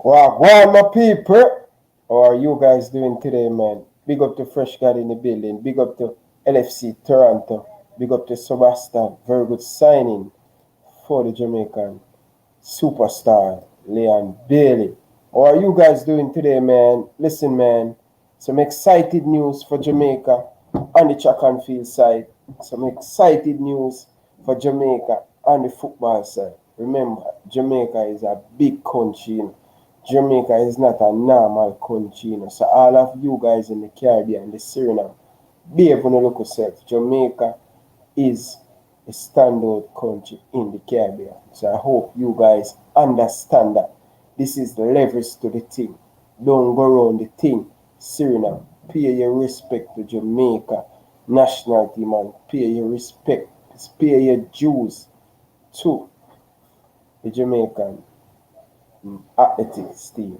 Wow, my people. How are you guys doing today, man? Big up to Fresh God in the building. Big up to LFC Toronto. Big up to Sebastian. Very good signing for the Jamaican superstar, Leon Bailey. How are you guys doing today, man? Listen, man. Some excited news for Jamaica on the track and field side. Some excited news for Jamaica on the football side. Remember, Jamaica is a big country. Jamaica is not a normal country. So all of you guys in the Caribbean, the Suriname, be able to look yourself. Jamaica is a standout country in the Caribbean. So I hope you guys understand that. This is the leverage to the thing. Don't go around the thing. Suriname, pay your respect to Jamaica national team and pay your respect, pay your dues to the Jamaican athletics team.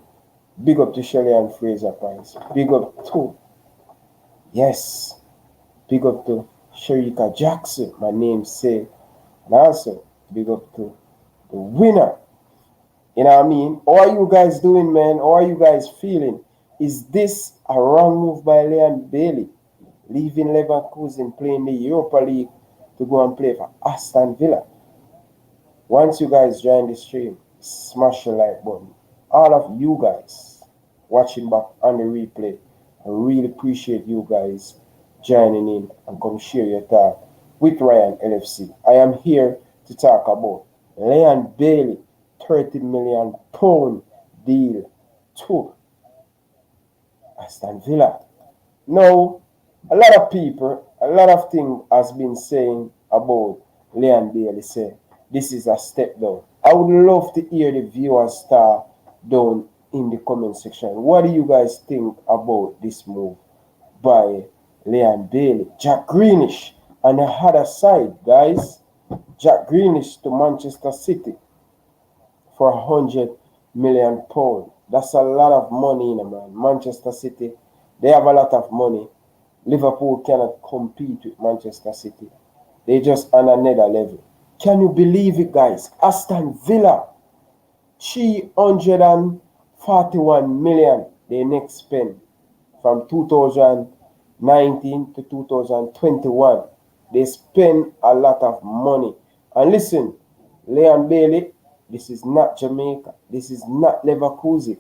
Big up to Shelley and Fraser Price. Big up to, yes, big up to Sherika Jackson, my namesake. And also, big up to the winner. You know what I mean? How are you guys doing, man? How are you guys feeling? Is this a wrong move by Leon Bailey? Leaving Leverkusen, playing the Europa League to go and play for Aston Villa. Once you guys join the stream, smash the like button. All of you guys watching back on the replay, I really appreciate you guys joining in and come share your thought with Ryan LFC. I am here to talk about Leon Bailey, £30 million deal to Aston Villa. Now, a lot of people, a lot of things has been saying about Leon Bailey. Say this is a step down. I would love to hear the viewers start down in the comment section. What do you guys think about this move by Leon Bailey? Jack Grealish on the other side, guys. Jack Grealish to Manchester City for £100 million. That's a lot of money, man. Manchester City, they have a lot of money. Liverpool cannot compete with Manchester City. They just on another level. Can you believe it, guys? Aston Villa, $341 million they next spend from 2019 to 2021. They spend a lot of money. And listen, Leon Bailey, this is not Jamaica. This is not Leverkusen.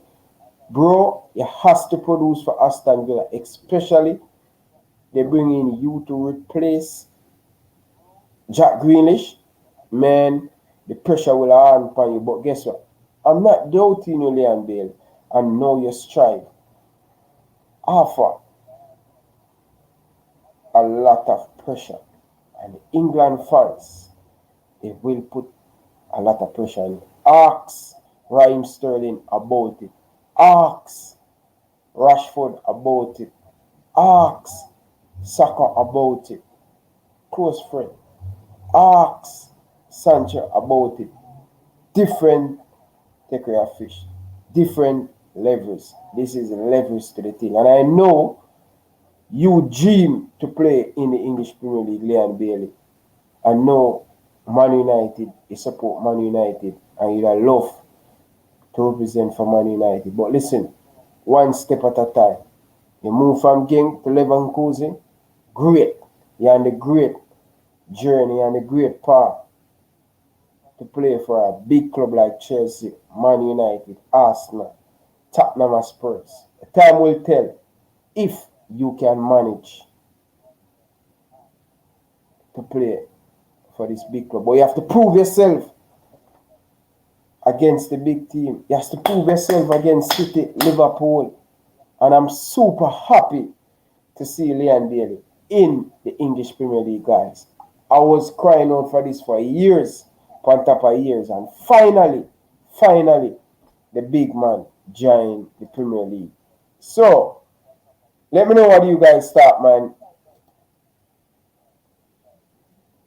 Bro, you have to produce for Aston Villa, especially they bring in you to replace Jack Grealish. Man, the pressure will hard upon you. But guess what? I'm not doubting you, Leon Bailey. I know you strive. Offer a lot of pressure. And the England fans, they will put a lot of pressure on you. Ask Raheem Sterling about it. Ask Rashford about it. Ask Saka about it. Close friend. Ask Sancho about it. Different take care of fish. Different levels. This is levels to the thing. And I know you dream to play in the English Premier League, Leon Bailey. I know Man United, you support Man United and you love to represent for Man United. But listen, one step at a time. You move from Genk to Leverkusen, great. You're on the great journey and the great path to play for a big club like Chelsea, Man United, Arsenal, Tottenham Spurs. The time will tell if you can manage to play for this big club. But you have to prove yourself against the big team. You have to prove yourself against City, Liverpool. And I'm super happy to see Leon Bailey in the English Premier League, guys. I was crying out for this for years, on top of years. And finally, the big man joined the Premier League. So, let me know what you guys thought, man.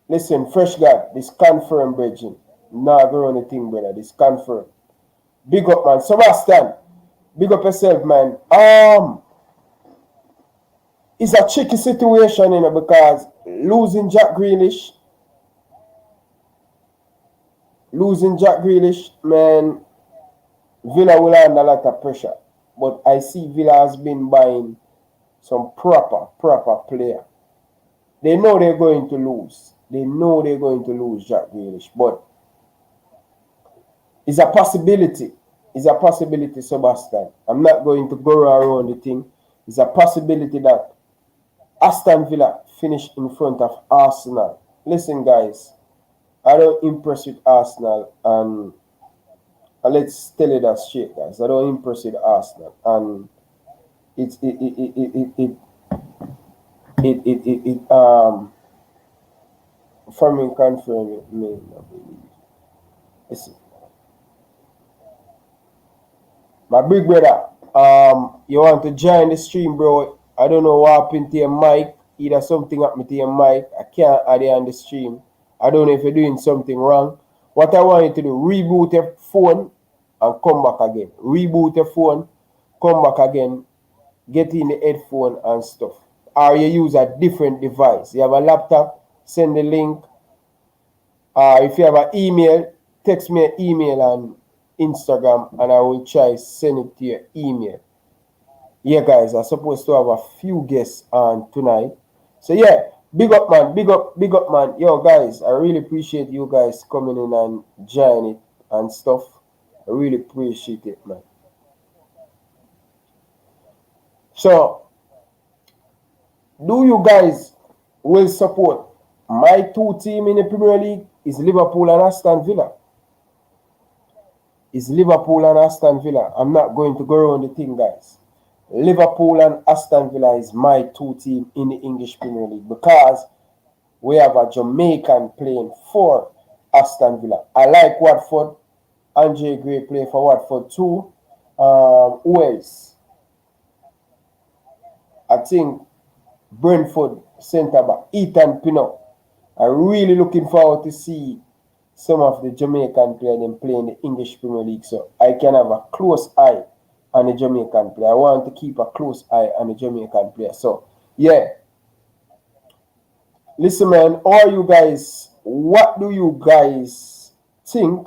Listen, Fresh God, this confirmed, Bridging. Nah, go on the thing, brother. This confirmed. Big up, man. Sebastian, big up yourself, man. It's a tricky situation, you know, because losing Jack Grealish, man, Villa will under a lot of pressure. But I see Villa has been buying some proper player. They know they're going to lose. They know they're going to lose Jack Grealish. But it's a possibility. It's a possibility, Sebastian. I'm not going to go around the thing. It's a possibility that Aston Villa finish in front of Arsenal. Listen, guys, I don't impress with Arsenal, and let's tell it that straight, guys. I don't impress with Arsenal, and from me confirm it, me not believe. Listen, my big brother, you want to join the stream, bro? I don't know what happened to your mic. Either something happened to your mic. I can't add it on the stream. I don't know if you're doing something wrong. What I want you to do, reboot your phone and come back again. Reboot your phone, come back again, get in the headphone and stuff. Or you use a different device. You have a laptop, send the link. If you have an email, text me an email on Instagram and I will try send it to your email. Yeah, guys, I'm supposed to have a few guests on tonight. So yeah, big up, man. Big up, man. Yo, guys, I really appreciate you guys coming in and joining it and stuff. I really appreciate it, man. So, do you guys will support my two teams in the Premier League? Is Liverpool and Aston Villa. Is Liverpool and Aston Villa. I'm not going to go around the thing, guys. Liverpool and Aston Villa is my two teams in the English Premier League because we have a Jamaican playing for Aston Villa. I like Watford. Andre Gray play for Watford too. Who else? I think Brentford centre back Ethan Pinnock. I'm really looking forward to see some of the Jamaican players them play in the English Premier League, so I can have a close eye on the Jamaican player. I want to keep a close eye on the Jamaican player. So yeah, listen, man. All you guys, what do you guys think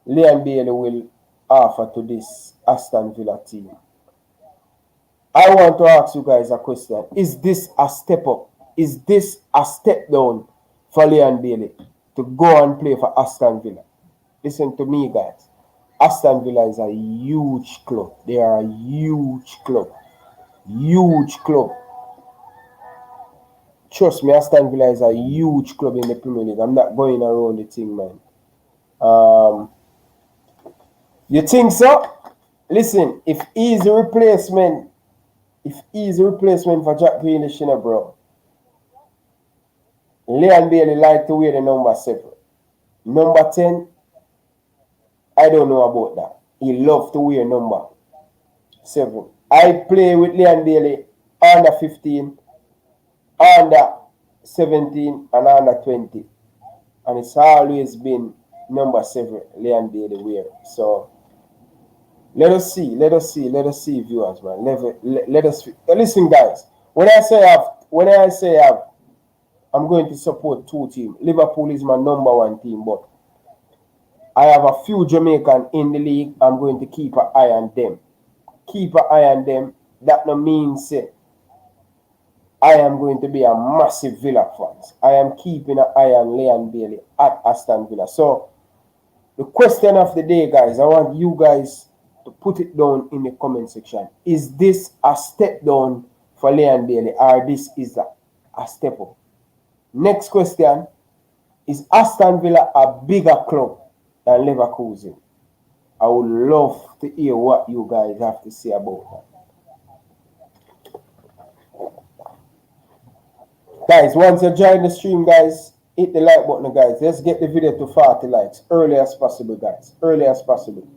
Leon Bailey will offer to this Aston Villa team? I want to ask you guys a question. Is this a step up? Is this a step down for Leon Bailey to go and play for Aston Villa? Listen to me, guys. Aston Villa is a huge club. They are a huge club. Huge club. Trust me, Aston Villa is a huge club in the Premier League. I'm not going around the thing, man. You think so? Listen, if he's a replacement for Jack Grealish, bro, Leon Bailey like to wear the number 7. Number 10, I don't know about that. He loves to wear number 7. I play with Leon Bailey under 15, under 17, and under 20. And it's always been number 7, Leon Bailey wear. So let us see, viewers, man. Let us listen, guys. When I say I'm going to support two teams. Liverpool is my number 1 team, but I have a few Jamaican in the league. I'm going to keep an eye on them. Keep an eye on them. That no means I am going to be a massive Villa fan. I am keeping an eye on Leon Bailey at Aston Villa. So the question of the day, guys, I want you guys to put it down in the comment section. Is this a step down for Leon Bailey, or this is a step up? Next question, is Aston Villa a bigger club than Leverkusen? I would love to hear what you guys have to say about that. Guys, once you join the stream, guys, hit the like button, guys. Let's get the video to 40 likes early as possible, guys. Early as possible.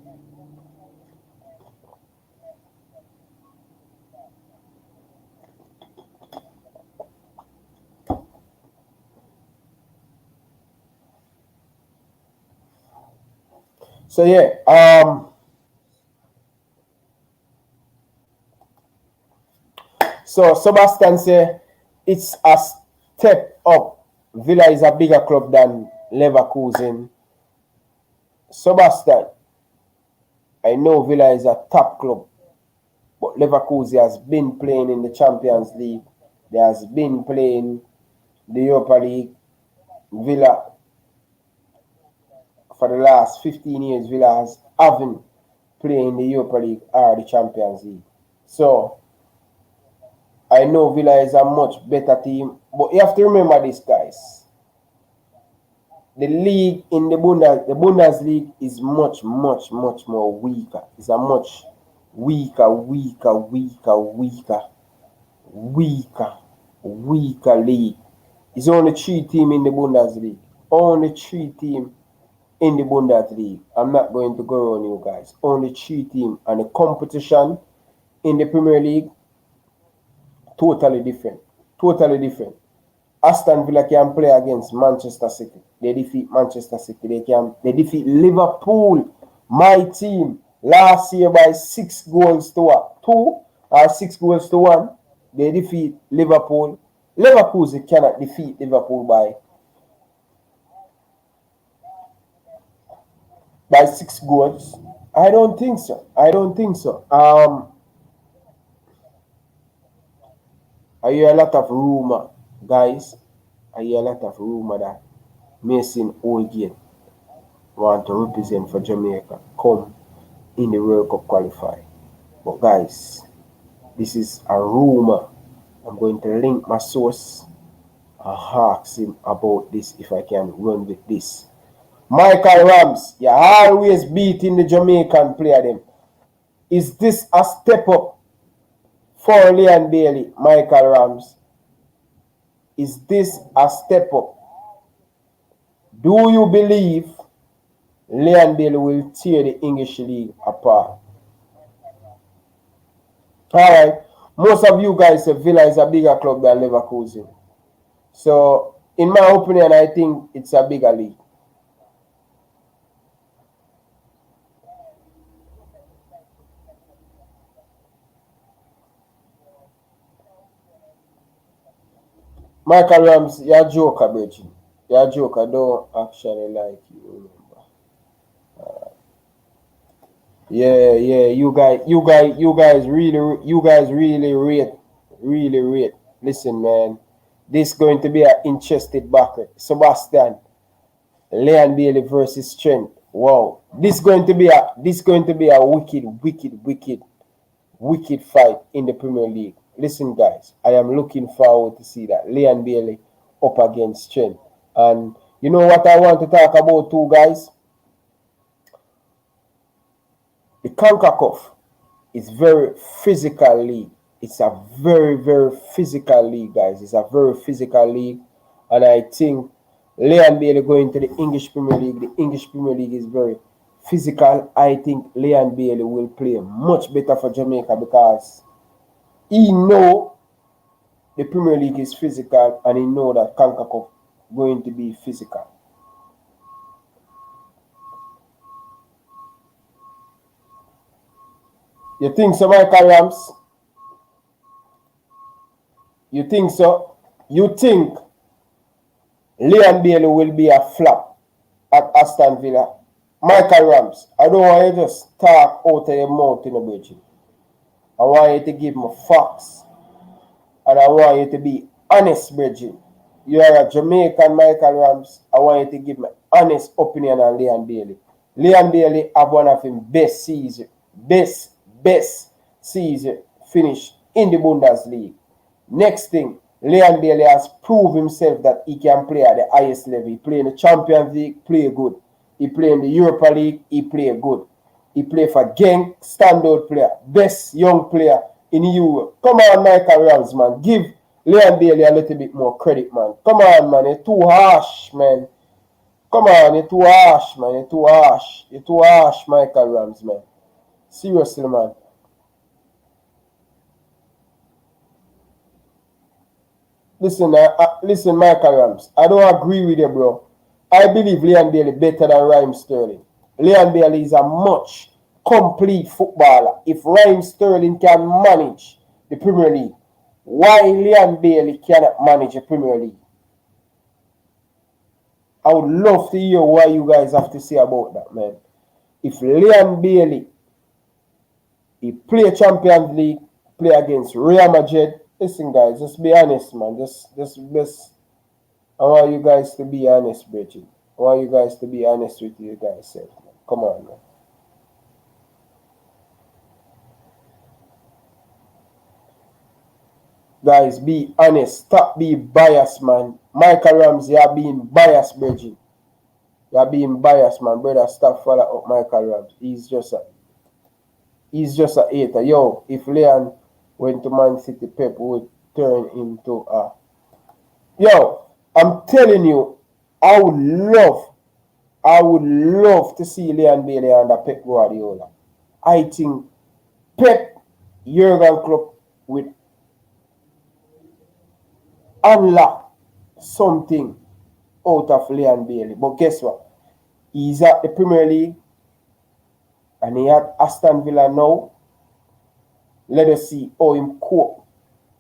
So yeah, so Sebastian say it's a step up. Villa is a bigger club than Leverkusen. Sebastian, I know Villa is a top club, but Leverkusen has been playing in the Champions League. They has been playing the Europa League. Villa, for the last 15 years, Villa has haven't played in the Europa League or the Champions League. So I know Villa is a much better team, but you have to remember this, guys. The league in the Bundesliga is much more weaker. It's a much weaker league. It's only 3 teams in the Bundesliga. Only 3 teams in the Bundesliga. I'm not going to go on you guys. Only 3 teams, and the competition in the Premier League totally different. Totally different. Aston Villa can play against Manchester City. They defeat Manchester City. They defeat Liverpool, my team, last year by 6 goals to 2 or 6 goals to 1. They defeat Liverpool. Leverkusen cannot defeat Liverpool by 6 goals. I don't think so. I hear a lot of rumor, guys. I hear a lot of rumor that Mason Holgate want to represent for Jamaica come in the World Cup qualify. But guys, this is a rumor. I'm going to link my source and ask him about this if I can run with this. Michael Rams, you're always beating the Jamaican player them. Is this a step up for Leon Bailey, Michael Rams? Is this a step up? Do you believe Leon Bailey will tear the English league apart? Alright, most of you guys say Villa is a bigger club than Leverkusen. So, in my opinion, I think it's a bigger league. Michael Rams, you're a joker, Bridget. You're a joker. I don't actually like you, remember. Yeah, you guys really rate. Listen, man, this is going to be an interesting battle. Sebastian, Leon Bailey versus Trent. Wow, this is going to be a wicked fight in the Premier League. Listen, guys, I am looking forward to see that Leon Bailey up against Trent. And you know what I want to talk about too, guys? The CONCACAF is very physical league. It's a very physical league, guys. It's a very physical league. And I think Leon Bailey going to the English Premier League. The English Premier League is very physical. I think Leon Bailey will play much better for Jamaica because he know the Premier League is physical and he know that CONCACAF going to be physical. You think so, Michael Rams? You think so? You think Leon Bailey will be a flop at Aston Villa? Michael Rams, I don't want you to just talk out of your mouth in a bridge. I want you to give me facts. And I want you to be honest, Bridget. You are a Jamaican, Michael Rams. I want you to give me honest opinion on Leon Bailey. Leon Bailey have one of his best season. Best season finished in the Bundesliga. Next thing, Leon Bailey has proved himself that he can play at the highest level. He play in the Champions League, play good. He play in the Europa League, he play good. He play for Genk, standout player, best young player in Europe. Come on, Michael Rams, man. Give Leon Bailey a little bit more credit, man. Come on, man. You're too harsh, man. Come on, you're too harsh, man. You're too harsh, Michael Rams, man. Seriously, man. Listen, Michael Rams. I don't agree with you, bro. I believe Leon Bailey better than Raheem Sterling. Leon Bailey is a much complete footballer. If Raheem Sterling can manage the Premier League, why Leon Bailey cannot manage the Premier League? I would love to hear what you guys have to say about that, man. If Leon Bailey He play Champions League, play against Real Madrid. Listen, guys, just be honest, man. Just I want you guys to be honest, Bridget. I want you guys to be honest with you guys self, man. Come on, man. Guys, be honest. Stop being biased, man. Michael Ramsey, you're being biased, Bridget. You're being biased, man. Brother, stop follow up Michael Ramsey. He's just a hater. Yo, if Leon went to Man City, Pep would turn into a... Yo, I'm telling you, I would love to see Leon Bailey under Pep Guardiola. I think Pep, Jurgen Klopp would unlock something out of Leon Bailey. But guess what? He's at the Premier League and he at Aston Villa now. Let us see how him cope.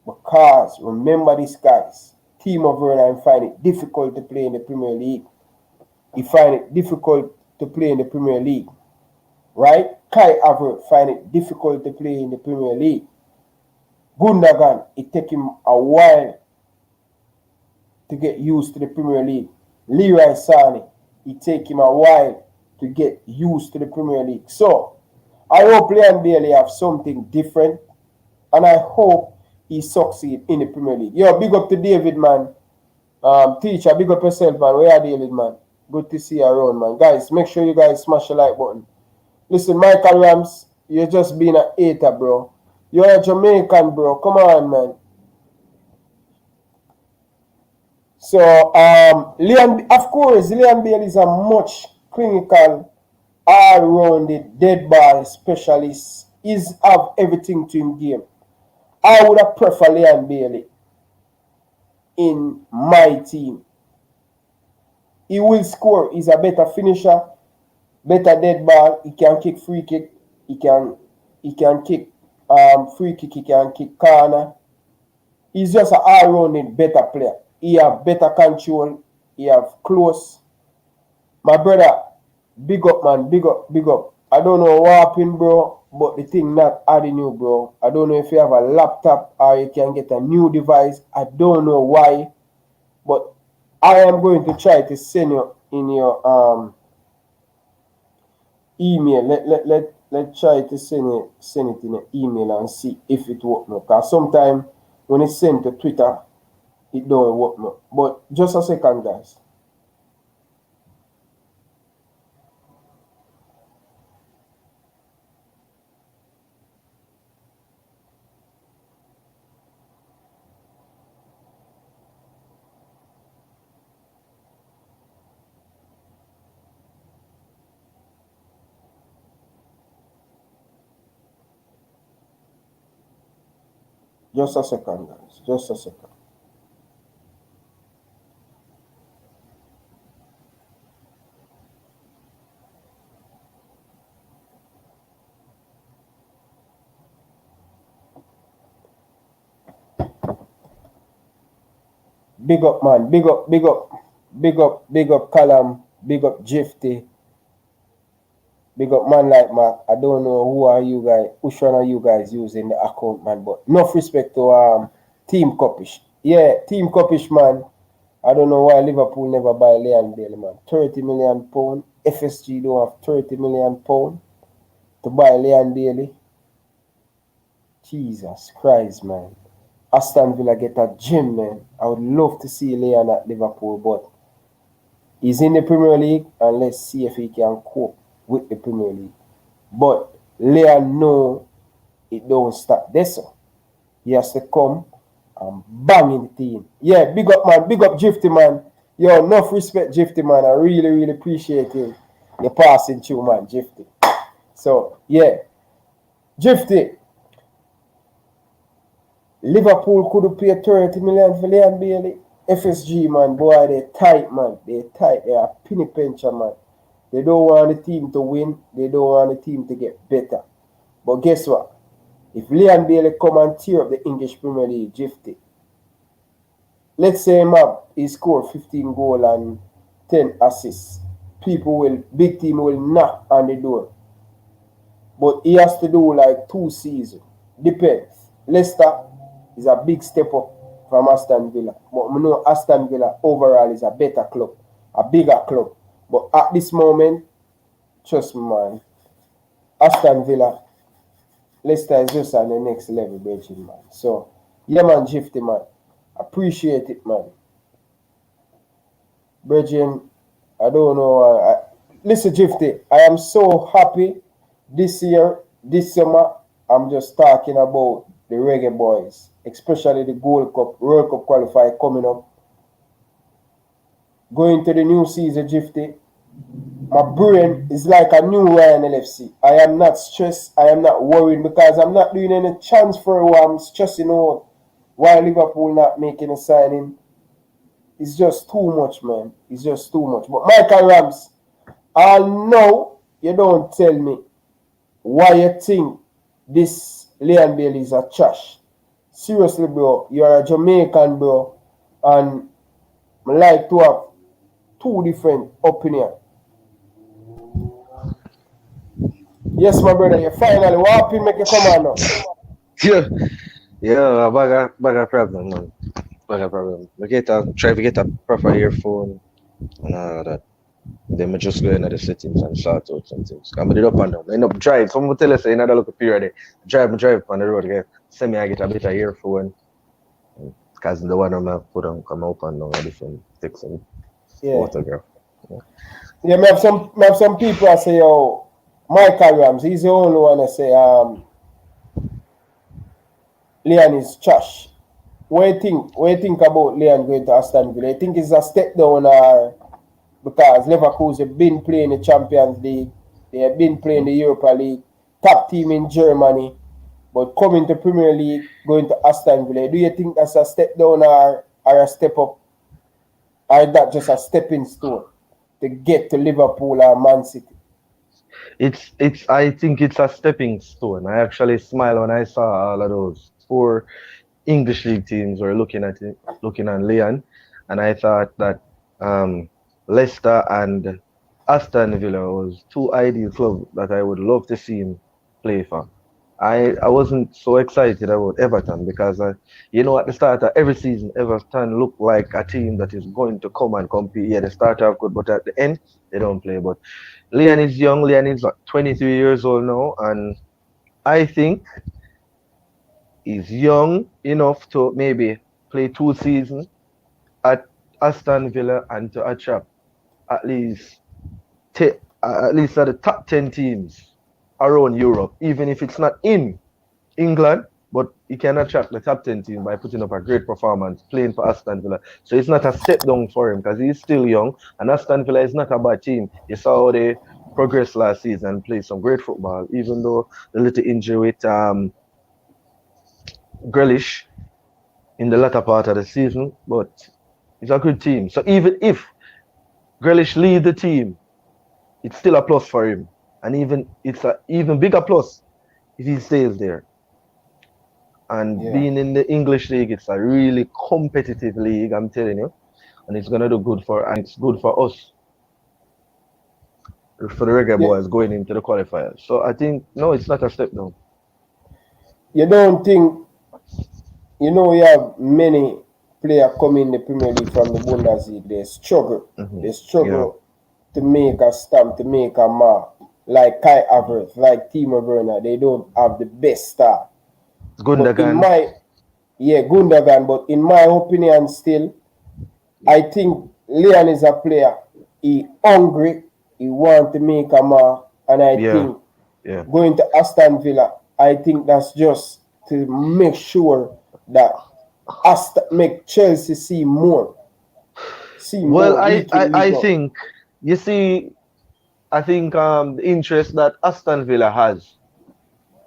Because remember this, guys, Timo Werner find it difficult to play in the Premier League. He find it difficult to play in the Premier League. Right? Kai Havertz find it difficult to play in the Premier League. Gundogan, it take him a while to get used to the Premier League. Leroy Sané, it take him a while to get used to the Premier League. So, I hope Leon Bailey have something different, and I hope he succeed in the Premier League. Yo, big up to David, man. Teacher, big up yourself, man. Where are you, David, man? Good to see you around, man. Guys, make sure you guys smash the like button. Listen, Michael Rams, you're just being a hater, bro. You're a Jamaican, bro. Come on, man. So, Leon, of course, Leon Bailey is a much clinical, all-rounded dead ball specialist. He's have everything to him game. I would have preferred Leon Bailey in my team. He will score. He's a better finisher, better dead ball. He can kick free kick. He can kick free kick. He can kick corner. He's just an all-rounded better player. He have better control. He have close. My brother, big up, man. Big up, big up. I don't know what happened, bro, but the thing not adding you, bro. I don't know if you have a laptop or you can get a new device. I don't know why, but I am going to try to send you in your email. Let's try to send it in an email and see if it works. Because sometimes when it's sent to Twitter, it don't work now. But just a second, guys. Just a second, guys. Just a second. Big up, man. Big up, big up. Big up, big up, Callum. Big up, Jifty. Big up, man like Mark. I don't know who are you guys, which one are you guys using the account, man. But enough respect to Team Coppish. Yeah, Team Coppish, man. I don't know why Liverpool never buy Leon Bailey, man. £30 million. FSG don't have £30 million to buy Leon Bailey. Jesus Christ, man. Aston Villa get a gem, man. I would love to see Leon at Liverpool, but he's in the Premier League, and let's see if he can cope with the Premier League. But Leon know it don't stop there, so he has to come and bang in the team. Yeah, big up, man. Big up, Jifty, man. Yo, enough respect, Jifty, man. I really, really appreciate you. You're passing through, man, Jifty. So, yeah. Jifty. Liverpool could pay $30 million for Leon Bailey. FSG, man, boy, they tight, man. They tight. They are penny pincher, man. They don't want the team to win. They don't want the team to get better. But guess what? If Leon Bailey come and tear up the English Premier League, Jifty, let's say he scored 15 goals and 10 assists. Big team will knock on the door. but he has to do like 2 seasons. Depends. Leicester is a big step up from Aston Villa. But I know Aston Villa overall is a better club, a bigger club. But at this moment, trust me, man, Aston Villa, Leicester is just on the next level, Bridget, man. So, yeah, man, Jifty, man. Appreciate it, man. Bridget, I don't know. Listen, Jifty, I am so happy this year, this summer. I'm just talking about the Reggae Boyz, especially the World Cup qualifier coming up. Going to the new season, Jifty. My brain is like a new Ryan LFC. I am not stressed. I am not worried because I'm not doing any transfer where I'm stressing out why Liverpool not making a signing. It's just too much, man. It's just too much. But Michael Rams, I know you don't tell me why you think this Leon Bailey is a trash. Seriously, bro, you are a Jamaican, bro, and I like to have 2 different opinions. Yes, my brother, you finally walk in, make you come on now. Yeah, bag of problem, man. Bag of problem. Try to get a proper earphone and all of that. Then I just go into the settings and sort out some things. I'm it up and down. I end up drive. Someone tell us another look period. Drive on the road. Okay? Send me I get a better earphone. Because the one I'm put on come up and down a different text and photograph. Yeah, I have some people that say, oh, Michael Rams, he's the only one that say Leon is trash. What do you think about Leon going to Aston Villa? You think it's a step down because Liverpool have been playing the Champions League, they have been playing the Europa League, top team in Germany, but coming to Premier League, going to Aston Villa, do you think that's a step down or a step up? Or is that just a stepping stone to get to Liverpool or Man City? I think it's a stepping stone. I actually smiled when I saw all of those 4 English league teams were looking at Leon, and I thought that Leicester and Aston Villa was 2 ideal clubs that I would love to see him play for. I wasn't so excited about Everton because at the start of every season Everton look like a team that is going to come and compete. Yeah, they start off good, but at the end they don't play. But Leon is young. Leon is 23 years old now, and I think he's young enough to maybe play 2 seasons at Aston Villa and to attract at least at the top 10 teams around Europe, even if it's not in England, but he can attract the top 10 team by putting up a great performance playing for Aston Villa. So it's not a step down for him because he's still young, and Aston Villa is not a bad team. You saw how they progressed last season and played some great football, even though the little injury with Grealish in the latter part of the season, but it's a good team. So even if Grealish lead the team, it's still a plus for him. And it's an even bigger plus if he stays there. And being in the English league, it's a really competitive league, I'm telling you. And it's gonna do good it's good for us. For the Reggae Boyz going into the qualifiers. So I think no, it's not a step down. You don't think you have many players coming in the Premier League from the Bundesliga, they struggle. They struggle to make a stamp, to make a mark. Like Kai Havertz, like Timo Werner, they don't have the best start. Gundogan. Gundogan, but in my opinion still, I think Leon is a player. He hungry, he want to make a mark, and I think going to Aston Villa, I think that's just to make sure that make Chelsea see more. I think you see, I think the interest that Aston Villa has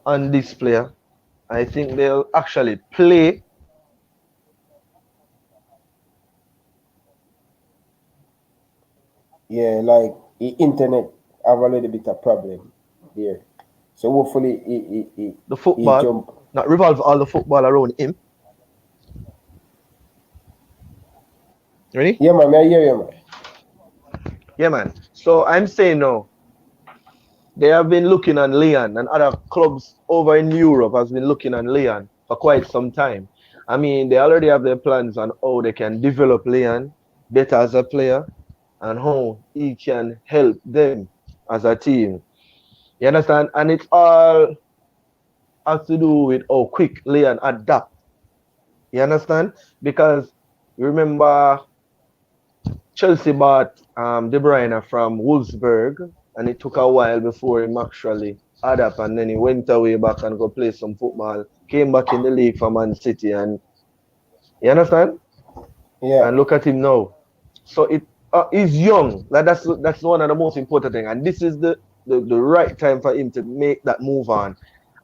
on this player, I think they'll actually play. Yeah, like the internet have a little bit of problem there. So hopefully the football jump. Not revolve all the football around him. Ready? Yeah, man, I hear you, man. Yeah, man. So I'm saying no. they have been looking on Leon, and other clubs over in Europe has been looking on Leon for quite some time. I mean, they already have their plans on how they can develop Leon better as a player and how he can help them as a team. You understand? And it's all has to do with how quick Leon adapt. You understand? Because you remember Chelsea bought De Bruyne from Wolfsburg, and it took a while before him actually adapt, and then he went away back and go play some football. Came back in the league for Man City, and you understand? Yeah, And look at him now. So he's young. Like that's one of the most important thing, and this is the right time for him to make that move on.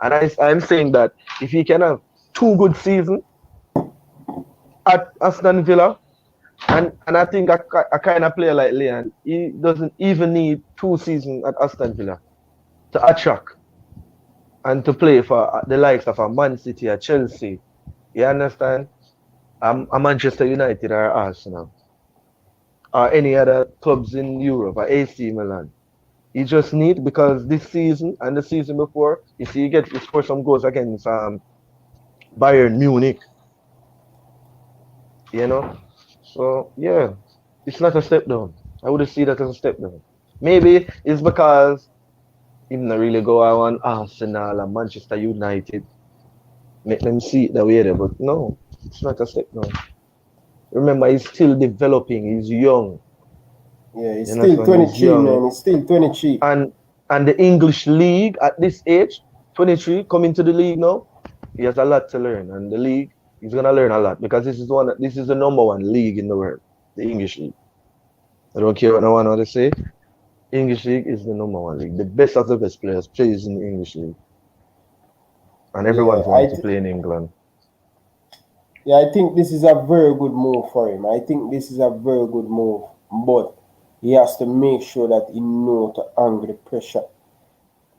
And I'm saying that if he can have 2 good seasons at Aston Villa, and I think a kind of player like Leon, he doesn't even need 2 seasons at Aston Villa to attract and to play for the likes of a Man City or Chelsea. You understand? A Manchester United or Arsenal or any other clubs in Europe or AC Milan. He just need because this season and the season before, you see, he scored some goals against Bayern Munich. You know, so yeah, it's not a step down. I would see that as a step down. Maybe it's because him not really go on Arsenal and Manchester United, make them see it the way there. But no, it's not a step down. Remember, he's still developing. He's young. yeah. He's You still understand? He's 23, young, man. He's still 23. and the English league at this age, 23, coming to the league now, he has a lot to learn, and the league he's gonna learn a lot because this is the number one league in the world, the English league. I don't care what no one want to say. English league is the number one league. The best of the best players plays in the English league, and Yeah, everyone's want to play in England. yeah. I think this is a very good move for him. I think this is a very good move, but he has to make sure that he know to angle the pressure.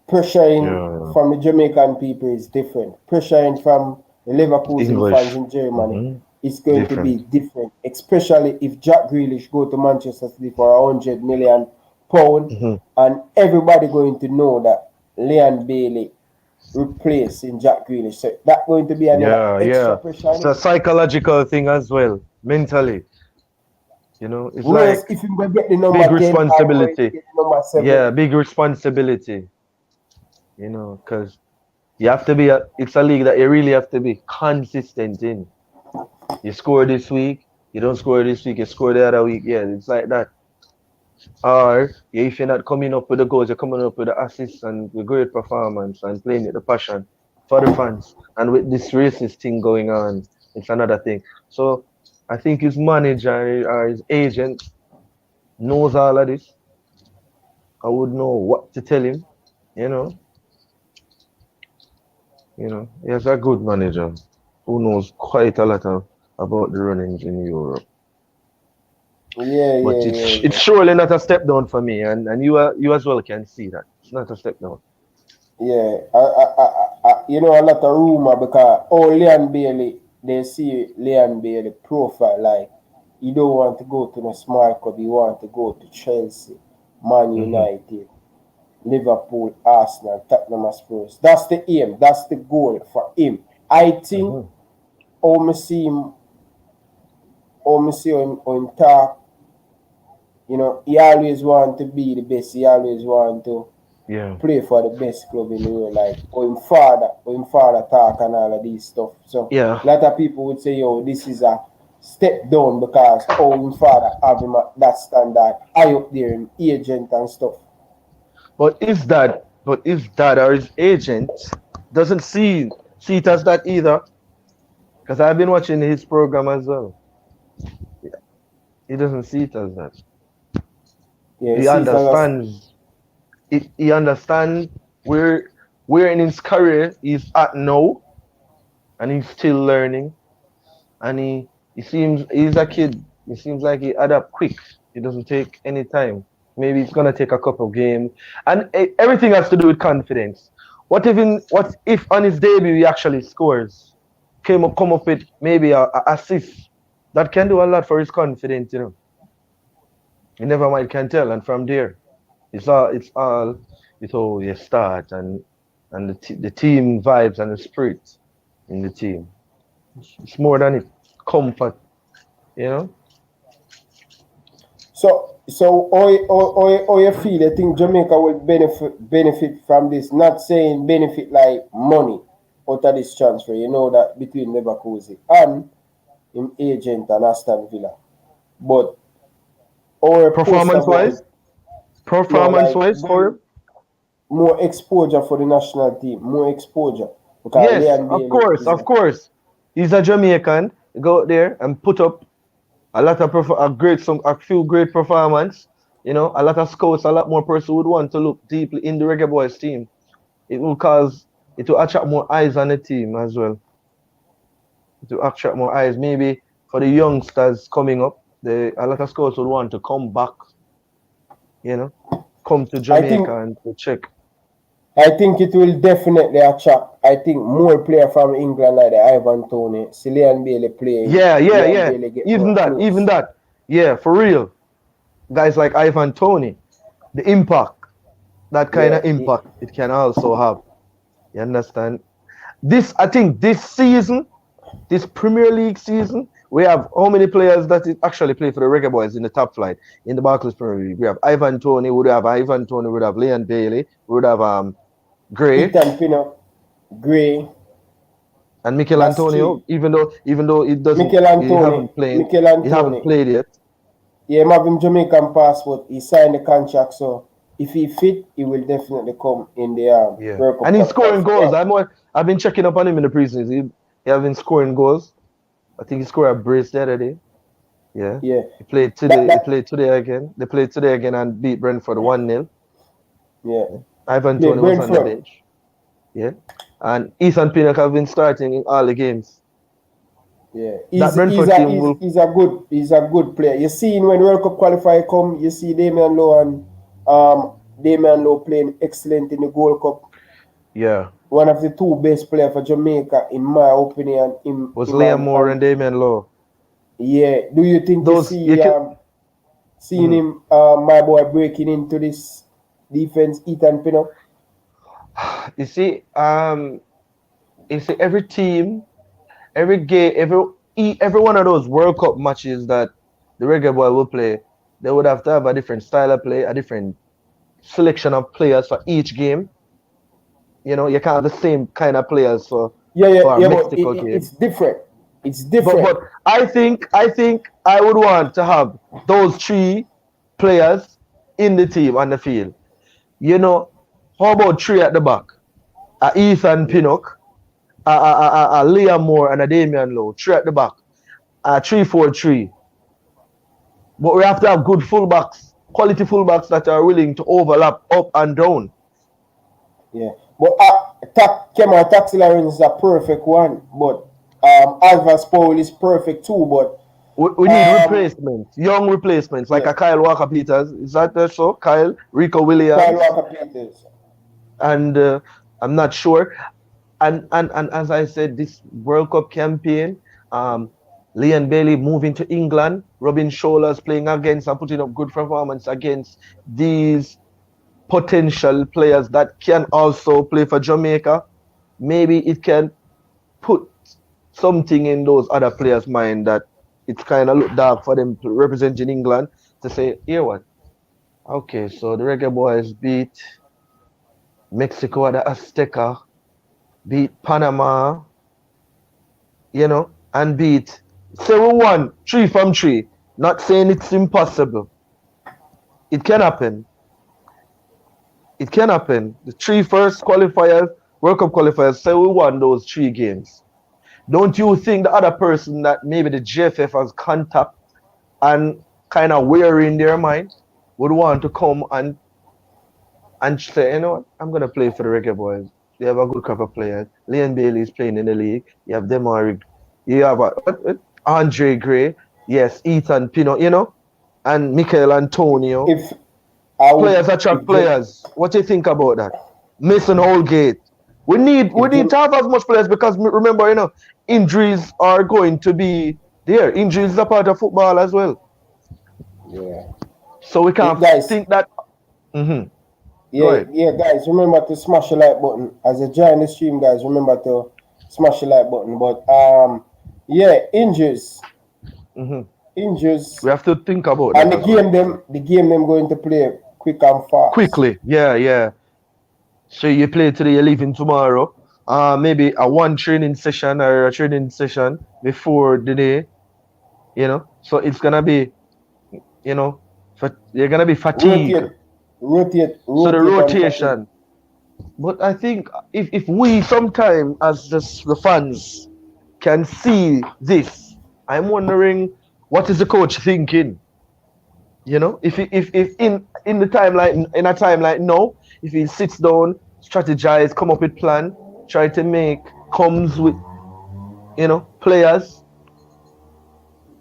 Pressuring Yeah, from the Jamaican people is different. Pressuring from the Leverkusen fans English, in Germany hmm is going to be different. different, especially if Jack Grealish go to Manchester City for £100 million, Hmm and everybody going to know that Leon Bailey replacing Jack Grealish. So that going to be another Yeah, extra yeah. pressure on It's a him. psychological thing as well, mentally. It's Who knows like if he's going to get the big number 10 or going to responsibility. get the number 7. Yeah, big responsibility. Because you have to be it's a league that you really have to be consistent in. You score this week, you don't score this week, you score the other week. Yeah, it's like that. Or yeah, if you're not coming up with the goals, you're coming up with the assists and the great performance and playing with the passion for the fans. And with this racist thing going on, it's another thing. So I think his manager or his agent knows all of this. I would know what to tell him. You know, he has a good manager who knows quite a lot about the runnings in Europe. Yeah, But yeah, it's yeah, it's surely not a step down for me, and you as well can see that it's not a step down. yeah. You know, a lot of rumor because Leon Bailey, they see Leon Bailey profile like he don't want to go to the small club. He want to go to Chelsea, Man Hmm United, Liverpool, Arsenal, Tottenham Spurs. That's the aim. That's the goal for him. I think hmm how me see him, how him talk. You know, he always want to be the best. He always want to Yeah, play for the best club in the world, like or him father talk and all of these stuff. So yeah. a lot of people would say, yo, this is a step down because him father have him at that standard, high up there, him agent and stuff. But is that or his agent doesn't see it as that either? Because I've been watching his program as well. He doesn't see it as that. Yeah, He see, understands. He understands where in his career he's at now, and he's still learning. And he seems he's a kid. He seems like he adapt quick. It doesn't take any time. Maybe it's gonna take a couple of games, and everything has to do with confidence. What if on his debut he actually scores, come up with maybe a assist that can do a lot for his confidence. You never might can tell, and from there, it's all with how you start and the team vibes and the spirit in the team. It's more than it comfort, you know. So how you feel? You think Jamaica will benefit from this? Not saying benefit like money out of this transfer. You know that between Leverkusen and him agent and Aston Villa, but our poster Performance boy, wise, no, performance like wise for him. more exposure for the national team, more exposure because Yes, Leon of Bailey course, is of a course. He's a Jamaican. Go out there and put up a lot of a few great performance. You know, a lot of scouts, a lot more person would want to look deeply in the Reggae Boys team. It will attract more eyes on the team as well. It will attract more eyes. Maybe for the youngsters coming up, a lot of scouts would want to come back. You know, come to I think Jamaica and to check. I think it will definitely attract. I think more player from England like the Ivan Tony, see Leon Bailey playing. Yeah, yeah, Leon yeah. Bailey get more Even that, even close. that. Yeah, for real. Guys like Ivan Tony, the impact, that kind Yeah, of impact it can also have. You understand? I think this season, this Premier League season, we have how many players that actually play for the Reggae Boys in the top flight in the Barclays Premier League? We have Ivan Tony, we would have Ivan Tony, we would have Leon Bailey, we would have Gray Ethan Pinnock, Gray, and Mikel that's Antonio. three. Even though it doesn't, Mikel he Antony, haven't played, Mikel he haven't Antony. played yet. Yeah, him have him Jamaican passport. He signed the contract, so if he fit, he will definitely come in the Yeah, World Cup and he's qualifier scoring for goals. them. I've been checking up on him in the preseason. He have been scoring goals. I think he scored a brace the other day. Yeah. Yeah, He played that today. He that played today again. They played today again and beat Brentford 1-0. yeah. Yeah. He Ivan played Tony was on the Brentford. bench. Yeah. And Ethan Pinnock have been starting in all the games. Yeah, That Brentford team will. he's a good player. You see when World Cup qualifier come, you see Damian Lowe playing excellent in the Gold Cup. Yeah. One of the two best player for Jamaica, in my opinion. Was Liam Moore and Damian Lowe. Yeah. Do you think you Those you see can. seeing Mhm. him, my boy, breaking into this defense, Ethan Pinnock? You see, every team, every game, every one of those World Cup matches that the Reggae Boy will play, they would have to have a different style of play, a different selection of players for each game. You know, you can't have the same kind of players for a But Mexico it's game. different. It's But different. I think I would want to have those three players in the team on the field. You know, how about three at the back? A Ethan Yeah. Pinnock, a Liam Moore, and a Damian Lowe. Three at the back. A 3-4-3. But we have to have good fullbacks, quality fullbacks that are willing to overlap up and down. Yeah, but Kemar Taxi Lawrence is a perfect one, but Alvas Paul is perfect too. But We need um, replacements, young replacements, like yeah, a Kyle Walker Peters. Is that so? Kyle, Rico Kyle Williams, Walker Peters. and I'm not sure. And as I said, this World Cup campaign, um, Leon Bailey moving to England, Robin Shoulders playing against and putting up good performance against these potential players that can also play for Jamaica. Maybe it can put something in those other players' mind that it's kind of look dark for them to represent in England to say, here what? Okay, so the Reggae Boys beat Mexico at the Azteca, beat Panama, and beat 7-1, 3 from 3. Not saying it's impossible. It can happen. It can happen. The three first qualifiers, World Cup qualifiers, say we won those 3 games. Don't you think the other person that maybe the JFF has contact and kind of weary in their mind would want to come and say, you know what, I'm gonna play for the Reggae Boys. They have a good crop of players. Leon Bailey is playing in the league. You have Demari, you have Andre Gray, yes, Ethan Pino, and Michael Antonio. If I would, Players attract if Jam, players. What do you think about that? Mason Holgate. We need we if need Jam, to have as much players because remember, injuries are going to be there. Injuries is a part of football as well. yeah, So we can't guys, think that. Mhm. Go Yeah, ahead. yeah, guys, remember to smash the like button. As you join the stream, guys, remember to smash the like button. But yeah, Hmm. injuries, We have to think about and that as well. the game them going to play quick and fast. Quickly, yeah, yeah. So you play today, you're leaving tomorrow. Maybe a one training session or a training session before the day, you know. So it's gonna be, you know, you're gonna be fatigued. Rotate, So the rotate and fatigue. rotation. But I think if we sometime as the fans can see this, I'm wondering what is the coach thinking? You know, if in the timeline in a time like now, if he sits down, strategize, come up with plan, try to make comes with players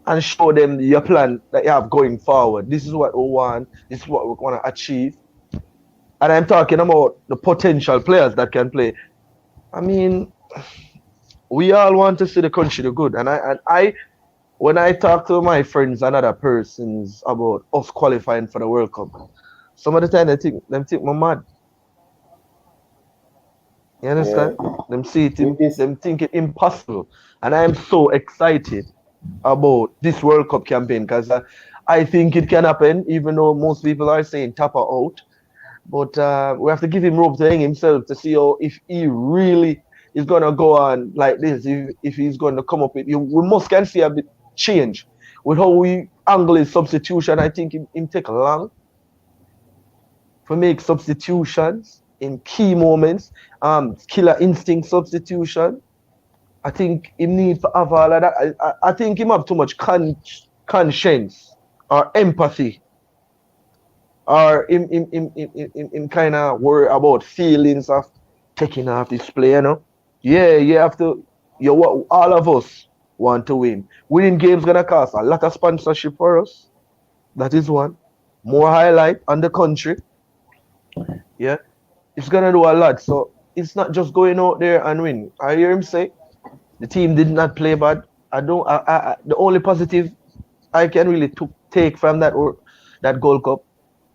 and show them your plan that you have going forward. This is what we want. This is what we want to achieve. And I'm talking about the potential players that can play. I mean, we all want to see the country do good. And I when I talk to my friends and other persons about us qualifying for the World Cup, some of the time they think me mad. You Yeah, understand? Them see it, with this, them think it impossible. And I am so excited about this World Cup campaign because I think it can happen, even though most people are saying tap her out. But we have to give him rope to hang himself to see how if he really is gonna go on like this. If he's going to come up with we must can see a bit change with how we angle his substitution. I think him take long to make substitutions in key moments. Killer instinct substitution. I think him need to have all of that. I think him have too much conscience or empathy or him kind of worry about feelings of taking off this play, you know. Yeah, you have to. All of us want to win. Winning games gonna cost a lot of sponsorship for us. That is one. More highlight on the country. Yeah, it's gonna do a lot. So it's not just going out there and win. I hear him say the team did not play bad. I don't. The only positive I can really take from that Gold Cup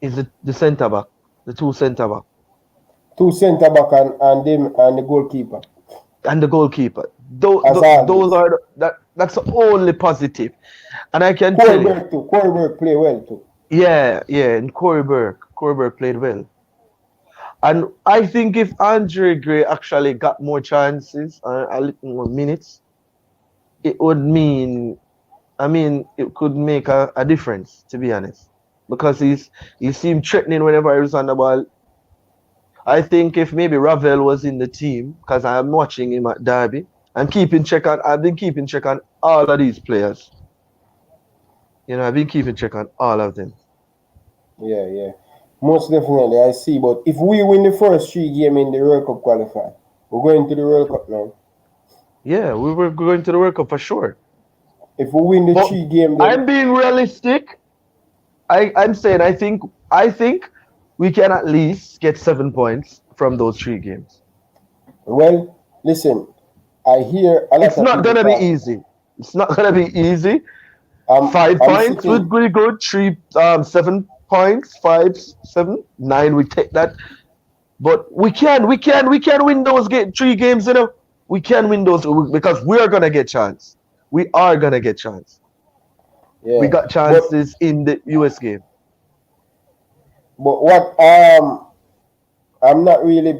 is the centre back, the two centre back, two centre back and them and the goalkeeper, and the goalkeeper. as Those always. are that's the only positive, and I can tell you, Corberg too. Corberg play well too. yeah, yeah, and Corey Burke played well, and I think if Andre Gray actually got more chances, a little more minutes, it would mean, I mean, it could make a difference, to be honest, because he seemed threatening whenever he was on the ball. I think if maybe Ravel was in the team, because I'm watching him at Derby, I've been keeping check on all of these players. You know, I've been keeping check on all of them. Yeah, yeah. Most definitely, I see. But if we win the first three game in the World Cup qualifier, we're going to the World Cup now. Yeah, we were going to the World Cup for sure. If we win the But three game, then I'm being realistic. I'm saying I think we can at least get 7 points from those three games. well, listen. I hear a lot It's of not people gonna be talk. easy. It's not gonna be easy. Five I'm points would sitting. be good. 7 points, 5, 7, 9. We take that. But we can win those three games. You know, we can win those because we are gonna get chance. We are gonna get chance. We Yeah, got but chances in the US game. what I'm not really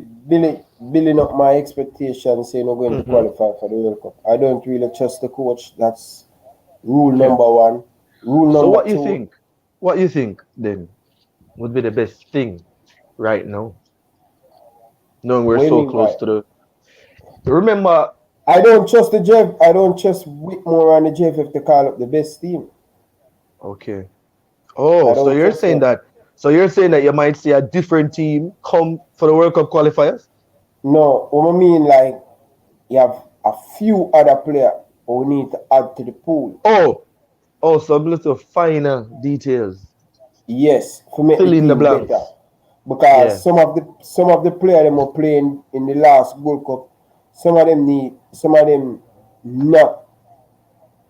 building up my expectations saying we're going to Hmm. qualify for the World Cup. I don't really trust the coach. That's rule Okay. number one. Rule So number what you two. think? What you think then would be the best thing right now, knowing we're What do you so mean close by? to the. Remember, I don't trust the Jeff. I don't trust Whitmore and the JFF to call up the best team. okay. Oh, I so don't you're trust saying them. that. So you're saying that you might see a different team come for the World Cup qualifiers? No, what I mean like you have a few other players who need to add to the pool. Oh, oh, some little finer details. Yes, to make the Fill in the team better. blanks. Because Yeah. some of the players them were playing in the last World Cup, some of them not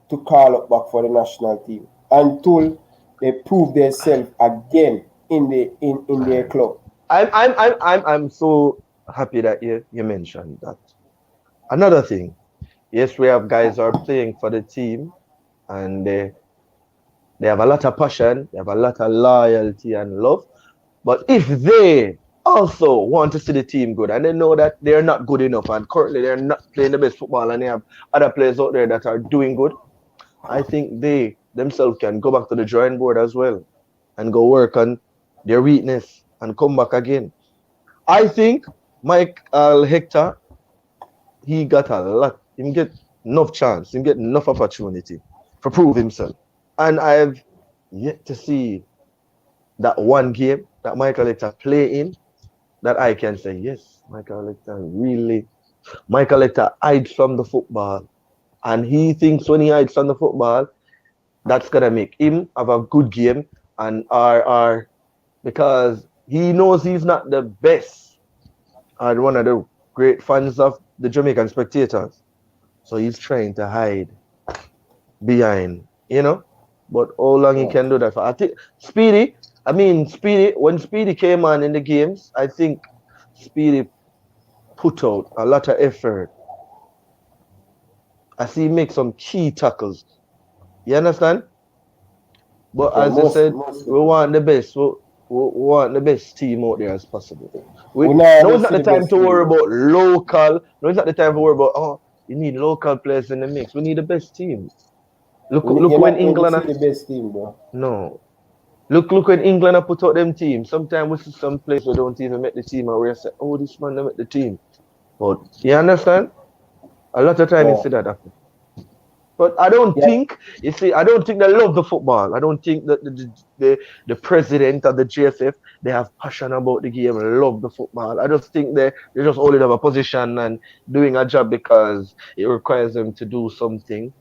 to call up back for the national team until they prove themselves again in their club. I'm so happy that you mentioned that. Another thing, yes, we have guys who are playing for the team and they have a lot of passion, they have a lot of loyalty and love. But if they also want to see the team good and they know that they're not good enough and currently they're not playing the best football and they have other players out there that are doing good, I think they themselves can go back to the drawing board as well and go work on their weakness and come back again. I think Michael Hector, he got a lot, he get enough chance, he get enough opportunity to prove himself. And I've yet to see that one game that Michael Hector play in that I can say, yes, Michael Hector hides from the football. And he thinks when he hides from the football, that's gonna make him have a good game and are because he knows he's not the best and one of the great fans of the Jamaican spectators. So he's trying to hide behind, you know. But how long he Yeah. can do that for? I think Speedy, when Speedy came on in the games, I think Speedy put out a lot of effort. I see him make some key tackles. You understand? But Yeah, as I said, most we want the best. We want the best team out there as possible. we We now now ever it's not see the the time best to team worry though. about local. No, it's not the time to worry about you need local players in the mix. We need the best team. Look You're when not going to England see are, the best team, bro. no. Look when England have put out them teams. Sometimes we see some players who don't even make the team and we say, oh, this man don't make the team. But you understand? A lot of time you Yeah. see that happen. But I don't Yeah. think you see. I don't think they love the football. I don't think that the president of the GFF they have passion about the game and love the football. I just think they just only have a position and doing a job because it requires them to do something.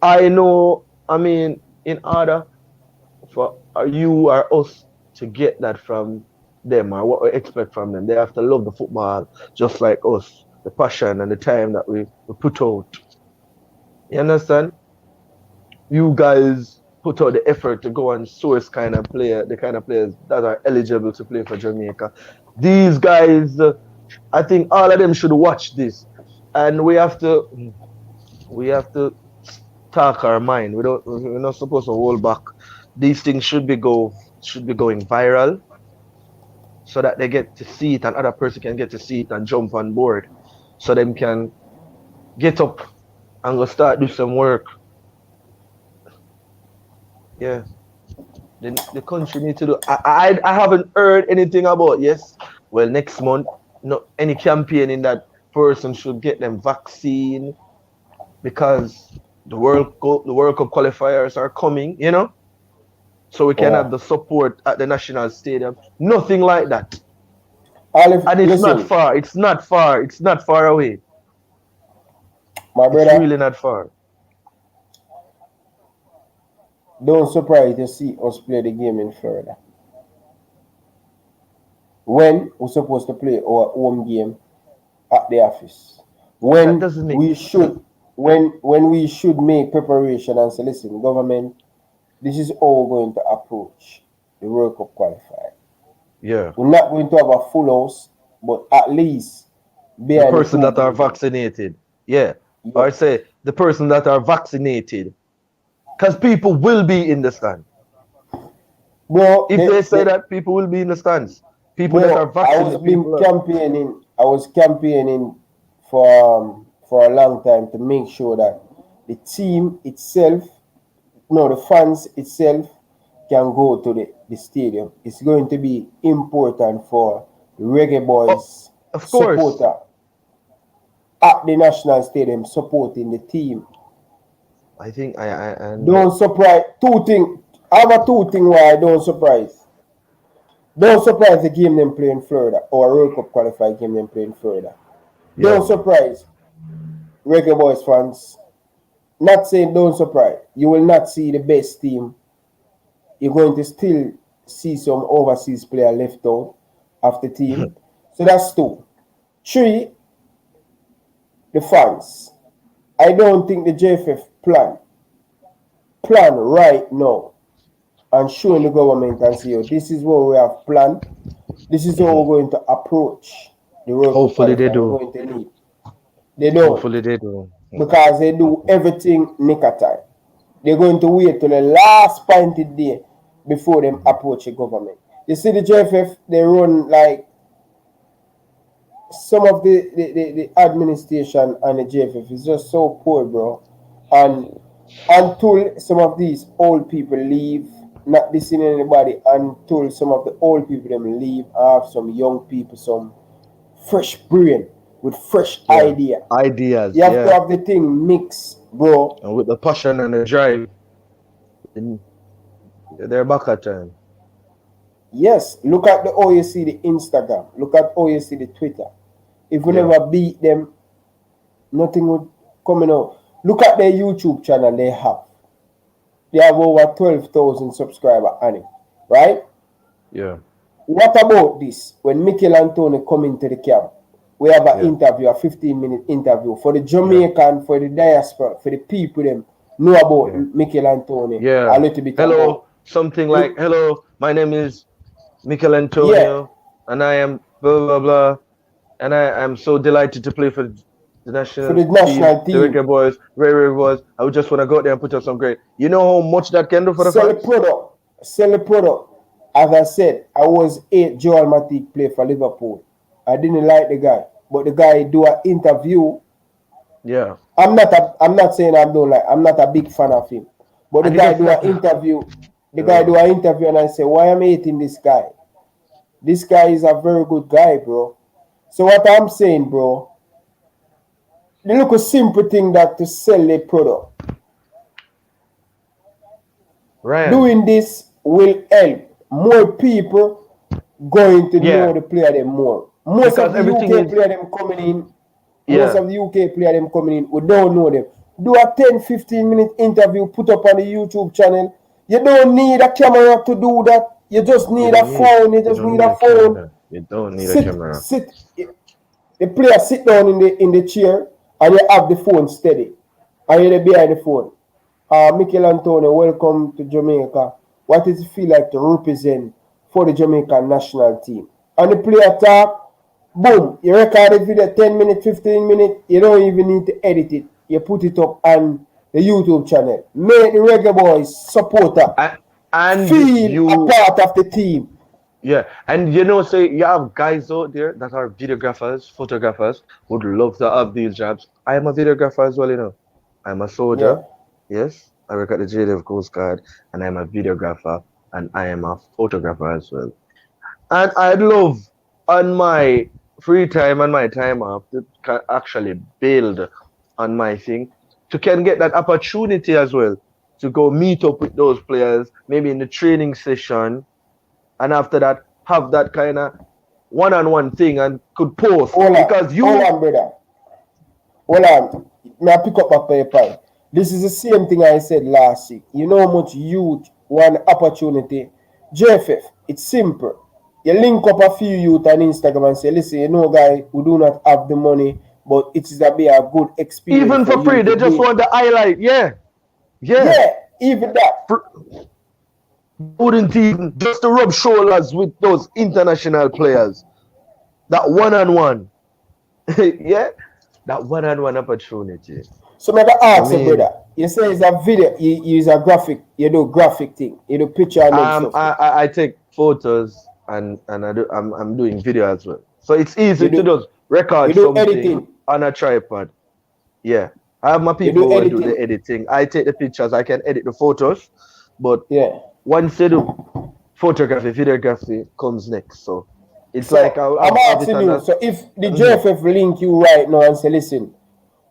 I know. I mean, in order for you or us to get that from them or what we expect from them, they have to love the football just like us. The passion and the time that we put out. You understand? You guys put out the effort to go and source the kind of players that are eligible to play for Jamaica. These guys, I think all of them should watch this, and we have to talk our mind. We're not supposed to hold back. These things should be going viral so that they get to see it and other person can get to see it and jump on board, so them can get up and go start do some work. Yeah. The country need to do. I haven't heard anything about yes. Well, next month, no any campaigning that person should get them vaccine because the World Cup qualifiers are coming. So we can Yeah. have the support at the national stadium. Nothing like that, Olive, and it's not listen, far. It's not far. It's not far away. my It's brother, really not far. don't surprise to see us play the game in Florida. When we're supposed to play our home game at the office. That When doesn't make we should when we should make preparation and say, listen, government, this is how we're going to approach the World Cup qualifier. yeah. We're not going to have a full house, but at least The behind the person two that are buildings. vaccinated. Yeah. Or Yes. say the person that are vaccinated. Because people will be in the stand. Bro, If they say that, people will be in the stands. People that are I was vaccinated, been people are. campaigning. I was campaigning for a long time to make sure that the team itself, no, the fans itself can go to the stadium. It's going to be important for Reggae Oh, Boys of course. supporter at the national stadium supporting the team. I think and Don't surprise. Two thing. I have a two thing why I don't surprise. Don't surprise the game them play in Florida or a World Cup qualified game them play in Florida. Don't yeah. surprise Reggae Boys fans. Not saying don't surprise. You will not see the best team. You're going to still see some overseas player left out of the team. So that's two. Three, the fans. I don't think the JFF plan right now and showing the government and say, oh, this is what we have planned. This is how we're going to approach the World Cup Hopefully they qualifier we're do. going to need. They don't, Hopefully they do. because they do everything nick of time. They're going to wait till the last pointed day before them approach the government. You see the JFF, they run like some of the administration and the JFF is just so poor, bro. And until some of these old people leave, not listening to anybody, until some of the old people them leave, have some young people, some fresh brain with fresh idea. Ideas, You have to have the thing mixed, bro. And with the passion and the drive, they're back at time. Yes, look at how you see the Instagram. Look at how you see the Twitter. If we never beat them, nothing would come out. Look at their YouTube channel they have. They have over 12,000 subscribers on it, right? Yeah. What about this? When Mikel Antonio come into the camp, we have an interview, a 15-minute interview for the Jamaican, for the diaspora, for the people them know about Mikel Antonio. Yeah. A little bit. Hello, something like, hello, my name is Mikel Antonio, and I am blah blah blah, and I am so delighted to play for the national team, the Reggae Boyz, Reggae Boyz. I would just want to go out there and put up some great. You know how much that can do for the fans? Sell the product. As I said, I was 8 Joel Matip play for Liverpool. I didn't like the guy, but the guy do an interview. Yeah. I'm not saying I'm not a big fan of him, but the guy do an interview. The guy do an interview, and I say, why am I hating this guy? This guy is a very good guy, bro. So what I'm saying, bro, they look a simple thing that to sell their product. Right. Doing this will help more people going to know the player them more. Most of the UK player them coming in. Most of the UK player them coming in, we don't know them. Do a 10-15 minute interview, put up on the YouTube channel. You don't need a camera to do that. You just need a phone. You just need a phone. You don't need a camera. The player sit down in the chair and you have the phone steady. And you're behind the phone. Mikel Antonio, welcome to Jamaica. What does it feel like to represent for the Jamaican national team? And the player talk, boom, you record the video 10 minutes, 15 minutes. You don't even need to edit it. You put it up on the YouTube channel. Make the Reggae Boyz supporter and feel a part of the team. Yeah, and you know, say you have guys out there that are videographers, photographers, would love to have these jobs. I am a videographer as well, you know. I'm a soldier. Yes, I work at the JDF Coast Guard, and I'm a videographer, and I am a photographer as well. And I'd love on my free time and my time off to actually build on my thing, to can get that opportunity as well to go meet up with those players, maybe in the training session, and after that have that kind of one-on-one thing and could post. Hold on, brother. Hold on. May I pick up a paper? This is the same thing I said last week. You know how much youth want opportunity. JFF, it's simple. You link up a few youth on Instagram and say, listen, you know, guy, we do not have the money, but it is a good experience. Even for free, they just want the highlight. Yeah, even that. Wouldn't even just to rub shoulders with those international players. That one-on-one. That one-on-one opportunity. So maybe ask you, brother. You say it's a video, you use a graphic, you do graphic thing, you do picture and stuff. I take photos and I'm doing video as well. So it's easy to just record something editing on a tripod. Yeah. I have my people who do the editing. I take the pictures, I can edit the photos, but once you do photography, videography comes next. So it's like I'm asking you, so if the JFF link you right now and say, listen,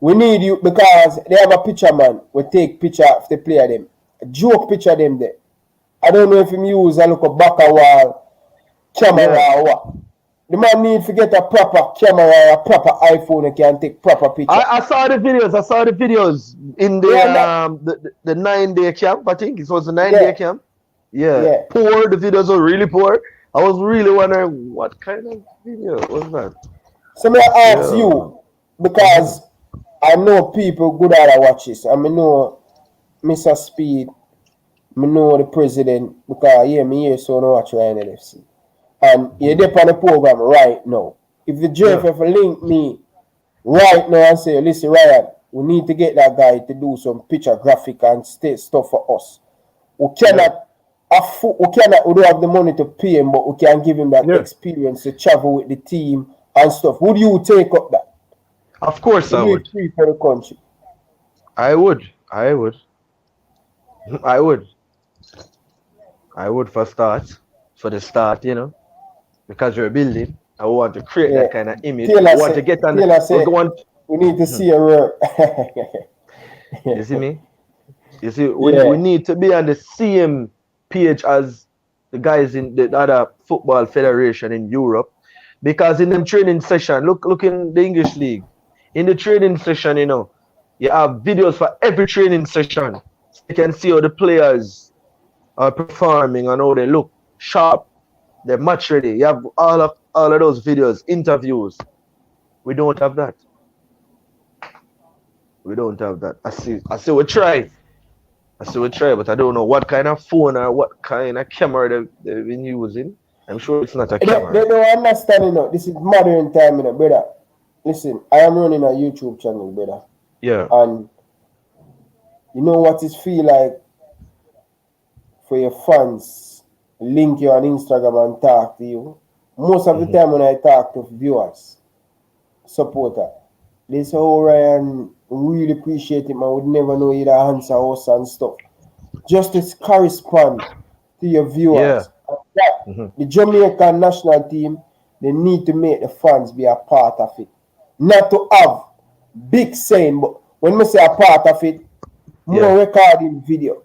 we need you, because they have a picture man, we take picture of the player them, a joke picture them there. I don't know if him use a look a back a wall camera or what. The man need to get a proper camera or a proper iPhone and can take proper picture. I saw the videos in the 9-day camp. I think it was the 9-day camp. Yeah. Poor. The videos were really poor. I was really wondering what kind of video was that. So may I ask you, because I know people good at watches. I know Mr. Speed, I know the president, because me here so I watch Ryan LFC. and you're there on the program right now. If the Yeah. JFF link me right now and say, listen, Ryan, we need to get that guy to do some picture graphic and state stuff for us. We Yeah. cannot we don't have the money to pay him, but we can give him that Yeah. experience to travel with the team and stuff. Would you take up that? Of course To I do it would. free for the country? I would. I would. I would. I would for start. For the start, because you're building. I want to create Yeah. that kind of image. We want to get on. Taylor We say want. we need to see a work. You see me? You see, we Yeah. need to be on the same page as the guys in the other football federation in Europe, because in them training session, look in the English league. In the training session, you have videos for every training session. So you can see how the players are performing and how they look sharp. They're match ready. You have all of those videos, interviews. We don't have that. We don't have that. I see we try. But I don't know what kind of phone or what kind of camera they've been using. I'm sure it's not a They camera. don't understand, This is modern time, brother. Listen, I am running a YouTube channel, brother. Yeah. And you know what it feel like for your fans link you on Instagram and talk to you. Most of the Hmm. time when I talk to viewers, supporter, they say, oh Ryan, really appreciate it, man. Would never know you'd answer us and stuff. Just to correspond to your Yeah. viewers. And that, Hmm. the Jamaican national team, they need to make the fans be a part of it. Not to have big saying, but when we say a part of it, Yeah. more recording video.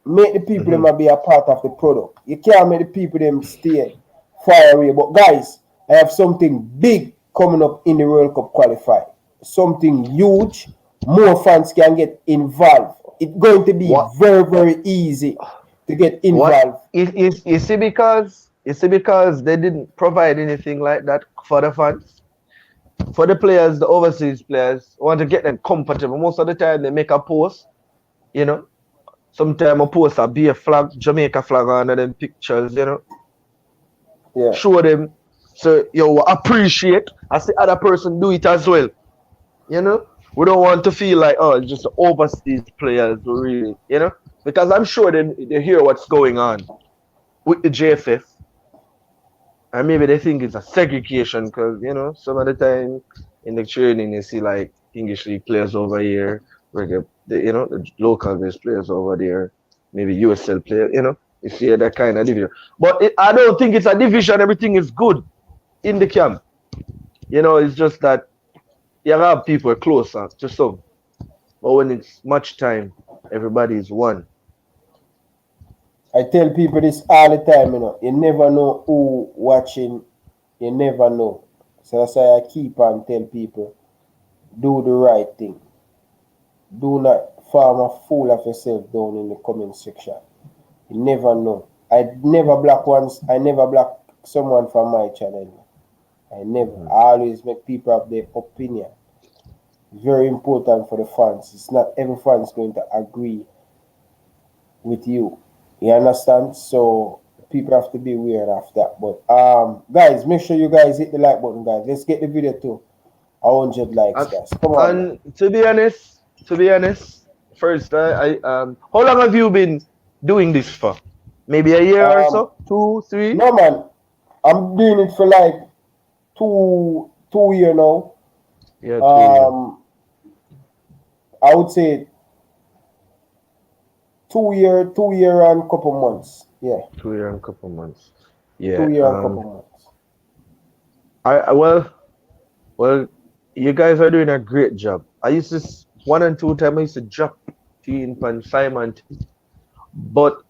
Make the people Hmm. them be a part of the product. You can't make the people them stay far away. But guys, I have something big coming up in the World Cup qualifier. Something huge. More fans can get involved. It's going to be What? very, very easy to get What? involved. You see, because they didn't provide anything like that for the fans. For the players, the overseas players, want to get them comfortable. Most of the time, they make a post. You know, Sometimes a post a be a flag, Jamaica flag under them pictures. Yeah. Show them. So you appreciate. I see other person do it as well. You know, we don't want to feel like, oh, it's just the overseas players who really, because I'm sure they hear what's going on with the JFF, and maybe they think it's a segregation because some of the time in the training you see like English league players over here, the local based players over there, maybe USL player, you see that kind of division. But I don't think it's a division. Everything is good in the camp. It's just that you have people closer to some. But when it's match time, everybody is one. I tell people this all the time, You never know who watching. You never know. So that's why I keep on tell people, do the right thing. Do not form a fool of yourself down in the comment section. You never know. I never block once. I never block someone from my channel. I never. Mhm. I always make people have their opinion. It's very important for the fans. It's not every fan is going to agree with you. You understand? So people have to be aware of that. But guys, make sure you guys hit the like button, guys. Let's get the video to 100 likes, And, guys. Come on, man. and to be honest, first, how long have you been doing this for? Maybe a year or Um, so? Two, three? no, man. I'm doing it for like two year now. Yeah, 2 years. Um, I would say 2 year and couple months. Yeah, 2 year and couple months. Yeah. 2 year and couple months. Well, you guys are doing a great job. I used to one and two time I used to drop in pan Simon, but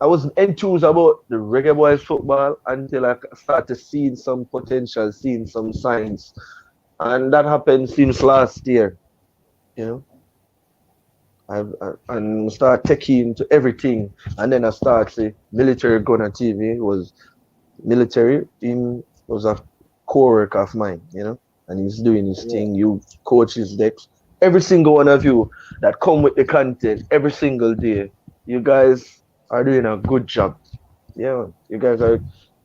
I was enthused about the Reggae Boyz football until I started seeing some potential, seeing some signs, and that happened since last year. You know, and start taking to everything, and then I start see military gun on TV was military. Him was a co-worker of mine, and he's doing his Yeah. thing. You coach his decks. Every single one of you that come with the content every single day, you guys are doing a good job. Yeah, man. You guys are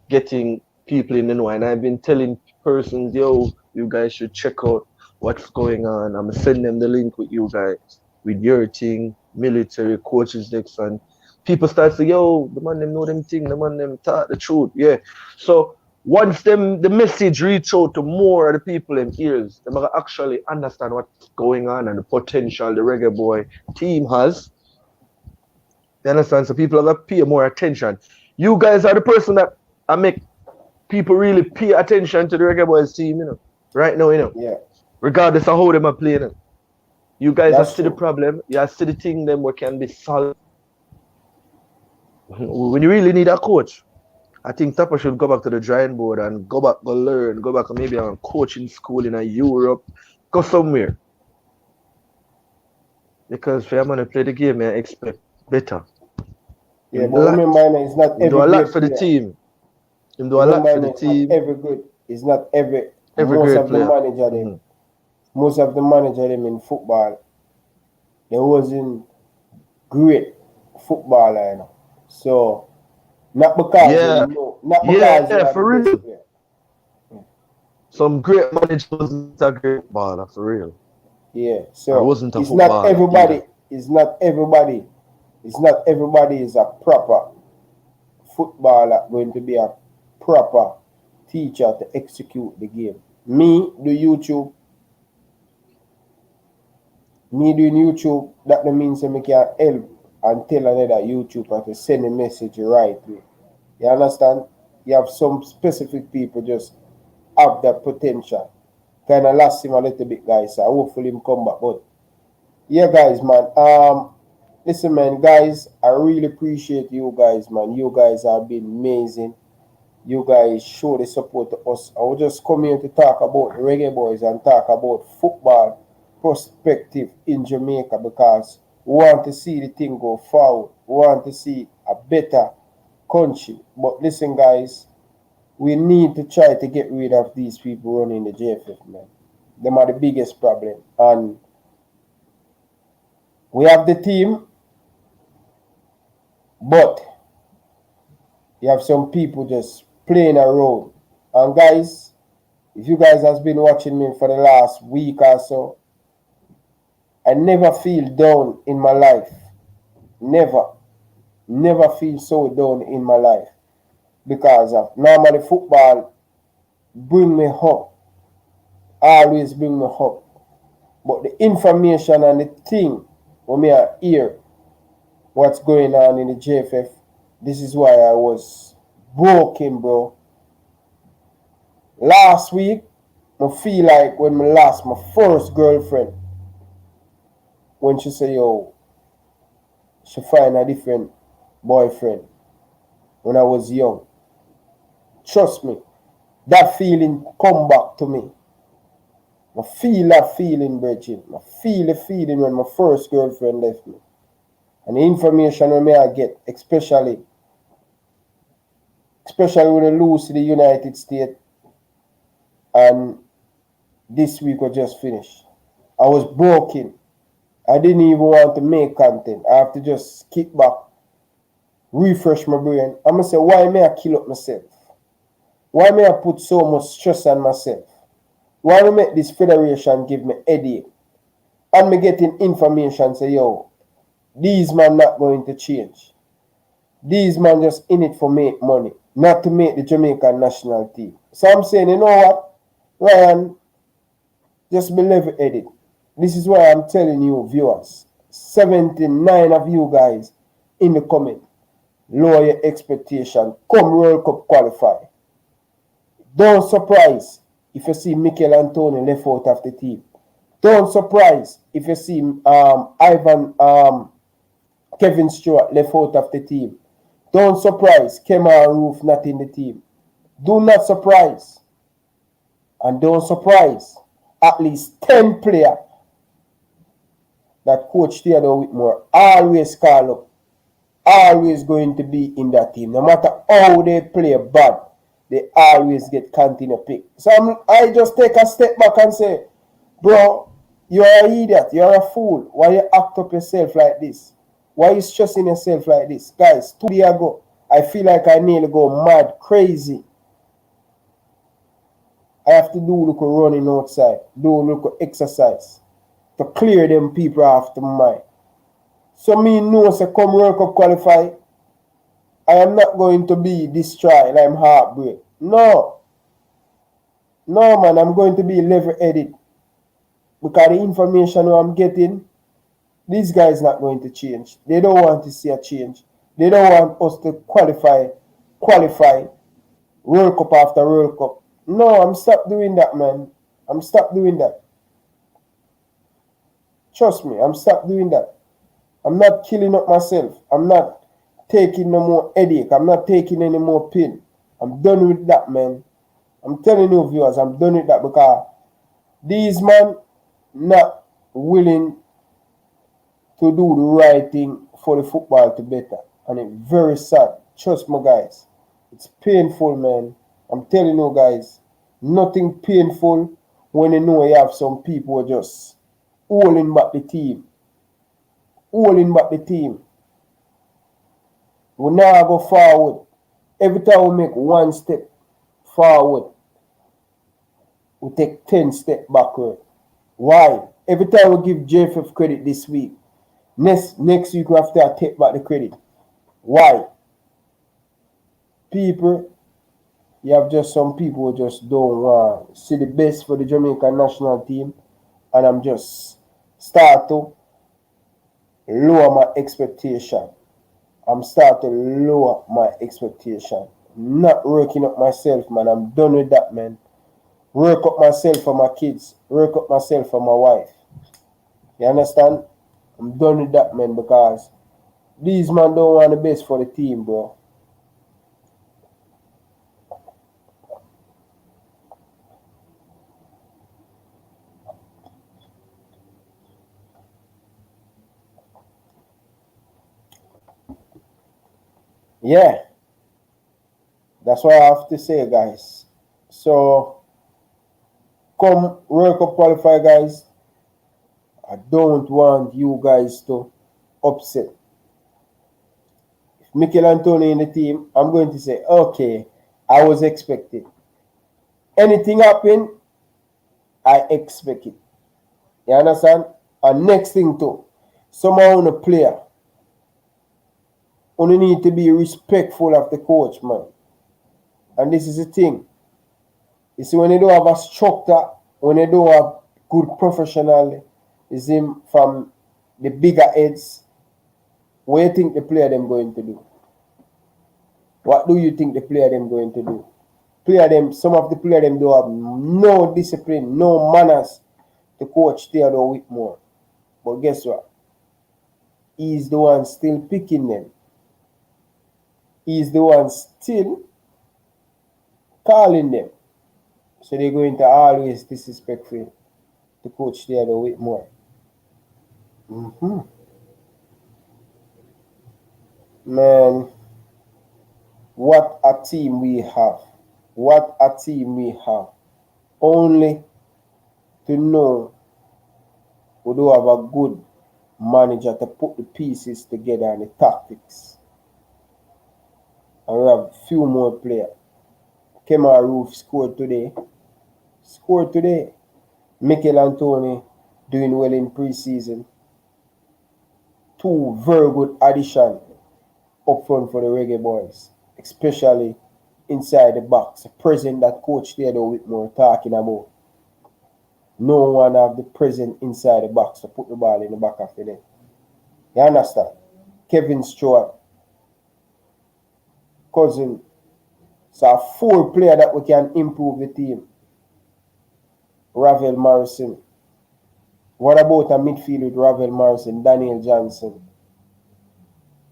getting people in the know, and I've been telling persons, yo, you guys should check out what's going on. I'm sending them the link with you guys, with your thing, military coaches next, and people start to, yo, the man them know them thing, the man them talk the truth, yeah. So once them the message reach out to more of the people in ears, they might actually understand what's going on and the potential the Reggae Boy team has. You understand? So people have to pay more attention. You guys are the person that I make people really pay attention to the Reggae Boys team, right now, Yeah, regardless of how them are playing. You guys are that's still the true. problem. You are still the thing them what can be solved. When you really need a coach, I think Tapa should go back to the drawing board and go back, go learn, go back maybe a coaching school in Europe, go somewhere. Because for a man to play the game, I expect better. Yeah, Him but do a lot. remember, now, it's not Him do every a lot great for the player. team. Him do a lot Remember, for now, the it's not team. every good. It's not every. Every Most great of the player. manager them, Mhm. most of the manager them in football, they wasn't great footballer, So not because Yeah, them know, not because they yeah, are the for best real. player. Some great manager wasn't a great footballer, for real. Yeah. Or So wasn't a it's not footballer everybody. either. It's not everybody. It's not everybody is a proper footballer going to be a proper teacher to execute the game. Me doing YouTube, that no means that me can help and tell another YouTuber to send a message right way. You understand? You have some specific people just have that potential. Kind of lost him a little bit, guys. So hopefully him come back. But yeah, guys, man. Listen, man, guys. I really appreciate you guys, man. You guys have been amazing. You guys show the support to us. I will just come here to talk about Reggae Boys and talk about football perspective in Jamaica because we want to see the thing go forward. We want to see a better country. But listen, guys, we need to try to get rid of these people running the JFF, man. Them are the biggest problem. And we have the team, but you have some people just playing around. And guys, if you guys has been watching me for the last week or so, I never feel down in my life. Never. Never feel so down in my life. Because of normally football bring me up. Always bring me up. But the information and the thing when me I hear what's going on in the JFF, this is why I was broken, bro. Last week, I feel like when I lost my first girlfriend, when she say, yo, she find a different boyfriend when I was young. Trust me, that feeling come back to me. I feel that feeling, Bridget. I feel the feeling when my first girlfriend left me. And the information when I get, especially when I lose to the United States, and this week I just finished. I was broken. I didn't even want to make content. I have to just kick back, refresh my brain. I'm gonna say, why may I kill up myself? Why may I put so much stress on myself? Why me make this federation give me headache? And me getting information say, yo, these man not going to change. These man just in it for make money, not to make the Jamaican national team. So I'm saying, you know what, Ryan, just be level-headed. This is why I'm telling you, viewers, 79 of you guys in the comment, lower your expectation. Come World Cup qualify. Don't surprise if you see Mikel Antonio left out of the team. Don't surprise if you see Ivan Kevin Stewart left out of the team. Don't surprise Kemar Roof not in the team. Do not surprise. And don't surprise at least 10 players that Coach Theodore Whitmore always call up, always going to be in that team. No matter how they play bad, they always get continue pick. So I just take a step back and say, bro, you're an idiot, you're a fool. Why you act up yourself like this? Why you stressing yourself like this? Guys, 2 days ago, I feel like I nearly go mad, crazy. I have to do a little running outside, do a little exercise to clear them people off the mind. So me know say come World Cup qualify, I am not going to be destroyed. I'm heartbreak. No, no man, I'm going to be level-headed because the information I'm getting, these guys not going to change. They don't want to see a change. They don't want us to qualify World Cup after World Cup. No, I'm stop doing that, man. I'm stop doing that. Trust me, I'm stop doing that. I'm not killing up myself. I'm not taking no more headache. I'm not taking any more pain. I'm done with that, man. I'm telling you, viewers, I'm done with that because these men not willing to do the right thing for the football to better. And it's very sad. Trust me, guys. It's painful, man. I'm telling you, guys. Nothing painful when you know you have some people just holding back the team. Holding back the team. We now go forward. Every time we make one step forward, we take 10 steps backward. Why? Every time we give JFF credit this week, next week we have to take back the credit. Why? People, you have just some people who just don't want to see the best for the Jamaican national team, and I'm just start to lower my expectation. I'm starting to lower my expectation. Not working up myself, man. I'm done with that, man. Work up myself for my kids. Work up myself for my wife. You understand? I'm done with that, man, because these men don't want the best for the team, bro. Yeah, that's what I have to say, guys. So, come World Cup qualify, guys. I don't want you guys to upset. If Mikel Antonio in the team, I'm going to say, okay, I was expecting. Anything happen, I expect it. You understand? And next thing too, somehow on a player, only need to be respectful of the coach, man. And this is the thing. You see, when you don't have a structure, when you don't have good professionalism from the bigger heads, what do you think the player them going to do? What do you think the player them going to do? Some of the player them don't have no discipline, no manners to coach Theodore Whitmore. But guess what? He's the one still picking them. He's the one still calling them. So they're going to always disrespectful to coach Theodore Whitmore. Man, what a team we have. What a team we have. Only to know we do have a good manager to put the pieces together and the tactics. And we have a few more players. Kemar Roof scored today. Mikel Antonio doing well in pre-season. Two very good additions up front for the Reggae Boyz, especially inside the box. The present that Coach Theodore Whitmore talking about. No one have the present inside the box to put the ball in the back of the net. You understand? Kevin Stewart, cousin. So 4 players that we can improve the team. Ravel Morrison. What about a midfield with Ravel Morrison, Daniel Johnson,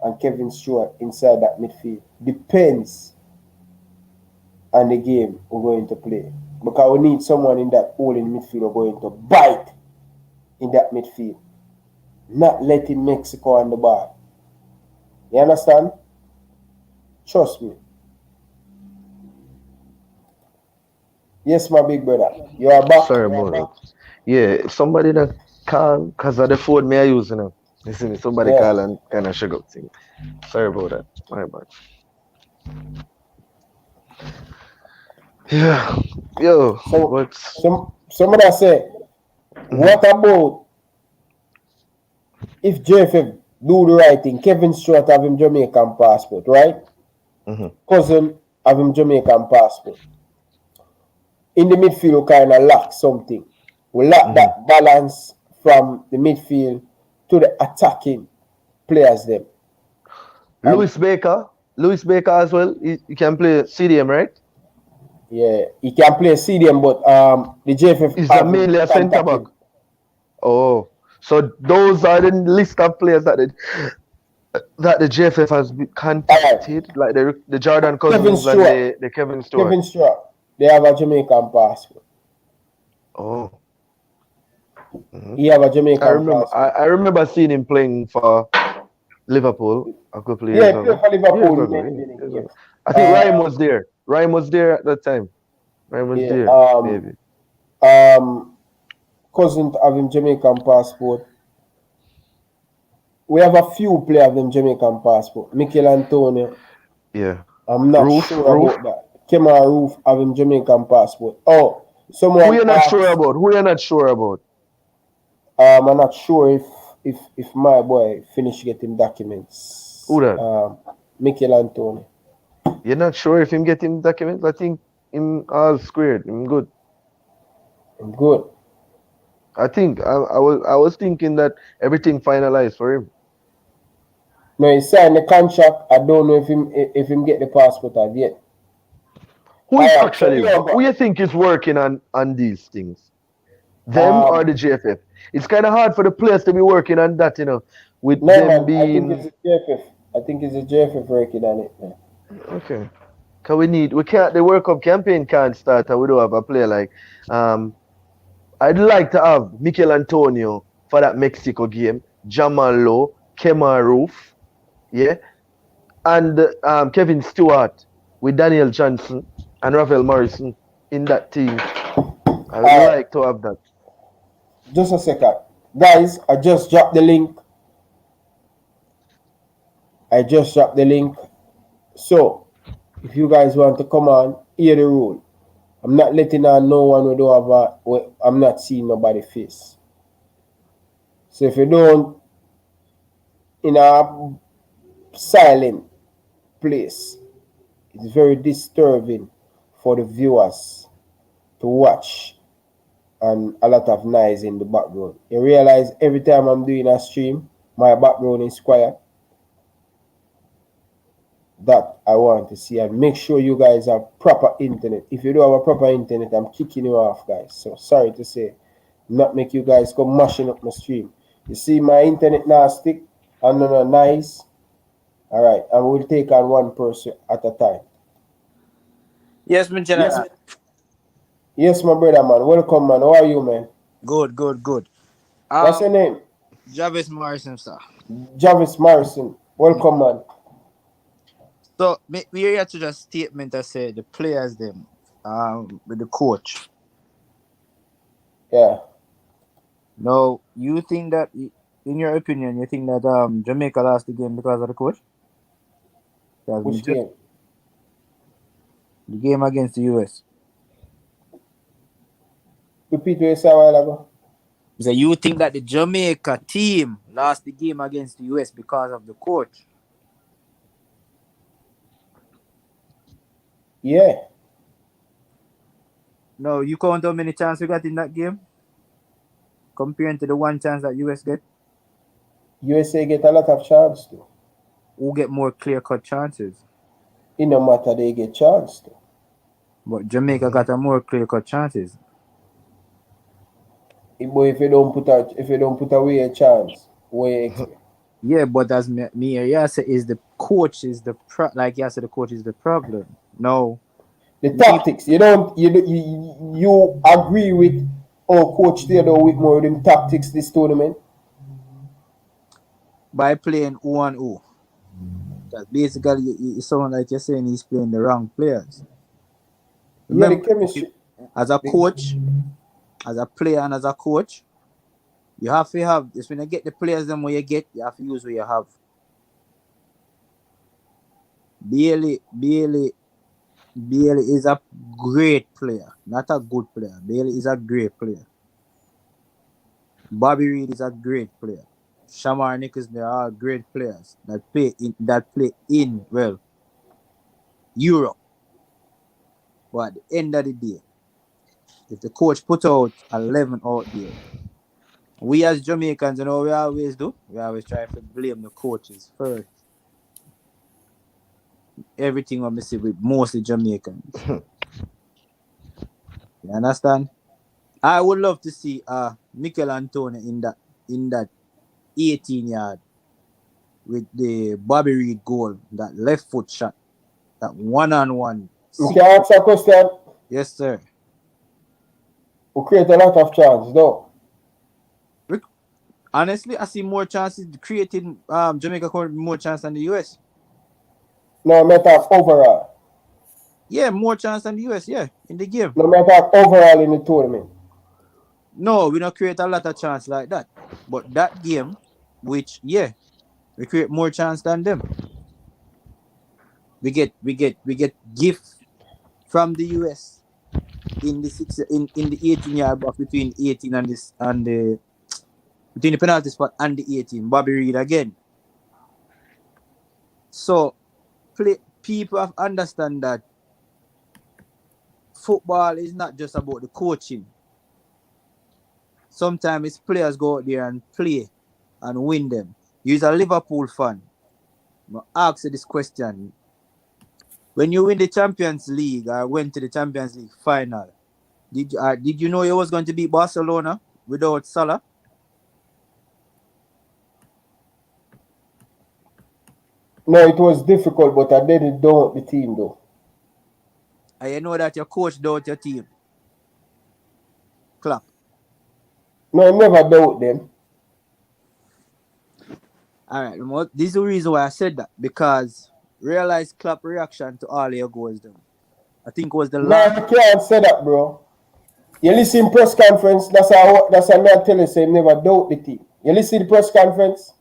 and Kevin Stewart inside that midfield? Depends on the game we're going to play. Because we need someone in that holding midfield who are going to bite in that midfield. Not letting Mexico on the ball. You understand? Trust me. Yes, my big brother. You are back. Sorry about that. Yeah, somebody that call because of the phone me I using. You see me, somebody Yeah. call and kind of shake up thing. Sorry about that. My bad. Yeah. Yo, So but somebody say, mhm, what about if JFF do the right thing? Kevin Stewart have him Jamaican passport, right? mhm, Cousin have him Jamaican passport. In the midfield, we kind of lack something. We lack mhm. that balance from the midfield to the attacking players them. And Louis Baker as well. He can play CDM, right? yeah, he can play CDM, but the JFF Is that have him mainly a centre contact back? him. Oh, so those are the list of players that the JFF has All right, contacted, like the Jordan Kevin Cousins and Stewart. the Kevin Stewart. Kevin Stewart. They have a Jamaican passport. Oh, mhm. He have a Jamaican passport. I remember seeing him playing for Liverpool a couple of Yeah, years he played ago. for Years Liverpool ago, many, yeah, many years years. ago. I think Uh, Ryan was there. Ryan was there at that time. Ryan was yeah, there, maybe. um, cousin have him Jamaican passport. We have a few players of them Jamaican passport. Mikel Antonio, Yeah. I'm not sure Roof. about that. Kemar Roof have him Jamaican passport. Oh, Who someone you not sure asked, about? Who you not sure about? I'm not sure if my boy finished getting Who documents. that? Mikel Antonio. You're not sure if him get him documents? I think him all squared. Him good. Good. I was thinking that everything finalized for him. No, he signed the contract. I don't know if him get the passport as yet. Who is All right, so actually here we who go. you think is working on these things? Them or Um, the JFF? It's kind of hard for the players to be working on that, with no them man, I think it's being a JFF. I think it's a JFF working on it, man. okay. Cause we can't the World Cup campaign can't start and we don't have a player like um I'd like to have Mikel Antonio for that Mexico game, Jamal Lowe, Kemar Roof, yeah, and Kevin Stewart with Daniel Johnson and Rafael Morrison in that team. I would All right, like to have that. just a second, guys. I just dropped the link. I just dropped the link. So if you guys want to come on, hear the rule. I'm not letting on no one who don't have I'm not seeing nobody face. So if you don't in a silent place, it's very disturbing for the viewers to watch and a lot of noise in the background. You realize every time I'm doing a stream, my background is quiet. That I want to see and make sure you guys have proper internet. If you don't have a proper internet, I'm kicking you off, guys. So sorry to say, not make you guys come mashing up my stream. You see my internet now stick and no nice. All right, and we'll take on one person at a time. Yes, my Yes, general. yes, my brother, man. Welcome, man. How are you, man? Good, good, good. What's your name? Jarvis Morrison, sir. Jarvis Morrison. Welcome, man. So we hear to the statement that said the players them with the coach. Yeah. Now you think that in your opinion, you think that Jamaica lost the game because of the coach? Because Which game? the game against the US. Repeat what you said a while ago. So you think that the Jamaica team lost the game against the US because of the coach? Yeah. No, you count how many chances we got in that game comparing to the one chance that US get. USA get a lot of chance to. Who get more clear cut chances? It no matter they get chance to. But Jamaica got a more clear cut chances. But if you don't put away a chance, what you expect? Yeah, but as me yeah, say is the coach is the like you said the coach is the problem. No, The me tactics. You agree with Coach Theodore Whitmore with them tactics this tournament? by playing who and who. Because basically it sounds like you're saying he's playing the wrong players. Yeah, the Remember, chemistry. as a coach, as a player and as a coach, you have to have this when you get the players them where you get, you have to use what you have. Bailey is a great player, not a good player. Bailey is a great player. Bobby Reed is a great player. Shamar Nichols, they are all great players that play in Europe. But at the end of the day, if the coach put out 11 out there, we as Jamaicans, you know what we always do? We always try to blame the coaches first. Everything what me see with mostly Jamaicans. You understand? I would love to see Mikel Antonio in that 18 yard with the Bobby Reed goal, that left foot shot, that one-on-one. You can ask a question. Yes, sir. We create a lot of chance, though. Honestly, I see more chances creating Jamaica more chance than the US. No matter overall. Yeah, more chance than the US, yeah, in the game. No matter overall in the tournament. No, we don't create a lot of chance like that. But that game, which we create more chance than them. We get gift from the US in the 18 yard box between 18 and this and the between the penalty spot and the 18. Bobby Reed again. So people have understand that football is not just about the coaching. Sometimes players go out there and play and win them. You're a Liverpool fan. I ask you this question. When you win the Champions League or went to the Champions League final, did you know you was going to beat Barcelona without Salah? No, it was difficult, but I didn't doubt the team, though. And you know that your coach doubt your team. Klopp. No, I never doubt them. Alright, this is the reason why I said that. Because realize Klopp reaction to all your goals done. I think it was the last. No, you can't say that, bro. You listen press conference, that's how I tell you, say never doubt the team. You listen to the press conference?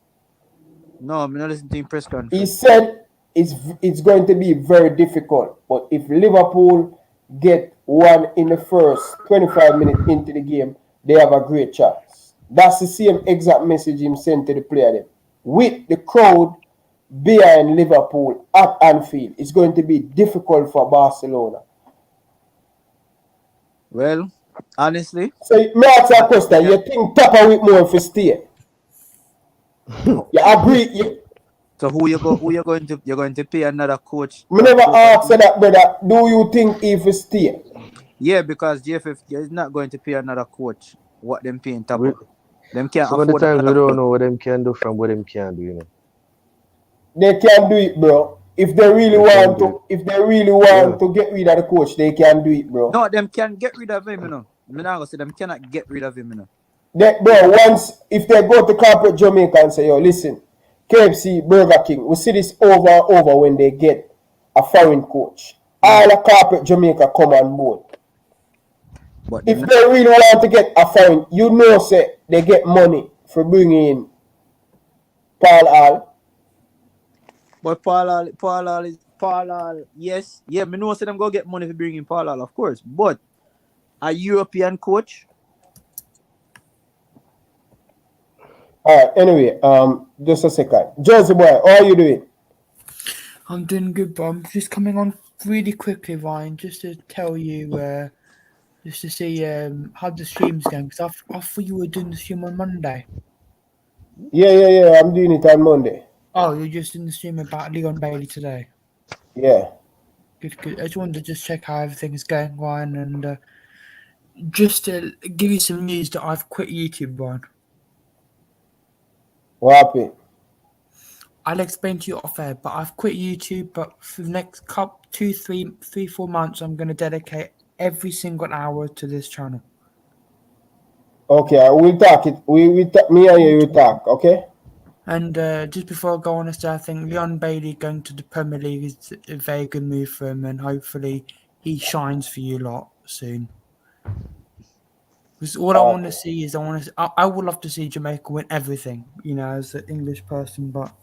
No, I'm not listening to him press conference. He said it's going to be very difficult. But if Liverpool get one in the first 25 minutes into the game, they have a great chance. That's the same exact message him sent to the player then. With the crowd behind Liverpool at Anfield, it's going to be difficult for Barcelona. Well, honestly. So, may I ask you a question? You think Tapa Whitmore for stay? You agree? So you're going to pay another coach? Me never ask that, brother. Do you think he will stay? Yeah, because JFF is not going to pay another coach what them paying Tapa. Them can't some of the afford times we another don't coach. know what them can do from what them can do, you know. They can do it, bro. If they really want to get rid of the coach, they can do it, bro. No, them can get rid of him, you know. I'm not gonna say them cannot get rid of him, you know. If they go to corporate Jamaica and say, yo, listen, KFC, Burger King, we see this over and over when they get a foreign coach. All the corporate Jamaica come on board. But if they really want to get a foreign, you know, say they get money for bringing in Paul Hall. But Paul Hall, yes. Yeah, me know say them go get money for bringing Paul Hall, of course. But a European coach. Alright, anyway, just a second. Josie boy, how are you doing? I'm doing good, but I'm just coming on really quickly, Ryan, just to tell you, just to see how the stream's going, because I thought you were doing the stream on Monday. Yeah, I'm doing it on Monday. Oh, you're just in the stream about Leon Bailey today? Yeah. Good. I just wanted to just check how everything's going, Ryan, and just to give you some news that I've quit YouTube, Ryan. What happened? I'll explain to you off air, but I've quit YouTube, but for the next 4 months, I'm going to dedicate every single hour to this channel. Okay, we'll talk it. Me and you will talk, okay? And just before I go on, I think Leon Bailey going to the Premier League is a very good move for him, and hopefully he shines for you lot soon. Because all I want to see is I would love to see Jamaica win everything, you know, as an English person, but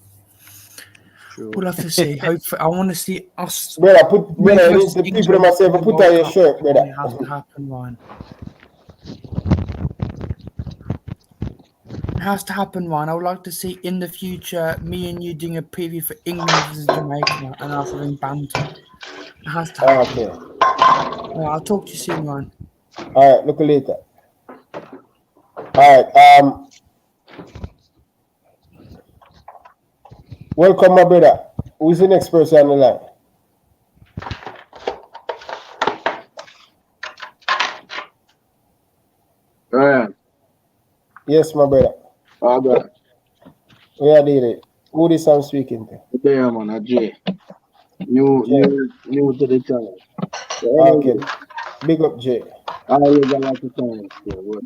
We'll have to see. Hopefully, I want to see us. Brother, brother, you need the people in myself put on your shirt, brother. It has to happen, Ryan. It has to happen, Ryan. I would like to see in the future me and you doing a preview for England versus Jamaica and us having banter. It has to happen. Okay. I'll talk to you soon, Ryan. All right, look later. All right. Welcome, my brother. Who's the next person on the line? Ryan. Yes, my brother. Oh, God. Where did it? Who this I'm speaking to? Yeah, man, a Jay. New to the channel. Okay. Big up, Jay. I always like to channel still, but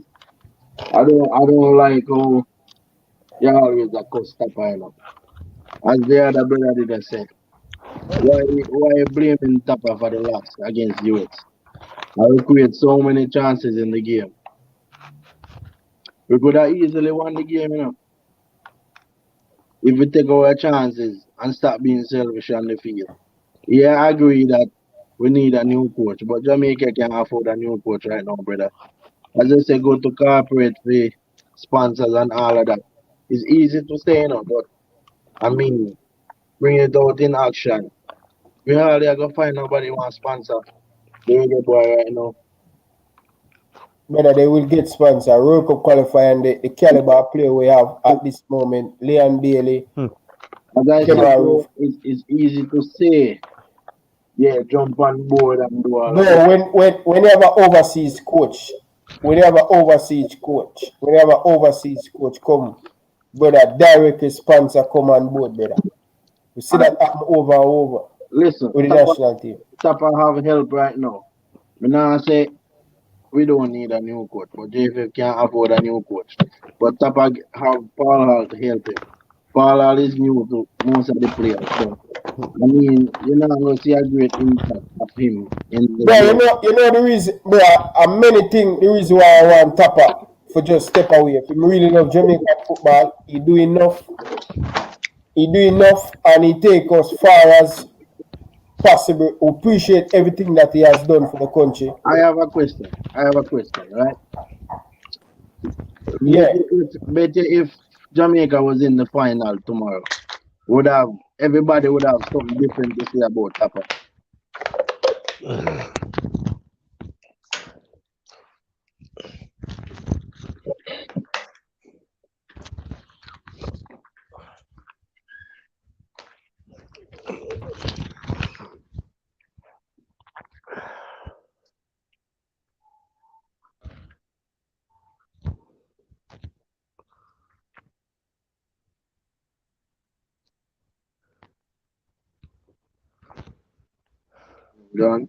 I don't like how you always a cuss Tapper, you know. As the other brother did I say. Why blaming Tapper for the loss against US? I will create so many chances in the game. We could have easily won the game, you know. If we take our chances and stop being selfish on the field. Yeah, I agree that we need a new coach, but Jamaica can't afford a new coach right now, brother. As I say, go to corporate for sponsors and all of that. It's easy to say, you know, but I mean, bring it out in action. We hardly are gonna find nobody who want sponsor the Reggae Boy right now. Brother, they will get sponsor. World Cup qualifier and the caliber player we have at this moment, Leon Bailey. As I said, it's easy to say, yeah, jump on board and do all that. No, when you have an overseas coach, when you have an overseas coach come, brother, directly sponsor come on board, brother. We see that happen over and over. Listen, with the national team. Tapper have help right now. Me now say we don't need a new coach, but JFF can't afford a new coach. But Tapper have Paul Hall to help him. Paul Hall is new to most of the players. So I mean, you're not gonna see a great impact of him in the bro, you know the reason, bro, many things the reason why I want Tapper for just step away. If he really love Jamaican football, he do enough. And he take us far as possible. We appreciate everything that he has done for the country. I have a question, right? Yeah. Better if Jamaica was in the final tomorrow, everybody would have something different to say about Tapper. John?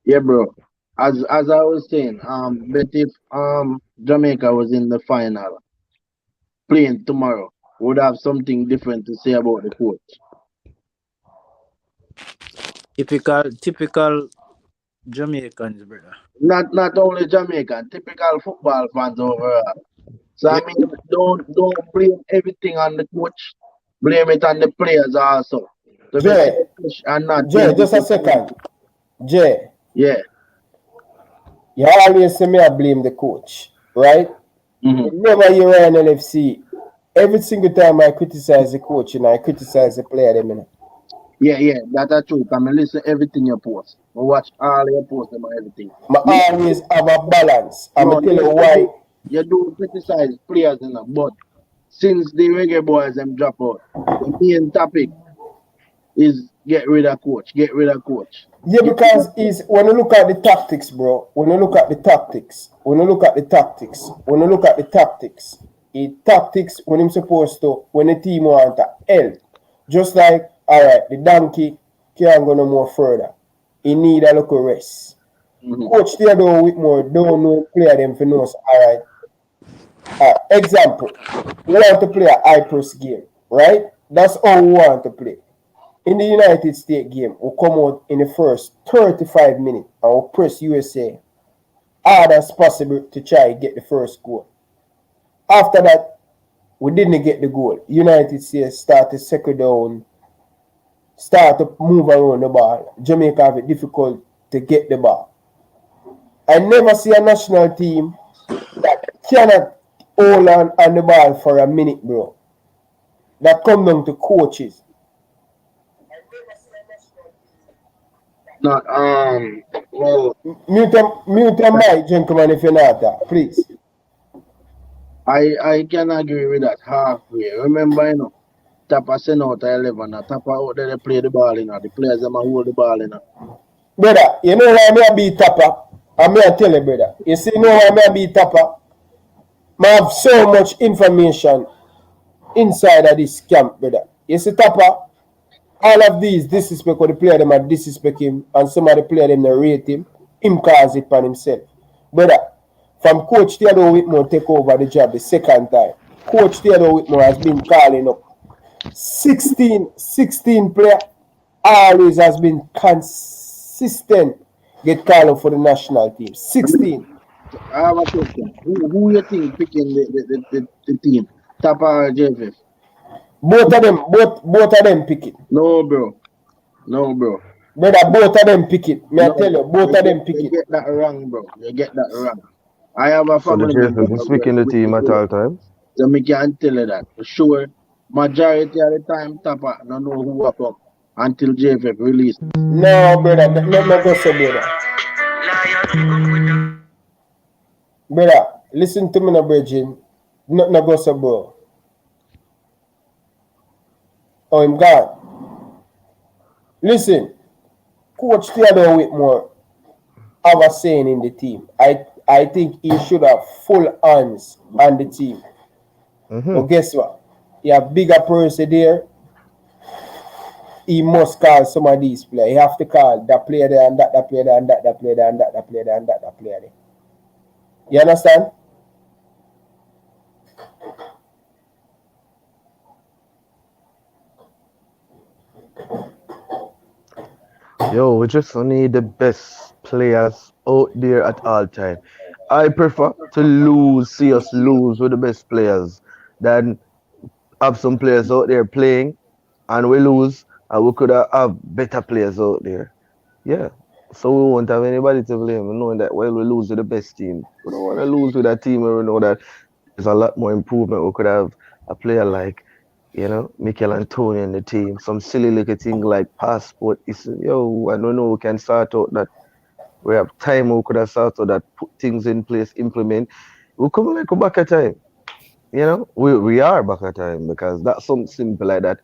Yeah, bro. As I was saying, but if Jamaica was in the final playing tomorrow, would have something different to say about the coach. Typical Jamaicans, brother. Not only Jamaican, typical football fans overall. So I mean, don't blame everything on the coach. Blame it on the players also. Jay, just a second. Jay. Yeah. You always say me I blame the coach, right? Mm-hmm. Never hear Ryan LFC. Every single time I criticize the coach, I criticize the player, them, Yeah, that's true. I mean, listen everything you post. I watch all your posts and everything. I always have a balance. I'm going to tell you why. You do criticize players, but since the Reggae Boyz them drop out, the main topic is get rid of coach. Yeah, because when you look at the tactics, bro, tactics when him supposed to, when the team want to help. Just like, all right, the donkey can't go no more further. He need a little rest. Mm-hmm. Coach Theodore Whitmore don't know player them for knows, all right. Example, we want to play a high press game, right? That's all we want to play. In the United States game, we come out in the first 35 minutes and we press USA hard as possible to try and get the first goal. After that, we didn't get the goal. United States start to settle down, start to move around the ball. Jamaica have it difficult to get the ball. I never see a national team that cannot hold on the ball for a minute, bro. That come down to coaches. Not well, Mute your mic, gentlemen, if you're not that, please. I can agree with that halfway. Remember, Tapa send out 11, Tapa out there they play the ball, the players them hold the ball, Brother, you know why me a beat Tapa? And me a tell you, brother. You see, know why me a beat Tapa? I have so much information inside of this camp, brother. You see, Tapa, all of these disrespect what the player them are disrespect him, and some of the player them they rate him cause it on himself. Brother, from Coach Theodore Whitmore take over the job the second time, Coach Theodore Whitmore has been calling up 16 player, always has been consistent get called up for the national team. 16. I have a question. Who you think picking the team? Tapa or JFF? Both of them pick it. No, bro. Brother, both of them pick it. I tell you, both of them pick it. You get that wrong, bro. You get that wrong. I have a So the family JFF member is picking the team at all times. so me can tell you that for sure. Majority of the time, Tapa don't know who up until JFF release. No, brother, let me go say, brother. Brother, listen to me now, Bridging. Nothing go say, bro. Oh, him gone. Listen, Coach Theodore Whitmore have a saying in the team. I think he should have full hands on the team. But guess what? You have bigger person there. He must call some of these players. He have to call that player there and that player there and that player there and that player there and that player there. You understand? Yo, we just need the best players out there at all time. I prefer to see us lose with the best players than have some players out there playing and we lose and we could have better players out there. Yeah. So we won't have anybody to blame, knowing that while we lose with the best team. We don't want to lose with a team where we know that there's a lot more improvement. We could have a player like, Mikel Antonio in the team, some silly little thing like passport. I don't know, we can sort out that. We have time, we could have started that, put things in place, implement. We come like back at time. We are back at time because that's something simple like that.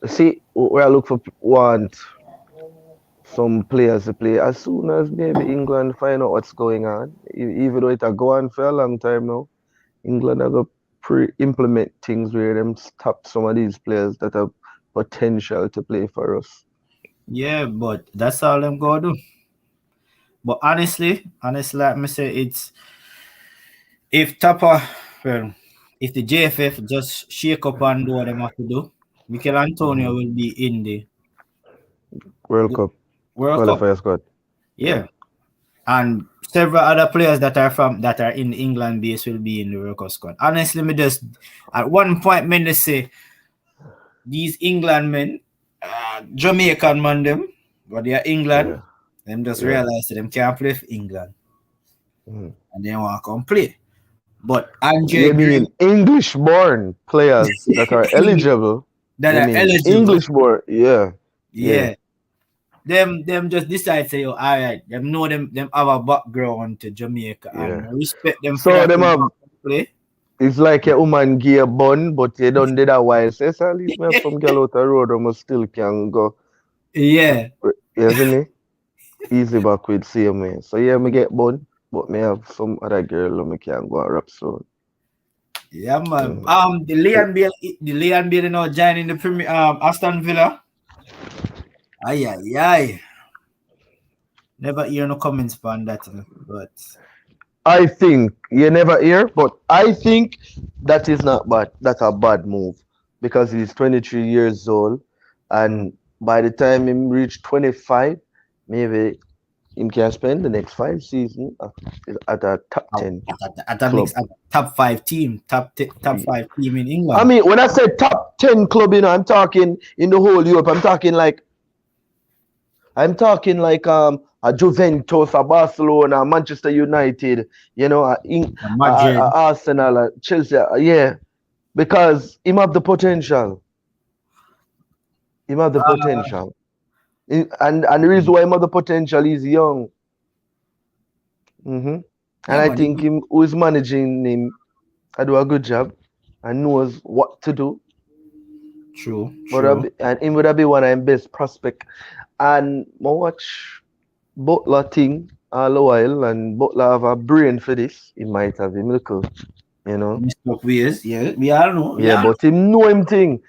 See, we are looking want some players to play as soon as maybe England find out what's going on. Even though it'll go on for a long time now, England are going to pre-implement things where them stop some of these players that have potential to play for us. Yeah, but that's all them go do. But honestly, like me say, it's if Tapa, well, if the JFF just shake up and do what they have to do, Mikel Antonio will be in the World Cup qualifier squad. Yeah. And several other players that are in the England base will be in the World Cup squad. Honestly, me just at one point men they say these England men, Jamaican man them, but they are England, them just realize that them can't play for England. And they want to come play. But You mean English-born players that are eligible? English-born, yeah. Them just decide say, all right, them know them have a background to Jamaica and respect them. So them have play. It's like a woman gear bun, but they don't do that while. So at least me have some girl out the road who still can go. Yeah. You see me? Easy back with same way. So me get bun, but me have some other girl who me can go rap soon. Yeah, man. The Leon Bailey now joining the Premier Aston Villa. Aye. Never hear no comments on that, but I think you never hear, but I think that is not bad. That's a bad move because he's 23 years old, and by the time he reach 25, maybe him can spend the next 5 seasons at a top 10 At that club. next top 5 team, top 5 team in England. I mean, when I say top 10 club, I'm talking in the whole Europe. I'm talking like a Juventus, a Barcelona, Manchester United, Madrid. Arsenal, Chelsea, yeah, because him have the potential. Him have the potential, and the reason why him have the potential is young. And I think him who is managing him, I do a good job and knows what to do. True. And him would be one of his best prospect. And I watch Butler thing all the while, and Butler have a brain for this. He might have him little, Ways, yeah, we all know. Yeah, but him know him thing.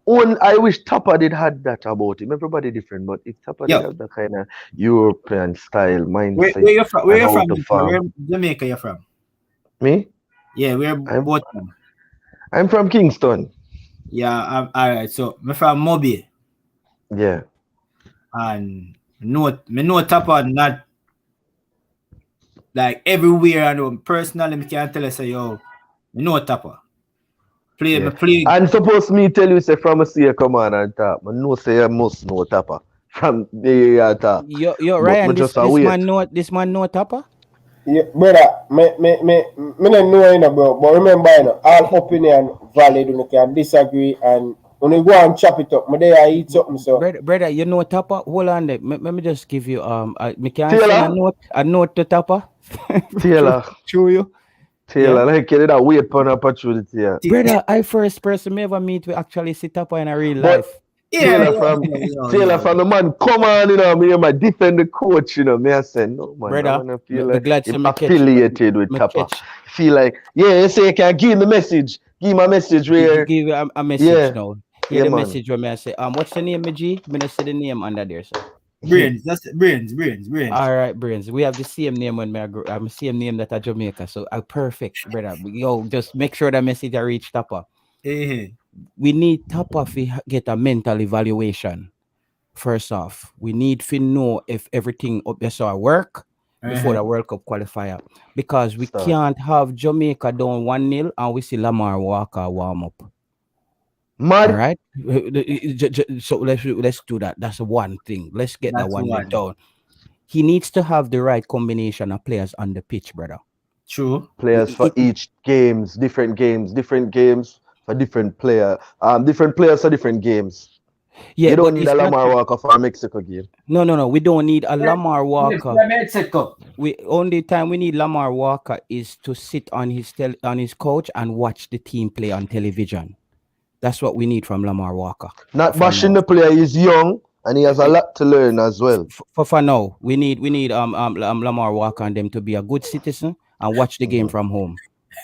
I wish Tapper did had that about him. Everybody different, but if Tapper did have that kind of European style mindset. Where you from? Where you from? Where Jamaica you from? Me? Yeah, where both from? I'm from Kingston. Yeah, all right. So I'm from Moby. Yeah. And me know Tapper not like everywhere. I know personally, me can't tell you say yo, me know Tapper. Play. And suppose me tell you say from a see come on and talk. I know say I must know Tapper from the area talk. Yo, Ryan, this man know Tapper? Yeah, brother, me don't know, bro. But remember, all opinion valid. You can disagree, and when you go and chop it up, me there eat something. So, brother, you know Tapper? Hold on, let me just give you me can send a note to Tapper. Taylor, True you. Taylor, like you that wait for an opportunity. Yeah. Brother, I first person me ever meet we actually see Tapper in a real life. Taylor from the man, come on, me I defend the coach, me I say no man. Brother, I wanna feel like I'm affiliated with Tapper. Feel like, you say you can give the message. Give my message where give a message now. Hear the message where me I say, what's the name, G? Me not say the name under there, sir. Brains, that's Brains. All right, Brains. We have the same name when I'm same name that at Jamaica. So perfect, brother. Yo, just make sure that message I reach Tapper. We need Tapper to get a mental evaluation. First off, we need to know if everything up there so work before the World Cup qualifier. Because we can't have Jamaica down 1-0 and we see Lamar Walker warm up. Mad. All right. So let's do that. That's one thing. Let's get that one down. He needs to have the right combination of players on the pitch, brother. True. Players for each different games for different player. Different players for different games. Yeah, you don't need a Lamar Walker for a Mexico game. No. We don't need a Lamar Walker. Mexico. Only time we need Lamar Walker is to sit on his couch and watch the team play on television. That's what we need from Lamar Walker. Not bashing the player. He's young and he has a lot to learn as well. For now, we need Lamar Walker and them to be a good citizen and watch the game from home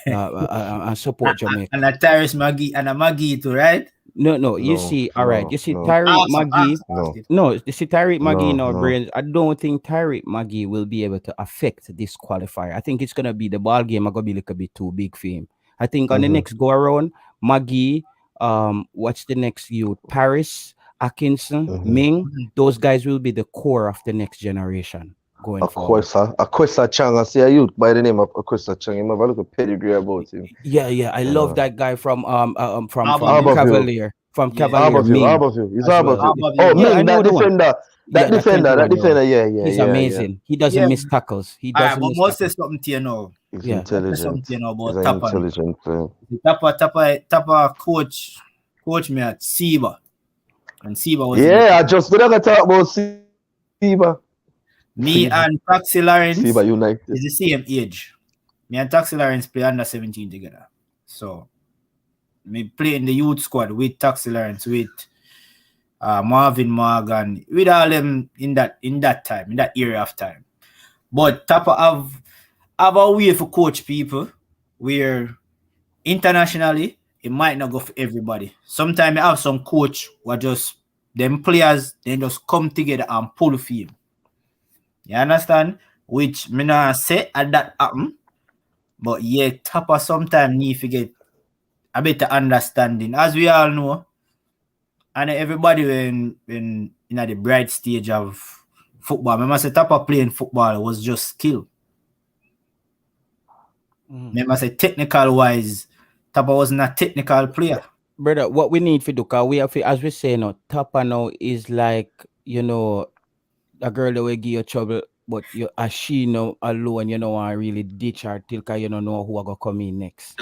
and support Jamaica. And a Tyrese Maggie and a Maggie too, right? No. You see, Tyreek Maggie. No, you see Tyreek Maggie in our brains. I don't think Tyreek Maggie will be able to affect this qualifier. I think it's gonna be the ball game. Are gonna be a little bit too big for him. I think on the next go around, Maggie. What's the next youth? Paris, Atkinson, Ming. Those guys will be the core of the next generation going forward. Akwesa Chang, I see a youth by the name of Akwesa Chang. You have a little pedigree about him. Yeah. I love that guy from Cavalier. From Cavalier. Harborview. He's Harborview. Oh, Ming, that defender. Yeah. He's amazing. He doesn't miss tackles. He doesn't. But most say something to you know. He's intelligent. Something about He's Tapper. intelligent player. Tapper coach me at Seba. And Seba was I just gonna talk about Seba. Me and Taxi Lawrence Seba United is the same age. Me and Taxi Lawrence play under 17 together. So me play in the youth squad with Taxi Lawrence, with Marvin Morgan, with all them in that era of time. But Tapper have a way for coach people where internationally it might not go for everybody. Sometimes you have some coach who are just them players then just come together and pull for him. You understand? Which me not say at that happen. But yeah, Tapper sometimes need to get a better understanding. As we all know, and everybody when in at the bright stage of football. Remember, say Tapa playing football was just skill. Remember, say technical wise, Tapa wasn't a technical player. Brother, what we need to do, cause we have to, as we say now, Tapa now is like, you know, a girl that will give you trouble, but you as she know alone, you know, I really ditch her till cause you don't know who are gonna come in next.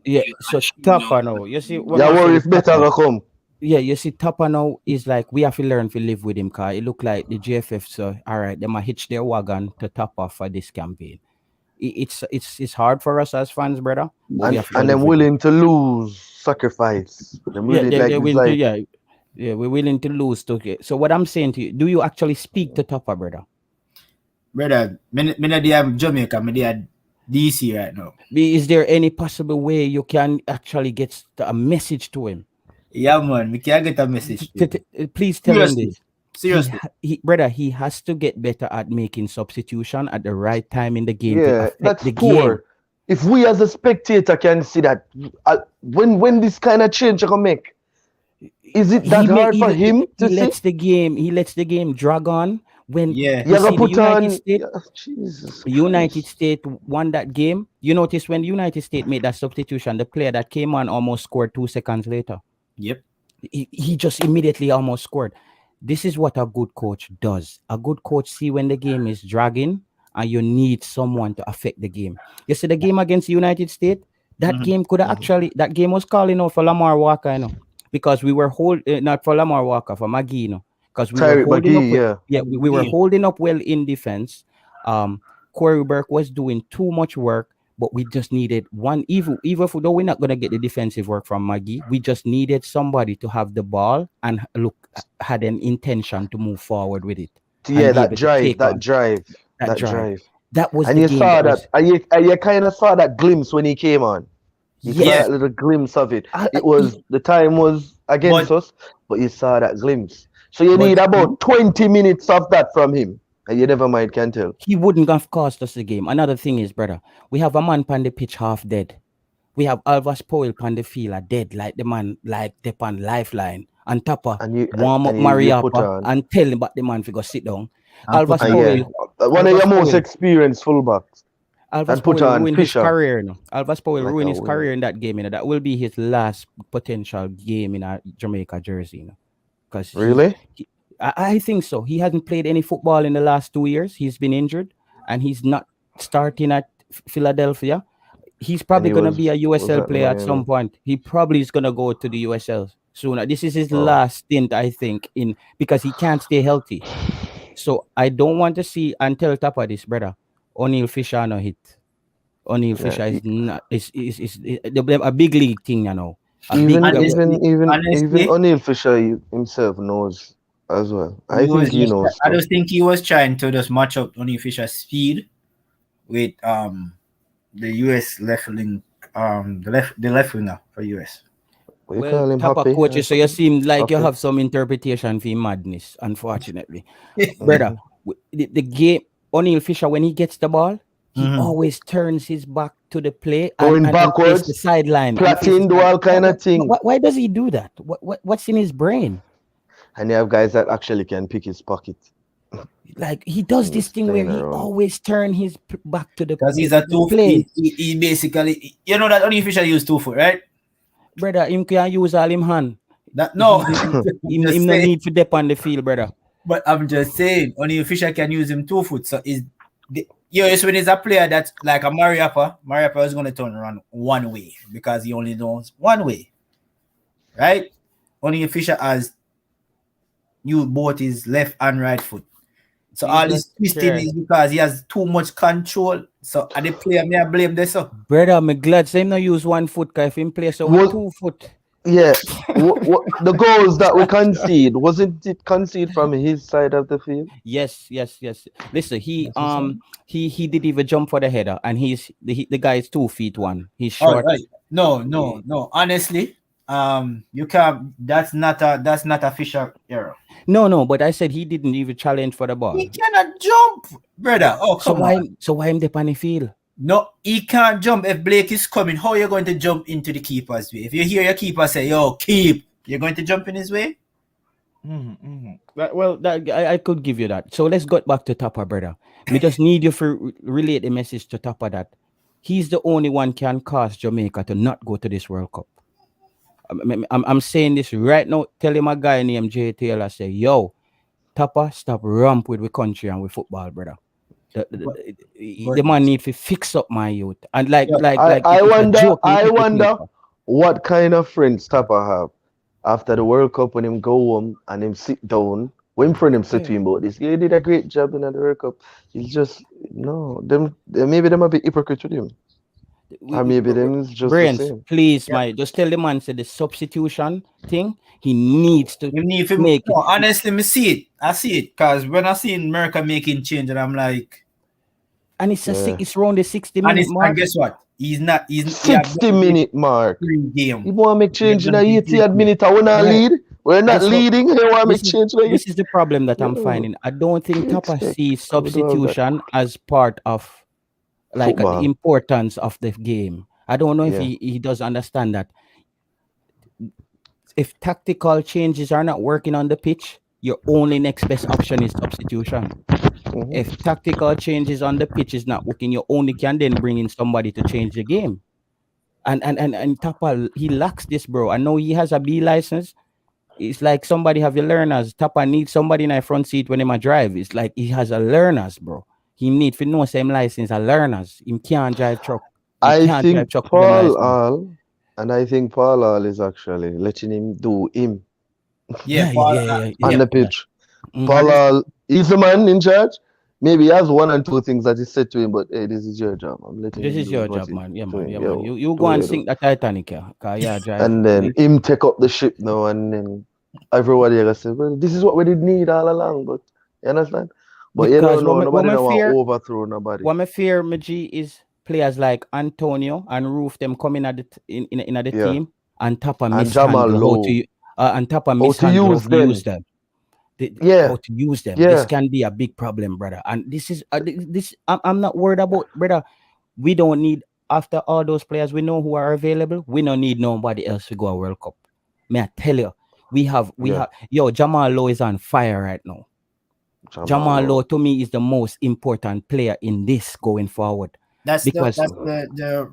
Yeah, so Tapa now, you see what Yeah, I say worry with if better Tapa? go come. Yeah, you see, Tapa now is like we have to learn to live with him, cause it look like the GFF. So all right, they might hitch their wagon to Tapa for this campaign. It's hard for us as fans, brother. But we have to And live them with it. willing to lose, sacrifice. Them Yeah, really they're it's willing to, like yeah, we're willing to lose to it. So what I'm saying to you, do you actually speak to Tapa, brother? Brother, me not there Jamaica, me there DC right now. Is there any possible way you can actually get a message to him? Yeah, man, we can't get a message. Please tell him this. Seriously. Brother, he has to get better at making substitution at the right time in the game to yeah, affect that's the poor. game. If we as a spectator can see that, when this kind of change I can make, is it that hard for him to see? He lets the game drag on. When Yeah. you see the put United on States, Jesus United Christ. States won that game. You notice when United States made that substitution, the player that came on almost scored 2 seconds later. Yep. He just immediately almost scored. This is what a good coach does. A good coach see when the game is dragging and you need someone to affect the game. You see the game against United States, that game could have actually, that game was calling out for Lamar Walker, you know, because we were not for Lamar Walker, for McGee, you know, because we were holding up well. Yeah, we were holding up well in defense. Corey Burke was doing too much work, but we just needed one. Even if though we're not gonna get the defensive work from Maggie, we just needed somebody to have the ball and had an intention to move forward with it. Yeah, that drive. That was and the you game saw that. And you kind of saw that glimpse when he came on. You saw that little glimpse of it. The time was against us, but you saw that glimpse. So you need about 20 minutes of that from him. And you never mind can tell. He wouldn't have cost us the game. Another thing is, brother, we have a man on the pitch half dead. We have Alvas Powell on the field dead, like the man like the on lifeline. And Tapa warm up Mariapa and tell him about the man to go sit down. Alvas Powell, one of your most experienced fullbacks. Alvas Powell ruined his career. No? Alvas Powell ruined his career in that game. You know? That will be his last potential game in a Jamaica jersey. You know? Really? I think so. He hasn't played any football in the last 2 years. He's been injured and he's not starting at Philadelphia. He's probably going to be a USL player at some point. He probably is going to go to the USL sooner. This is his last stint, I think, because he can't stay healthy. So I don't want to see and tell Tapa this, brother. O'Neal Fisher no hit. O'Neal Fisher is not is a big league thing, you know. Even O'Neal Fisher himself knows as well. I think he knows. I just think he was trying to just match up O'Neal Fisher's speed with the US left wing, the left winger for US. Well, Tapa coaches, so you seem like you have some interpretation for madness, unfortunately. Brother, the game, O'Neal Fisher, when he gets the ball, he always turns his back to the play and backwards, the sideline. Platin, do all kind of thing. Why does he do that? What's in his brain? And you have guys that actually can pick his pocket. Like he does this thing where he always turn his back to the because he's a 2 foot. He basically, you know that O'Neal Fisher use 2 foot, right? Brother, him can use all him hand. That no, him no need to dip on the field, brother. But I'm just saying, O'Neal Fisher can use him 2 foot. So when he's a player that's like a Mariapa is going to turn around one way because he only knows one way, right? O'Neal Fisher has used both his left and right foot. So all this twisting is because he has too much control. So and the player may I blame this up. Brother, I'm glad say him not use 1 foot because if him play so 2 foot. Yeah. The goals that we concede, wasn't it conceded from his side of the field? Yes. Listen, he did even jump for the header and the guy is 2 feet 1. He's short. Right. No. Honestly, you can't. That's not a Fisher error. No, but I said he didn't even challenge for the ball. He cannot jump, brother. Oh, come on. So why him dip on the field? No, he can't jump. If Blake is coming, how are you going to jump into the keeper's way? If you hear your keeper say, "Yo, keep," you're going to jump in his way? I could give you that. So let's go back to Tapa, brother. We just need you to relate the message to Tapa that he's the only one can cause Jamaica to not go to this World Cup. I'm saying this right now. Tell him a guy named Jay Taylor say, yo, Tapa, stop ramp with the country and with football, brother. The man need to fix up my youth. And like I it's a wonder joke. I wonder what kind of friends Tapa have after the World Cup when him go home and him sit down. When friend him say to him about this, he did a great job in the World Cup. He's just maybe them a bit hypocrite with him. Or maybe them is just Brains, the same. please, just tell the man say the substitution thing. He needs to make it. Honestly, me see it. I see it because when I see America making change, and I'm like, and it's it's around the 60-minute mark. And guess what? He's 60-minute mark. Game. He want to make change in the 80th minute. I want to lead. We're not leading. He want to make change. This is the problem that I'm finding. I don't think Tapa sees substitution as part of like the importance of the game. I don't know if he does understand that. If tactical changes are not working on the pitch, your only next best option is substitution. If tactical changes on the pitch is not working, you only can then bring in somebody to change the game. And Tapa, he lacks this, bro. I know he has a B license. It's like somebody have your learners. Tapa needs somebody in the front seat when he might drive. It's like he has a learners, bro. He need to know same license a learners. He can't drive truck. I think Paul All is actually letting him do him. On the pitch. Paul All, he's the man in charge. Maybe he has one and two things that he said to him, but hey, this is your job. I'm letting this you is do your what job, man. you- Yeah, man. doing. Yeah, Yo, man. You go and do sink the Titanic, yeah. Drive. And then him take up the ship now, and then everybody else say, well, this is what we did need all along, but you understand? But you don't know, nobody don't want to overthrow nobody. What I fear, Maji, is players like Antonio and Roof them coming at in the team and Tapa mishandle how to and Tapa mishandle how to use them. How to use them. This can be a big problem, brother. And this is I'm not worried about, brother. We don't need, after all those players we know who are available, we don't need nobody else to go a World Cup. May I tell you, we have Jamal Lowe is on fire right now. Jamal Lowe to me is the most important player in this going forward. That's because the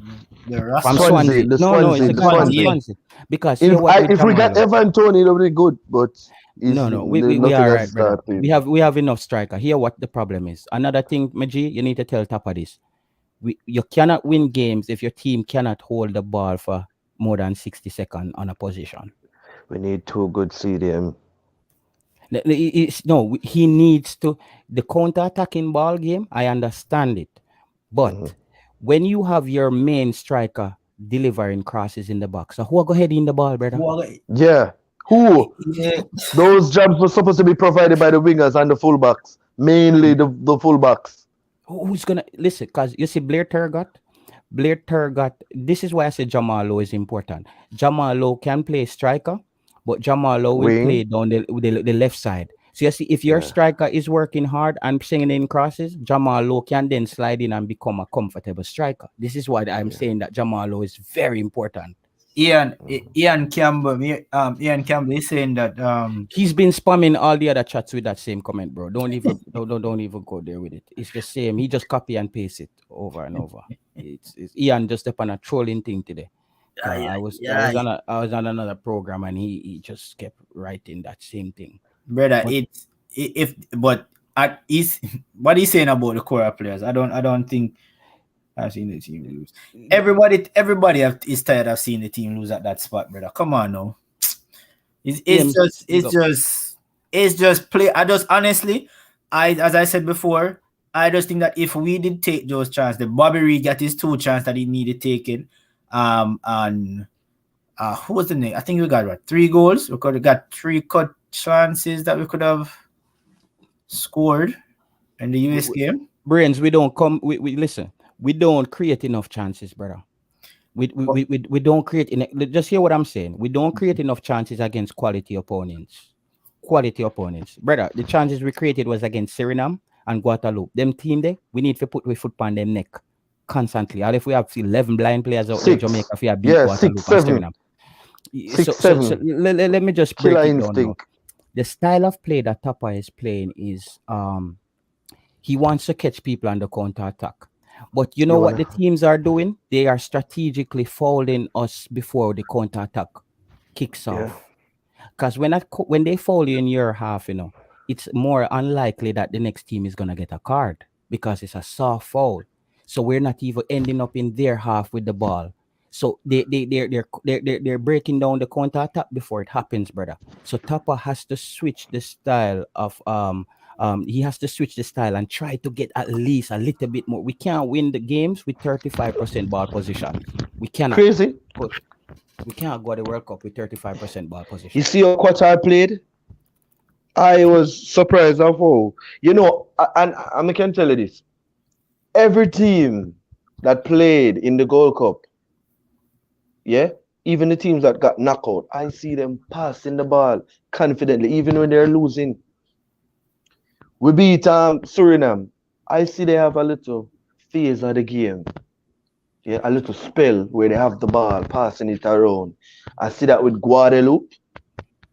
from Swansea. No, it's Swansea. Because if we got Evan Tony, it'll be good, but we are right, brother. We have enough striker. Here what the problem is. Another thing, Maji, you need to tell Tapa this. You cannot win games if your team cannot hold the ball for more than 60 seconds on a position. We need two good CDM. He needs to. The counter-attacking ball game, I understand it. But when you have your main striker delivering crosses in the box, so who go ahead in the ball, brother? Who? Those jobs were supposed to be provided by the wingers and the fullbacks. Mainly the fullbacks. Who's gonna listen? Because you see Blair Turgott, this is why I say Jamal Lowe is important. Jamal Lowe can play striker, but Jamal Lowe will play down the left side. So you see, if your striker is working hard and singing in crosses, Jamal Lowe can then slide in and become a comfortable striker. This is why I'm saying that Jamal Lowe is very important. Ian Campbell is saying that he's been spamming all the other chats with that same comment, bro. Don't even go there with it. It's the same. He just copy and paste it over and over. It's Ian just up on a trolling thing today. I was on another program and he just kept writing that same thing. Brother, what he's saying about the core players, I don't think I've seen the team lose. Everybody is tired of seeing the team lose at that spot, brother. Come on now. It's just play. As I said before, I just think that if we did take those chances, the Bobby Reed got his 2 chances that he needed taken. And who was the name? I think we got 3 goals. We could have got 3 cut chances that we could have scored in the US game. Brains, we listen. We don't create enough chances, brother. We don't create enough. Just hear what I'm saying. We don't create enough chances against quality opponents. Brother, the chances we created was against Suriname and Guadeloupe. Them team there, we need to put we foot on them neck constantly. And if we have 11 blind players out in Jamaica, if we have beat Guadeloupe and Suriname. So let me just break it down now. The style of play that Tapa is playing is he wants to catch people on the counter attack. But you know You what the wanna teams are doing? They are strategically fouling us before the counter attack kicks yeah. off. Because when they foul you in your half, it's more unlikely that the next team is gonna get a card because it's a soft foul. So we're not even ending up in their half with the ball. So they're breaking down the counter attack before it happens, brother. So Tapa has to switch the style of he has to switch the style and try to get at least a little bit more. We can't win the games with 35% ball possession. We cannot. Crazy. But we can't go to the World Cup with 35% ball You possession. see how Qatar played? I was surprised of how, and I can tell you this. Every team that played in the Gold Cup, yeah, even the teams that got knocked out, I see them passing the ball confidently, even when they're losing. We beat Suriname. I see they have a little phase of the game. Yeah, a little spell where they have the ball, passing it around. I see that with Guadeloupe.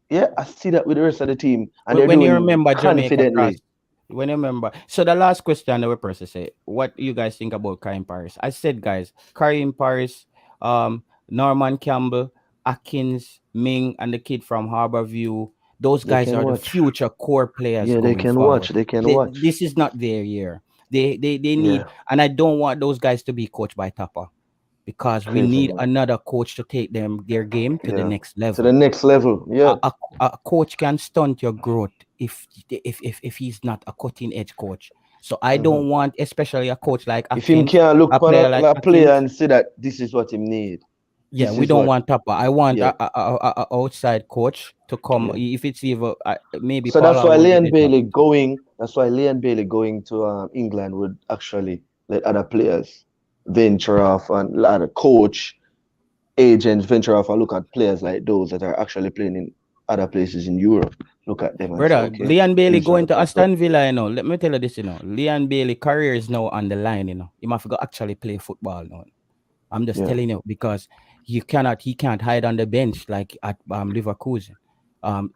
Yeah, I see that with the rest of the team. And they're When you doing remember Jamaica cross, confidently. when you remember, so the last question the person say, what do you guys think about Karim Paris? I said, guys, Karim Paris, Norman Campbell, Atkins, Ming, and the kid from Harborview. Those They guys can are the watch. future core players Yeah, they going can watch. forward. They can watch. This is not their year. They need, Yeah, and I don't want those guys to be coached by Tapa because we crazy, need man. another coach to take their game to the Yeah, next to the level. next level. Yeah, A coach can stunt your growth if he's not a cutting edge coach. So I don't want, especially a coach like if him Atkins, can't look a upon player like a player Atkins. and say that this is what him need. Yeah, This we is don't what. want Tapa. I want Yeah, a outside coach to come. yeah. If it's even maybe So that's Paula why will be Leon better. Bailey going. That's why Leon Bailey going to England would actually let other players venture off and let a coach, agents venture off and look at players like those that are actually playing in other places in Europe. Look at them and say, Brother, okay, Leon Bailey these are going the to type of. Aston Villa, Let me tell you this, Leon Bailey career is now on the line, He must go actually play football now. I'm just Yeah, telling you because he can't hide on the bench like at Leverkusen.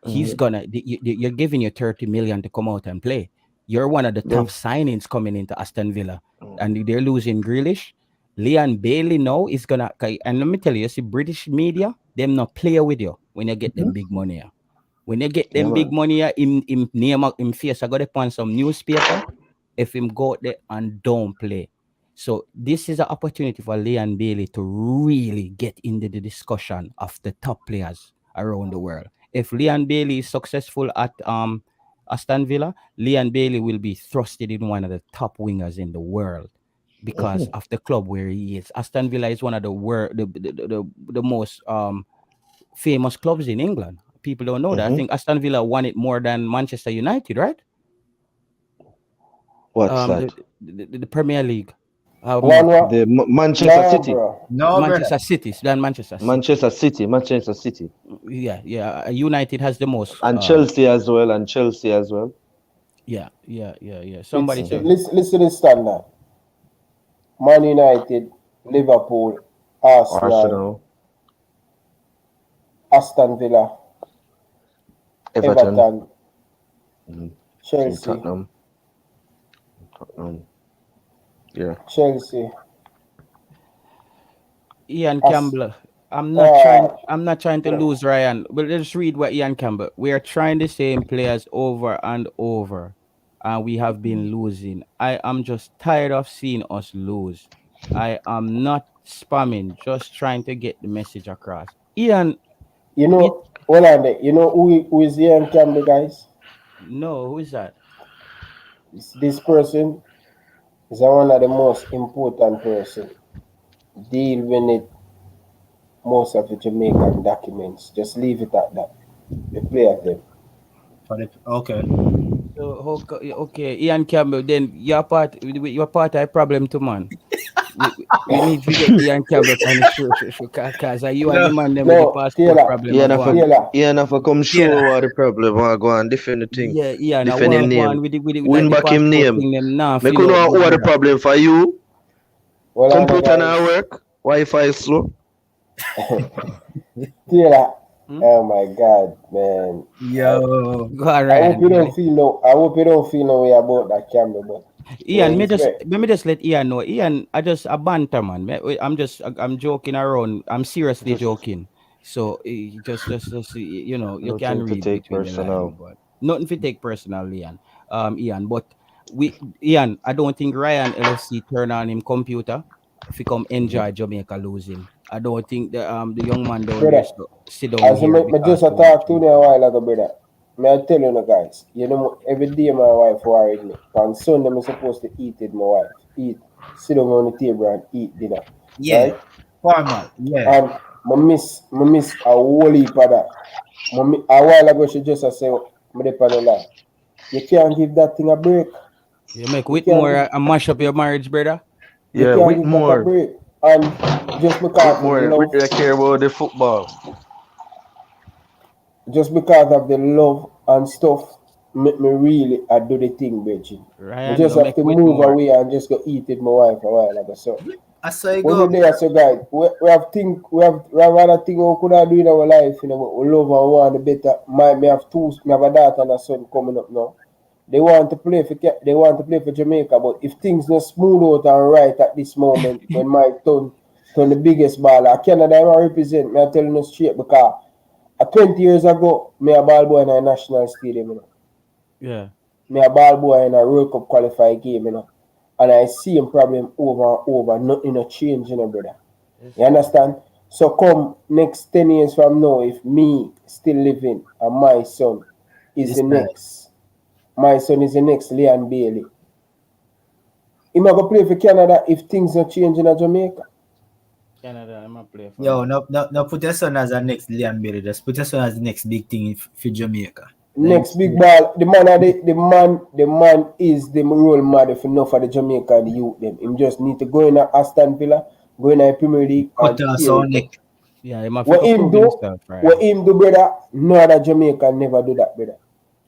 He's gonna you're giving you 30 million to come out and play. You're one of the top them. signings coming into Aston Villa, Mm. and they're losing Grealish. Leon Bailey now is gonna, and let me tell you, see British media, them not play with you when you get them big money. When you get Yeah, them big man. money, him name up him face, I got upon some newspaper. If him go out there and don't play. So this is an opportunity for Leon Bailey to really get into the discussion of the top players around the world. If Leon Bailey is successful at Aston Villa, Leon Bailey will be thrusted in one of the top wingers in the world because of the club where he is. Aston Villa is one of the world the most famous clubs in England. People don't know that. I think Aston Villa won it more than Manchester United, right? What's that? The Premier League. Man, The Manchester nah, City. bro. No, brother. Manchester City than Manchester City. Manchester City. Yeah. United has the most. And Chelsea as well. And Chelsea as well. Yeah. Somebody say. Listen to the standard. Man United, Liverpool, Arsenal, Arsenal, Aston Villa, Everton, Everton, Mhm. Chelsea, Tottenham. Yeah. Chelsea. Ian As- Campbell. I'm uh, not trying to lose Ryan. But let's read what Ian Campbell. We are trying the same players over and over, and we have been losing. I am just tired of seeing us lose. I am not spamming, just trying to get the message across. Ian, You know, hold on there. You know who is Ian Campbell, guys? no, who is that? This person is one of the most important person. Deal with it most of the Jamaican documents. Just leave it at that. The play of them. Okay. So okay, Ian Campbell. Then you're part of a problem too, man. we need to get Ian Campbell on the show, because you and the man them with the No, passport Taylor. problem. Ian have to come show what the problem. Go on, defend the thing. Yeah, Ian. I Defend him want name. with the Win the back him passport name. thing, them now Me fill could out know what the problem for you. Hold on, Computer guys. now work. Wi-Fi is slow. Taylor, Oh my God, man. Yo. Go on, I hope Ryan. you don't feel no. I hope you don't feel no way about that camera, but Ian, it's great. let me just let Ian know. Ian, I just a banter, man. I'm joking around. I'm seriously Just joking. So you know, you can nothing to read take between the line, personal. but nothing to take personal, Ian. Ian, but Ian, I don't think Ryan LFC turn on him computer if he come Mhm. enjoy Jamaica losing. I don't think the young man down there Brother, so sit down as here me because just a to watch talk to you a football. while ago, brother. May I tell you, no, guys, you know, every day my wife worried me. On Sunday, I'm supposed to eat with my wife. Eat, sit down on the table and eat dinner, Yeah. right? Formal. Yeah. And I miss a whole heap of that. A while ago, she just a say, me dey on the line. You can't give that thing a break. You make You can't Whitmore give a mash up your marriage, brother. you Yeah, can't give that a break. And just because of the love, Whitmore, I care about the football. just because of the love and stuff, make me really I do the thing, Bridget. Me Ryan, just you have make to move Whitmore. away and just go eat with my wife a while ago. So I saw you when go. we there, so guys, we have other thing we could have do in our life, you know, but we love and want the better. Me have a daughter and a son coming up now. They want to play for Jamaica, but if things not smooth out and right at this moment, when my turn the biggest baller, Canada I represent. Me I telling you straight because 20 years ago, me a ball boy in a national stadium, you know. Yeah. Me a ball boy in a World Cup qualified game, you know. And I see him problem over and over, nothing no change, you know, brother. Yes, You sir. understand? So come next 10 years from now, if me still living and my son is This the side. next, my son is the next Leon Bailey. He might go play for Canada if things not change in Jamaica. Canada, I'm a play for Yo, me. no, put your son as the next Liam Bailey. Just put your son as the next big thing for Jamaica. Like, Next big ball, the man is the role model for enough of the Jamaican youth them. Him just need to go in at Aston Villa, go in at Premier League cut and off tear our it up. neck. Yeah, him have What to him prove do, himself, Ryan. brother, no other Jamaican never do that, brother.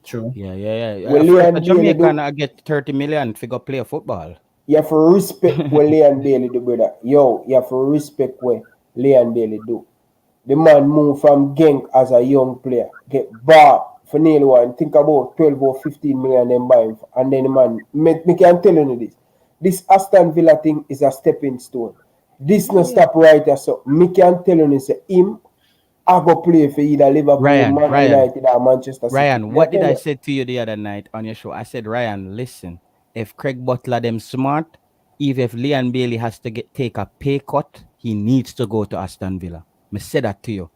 True. Yeah. What First, a Leon Bailey Jamaican do, I get 30 million to go play football. you have to respect what Leon Bailey do, brother. Yo, you have to respect what Leon Bailey do. The man moved from Genk as a young player, get bought for nearly one. Think about 12 or 15 million them buy him. And then the man, me can tell you this. This Aston Villa thing is a stepping stone. This no Yeah. stop right there. So me can tell you say him I go play for either Liverpool, Ryan, Man Ryan, United or Manchester City. Ryan, Me I what did tell I you. say to you the other night on your show? I said, Ryan, listen, if Craig Butler them smart, even if Leon Bailey has to take a pay cut, he needs to go to Aston Villa. Me say that to you.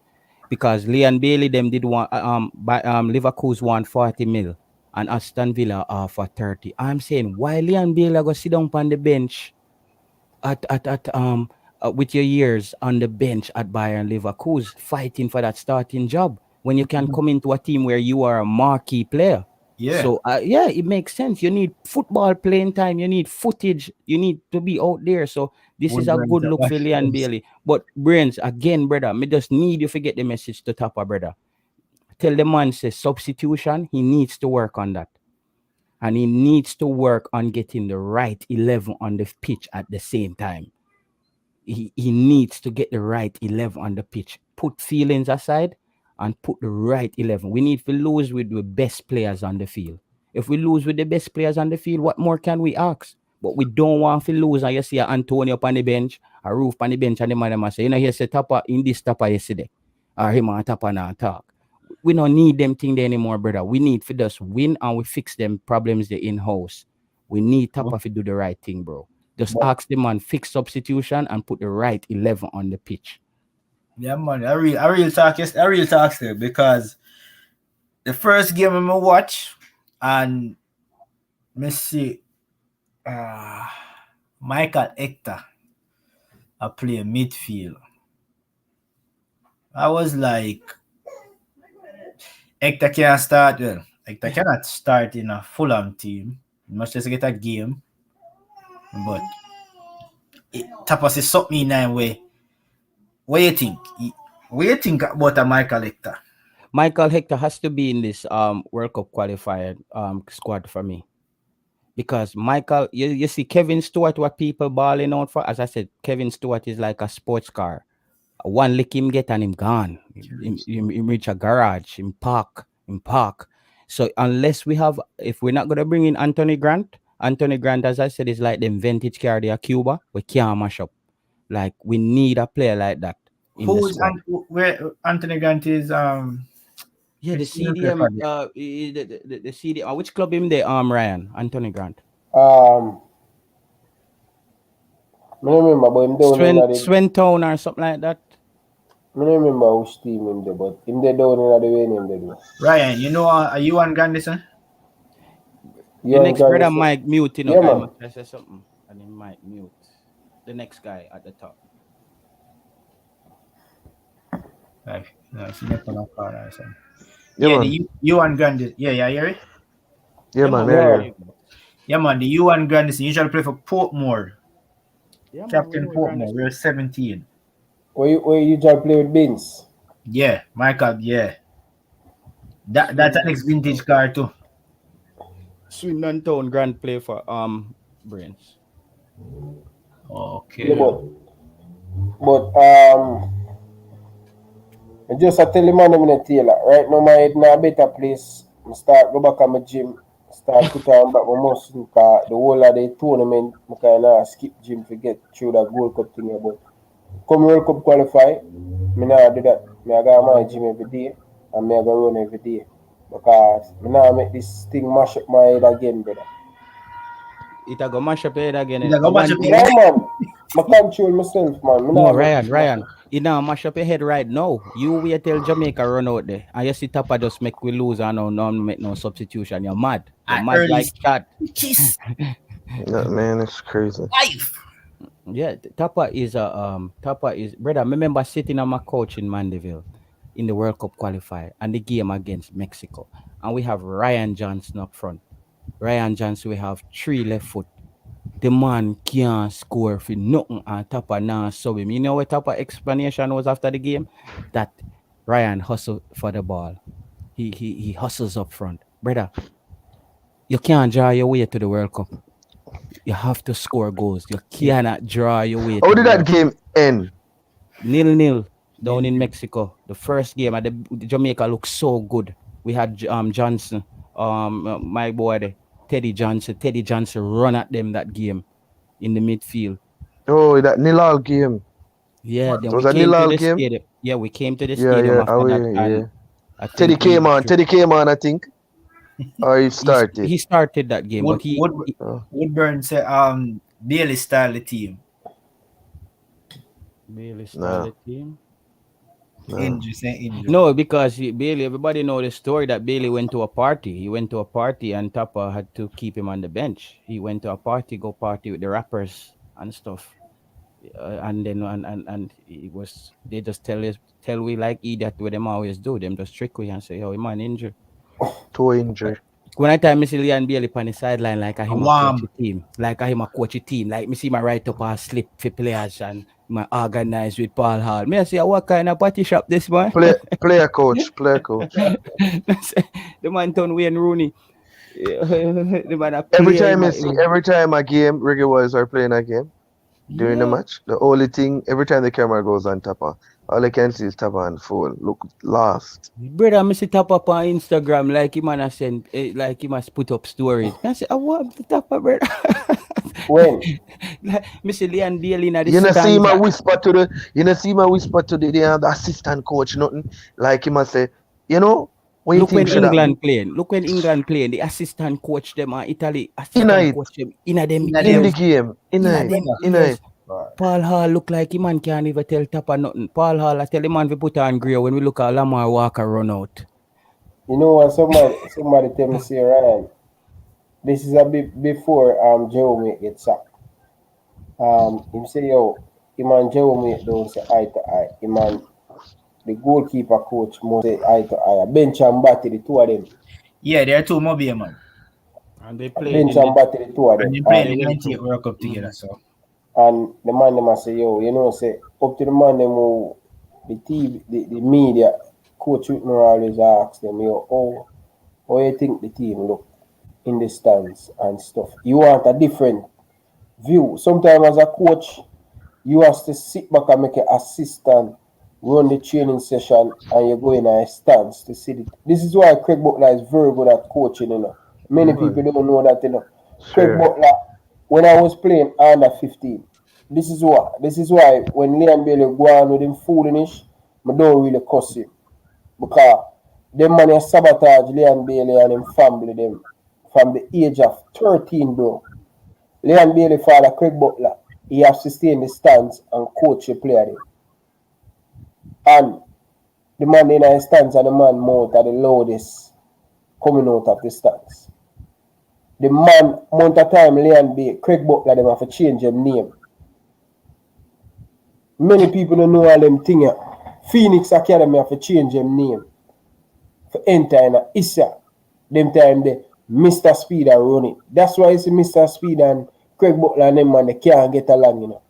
Because Leon Bailey them did want by Liverpool's want 40 mil and Aston Villa for 30. I'm saying why Leon Bailey go sit down on the bench at with your years on the bench at Bayern Leverkusen fighting for that starting job when you can come into a team where you are a marquee player. Yeah. So yeah, it makes sense. You need football playing time. You need footage. You need to be out there. So this is a good look for Leon Bailey. But brains again, brother. Me just need you to get the message to Tapa, brother. Tell the man say substitution. He needs to work on that, and he needs to work on getting the right 11 on the pitch at the same time. He needs to get the right 11 on the pitch. Put feelings aside and put the right 11. We need to lose with the best players on the field. If we lose with the best players on the field, what more can we ask? But we don't want to lose. And you see Antonio up on the bench, a Roof on the bench, and the man must say, he said Tapa in this Tapa yesterday. Or him and Tapa now talk. We don't need them thing there anymore, brother. We need to just win and we fix them problems there in-house. We need Tapa to do the right thing, bro. Just But ask the man fix substitution and put the right 11 on the pitch. yeah, man, I real talk still because the first game I'm watch and me see uh, Michael Hector I play midfield. I was like, Hector can't start well. Hector cannot start in a Fulham team. He must just get a game. But Tapas is something in a way. What do you think? What do you think about a Michael Hector? Michael Hector has to be in this World Cup qualified squad for me. Because Michael, you see Kevin Stewart, what people balling out for. As I said, Kevin Stewart is like a sports car. One lick him get and him gone. Him reach a garage, him park. So unless we have, if we're not gonna bring in Anthony Grant, as I said, is like them vintage car there Cuba. We can't mash up. Like we need a player like that in the Who's squad. where Anthony Grant is? Yeah, the which team he play CDM, for there? the CDM. Which club him there? Ryan, Anthony Grant. I don't remember, but him down in the Swentown or something like that. I don't remember which team him there, but him there down in the way him there do. Ryan, you know, are you on Grandison? The next brother Mike mute, you know, Yeah, man. I say something, and he might mute. The next guy at the top. Like, no, it's not on corner or something. Yeah, Yeah, man. the U1 Grandison. Yeah, you hear it? Yeah, man. yeah. Yeah. Yeah, man, the U1 Grandison usually play for Portmore. Yeah, man, Captain we know Portmore. We're 17. Where you just play with Beans? Yeah, Michael, yeah. That's an ex-vintage car too. Swindon Town Grand play for Brains. Okay. Yeah, but I just tell him man I'm in a Taylor. Right now my head in a better place. I start go back on my gym. Start put on back my muscle because the whole of the tournament I kinda skip gym to get through that Gold Cup thing. But come World Cup qualify, me not do that. Me I go my gym every day and me I go run every day. Because me not make this thing mash up my head again, brother. It a go mash up your head again. It a go mash up your Yeah, man. I control myself, man. Me No, not make Ryan. It now mash up your head right now. You wait till Jamaica run out there. And you see Tapa just make we lose and no make no substitution. You're mad. You're mad early like chat. kiss. Yeah, man, it's crazy. Life. Yeah, Tapa is brother. I remember sitting on my couch in Mandeville in the World Cup qualifier and the game against Mexico. And we have Ryan Johnson up front. Ryan Johnson, we have 3 left foot. The man can't score for nothing and Tapa now sub him. You know what Tapa explanation was after the game? That Ryan hustle for the ball. He hustles up front. Brother, you can't draw your way to the World Cup. You have to score goals. You cannot draw your way. How did that game end? 0-0 down in Mexico. The first game at the Jamaica looked so good. We had Johnson, my boy there, Teddy Johnson run at them that game in the midfield. Oh, that Nilal game. Yeah, then Was we that came to Nilal the game? stadium. Yeah, we came to the Yeah, stadium yeah, after that. yeah. And I Teddy think we came on. drew. Teddy came on, I think. Or he started. He started that game, but he Woodburn said Bailey style the team. Bailey started the team. Injury. No, because Bailey, everybody know the story that Bailey went to a party. He went to a party and Tapa had to keep him on the bench. He went to a party, go party with the rappers and stuff. And then and it was they just tell we like idiot what them always do. Them just trick we and say, yo, man injured. Toe injury. When I time me see Leon Bailey on the sideline like I him a Wow. coach a team. Like I him a coach a team. Like me see my right up a slip for players and my organized with Paul Hall. Me I say what kind of party shop this man? Player coach. The man turn Wayne Rooney. The man a Every player, time a game, Reggae Boyz are playing a game during the match. The only thing, every time the camera goes on Tapa, all I can see is Tapa on phone. Look lost. Brother, I see Tapa up on Instagram like him and I send like he must put up stories. I say, I want the Tapa, brother. When? Like me see Leon Bailey in the You know, see my stanza. whisper to the assistant coach, nothing. Like he must say, you know, when you Look when think should England playing. The assistant coach them Italy. In Assistant it. coach them in them in the game, in it. Paul Hall look like him man can't even tell Tapa nothing. Paul Hall I tell him man we put on grey when we look at Lamar Walker run out. You know what somebody tell me say Ryan. This is a bit before Jeremy gets sacked. Him say yo, him and Jeremy don't say eye to eye. Him and the goalkeeper coach must say eye to eye. Bench and Batty, the two of them. Yeah, they're two mobile man. And they play Bench and Batty, the two of them. And they play the 98 World Cup together, so. And the man them must say yo, you know say up to the man them who the TV, the media coach Whitmer always ask them yo, how you think the team look in the stands and stuff. You want a different view. Sometimes as a coach, you have to sit back and make an assistant run the training session, and you go in a stance to see it. This is why Craig Butler is very good at coaching, you know. Many people don't know that, you know. Craig Sure. Butler, when I was playing under 15, this is why when Liam Bailey go on with him foolish, I don't really cuss him. Because them man has sabotage Liam Bailey and him family them from the age of 13, bro. Liam Bailey father Craig Butler, he has to stay in the stands and coach the player them. And the man in the stands and the man mouth are the loudest coming out of the stands. The man, month of time, Liam Bailey, Craig Butler, them have to change them name. Many people don't know all them things. Phoenix Academy have to change them name. For enter in a Issa. Them time the Mr. Speed and run it. That's why it's Mr. Speed and Craig Butler and them man, they can't get along, you know.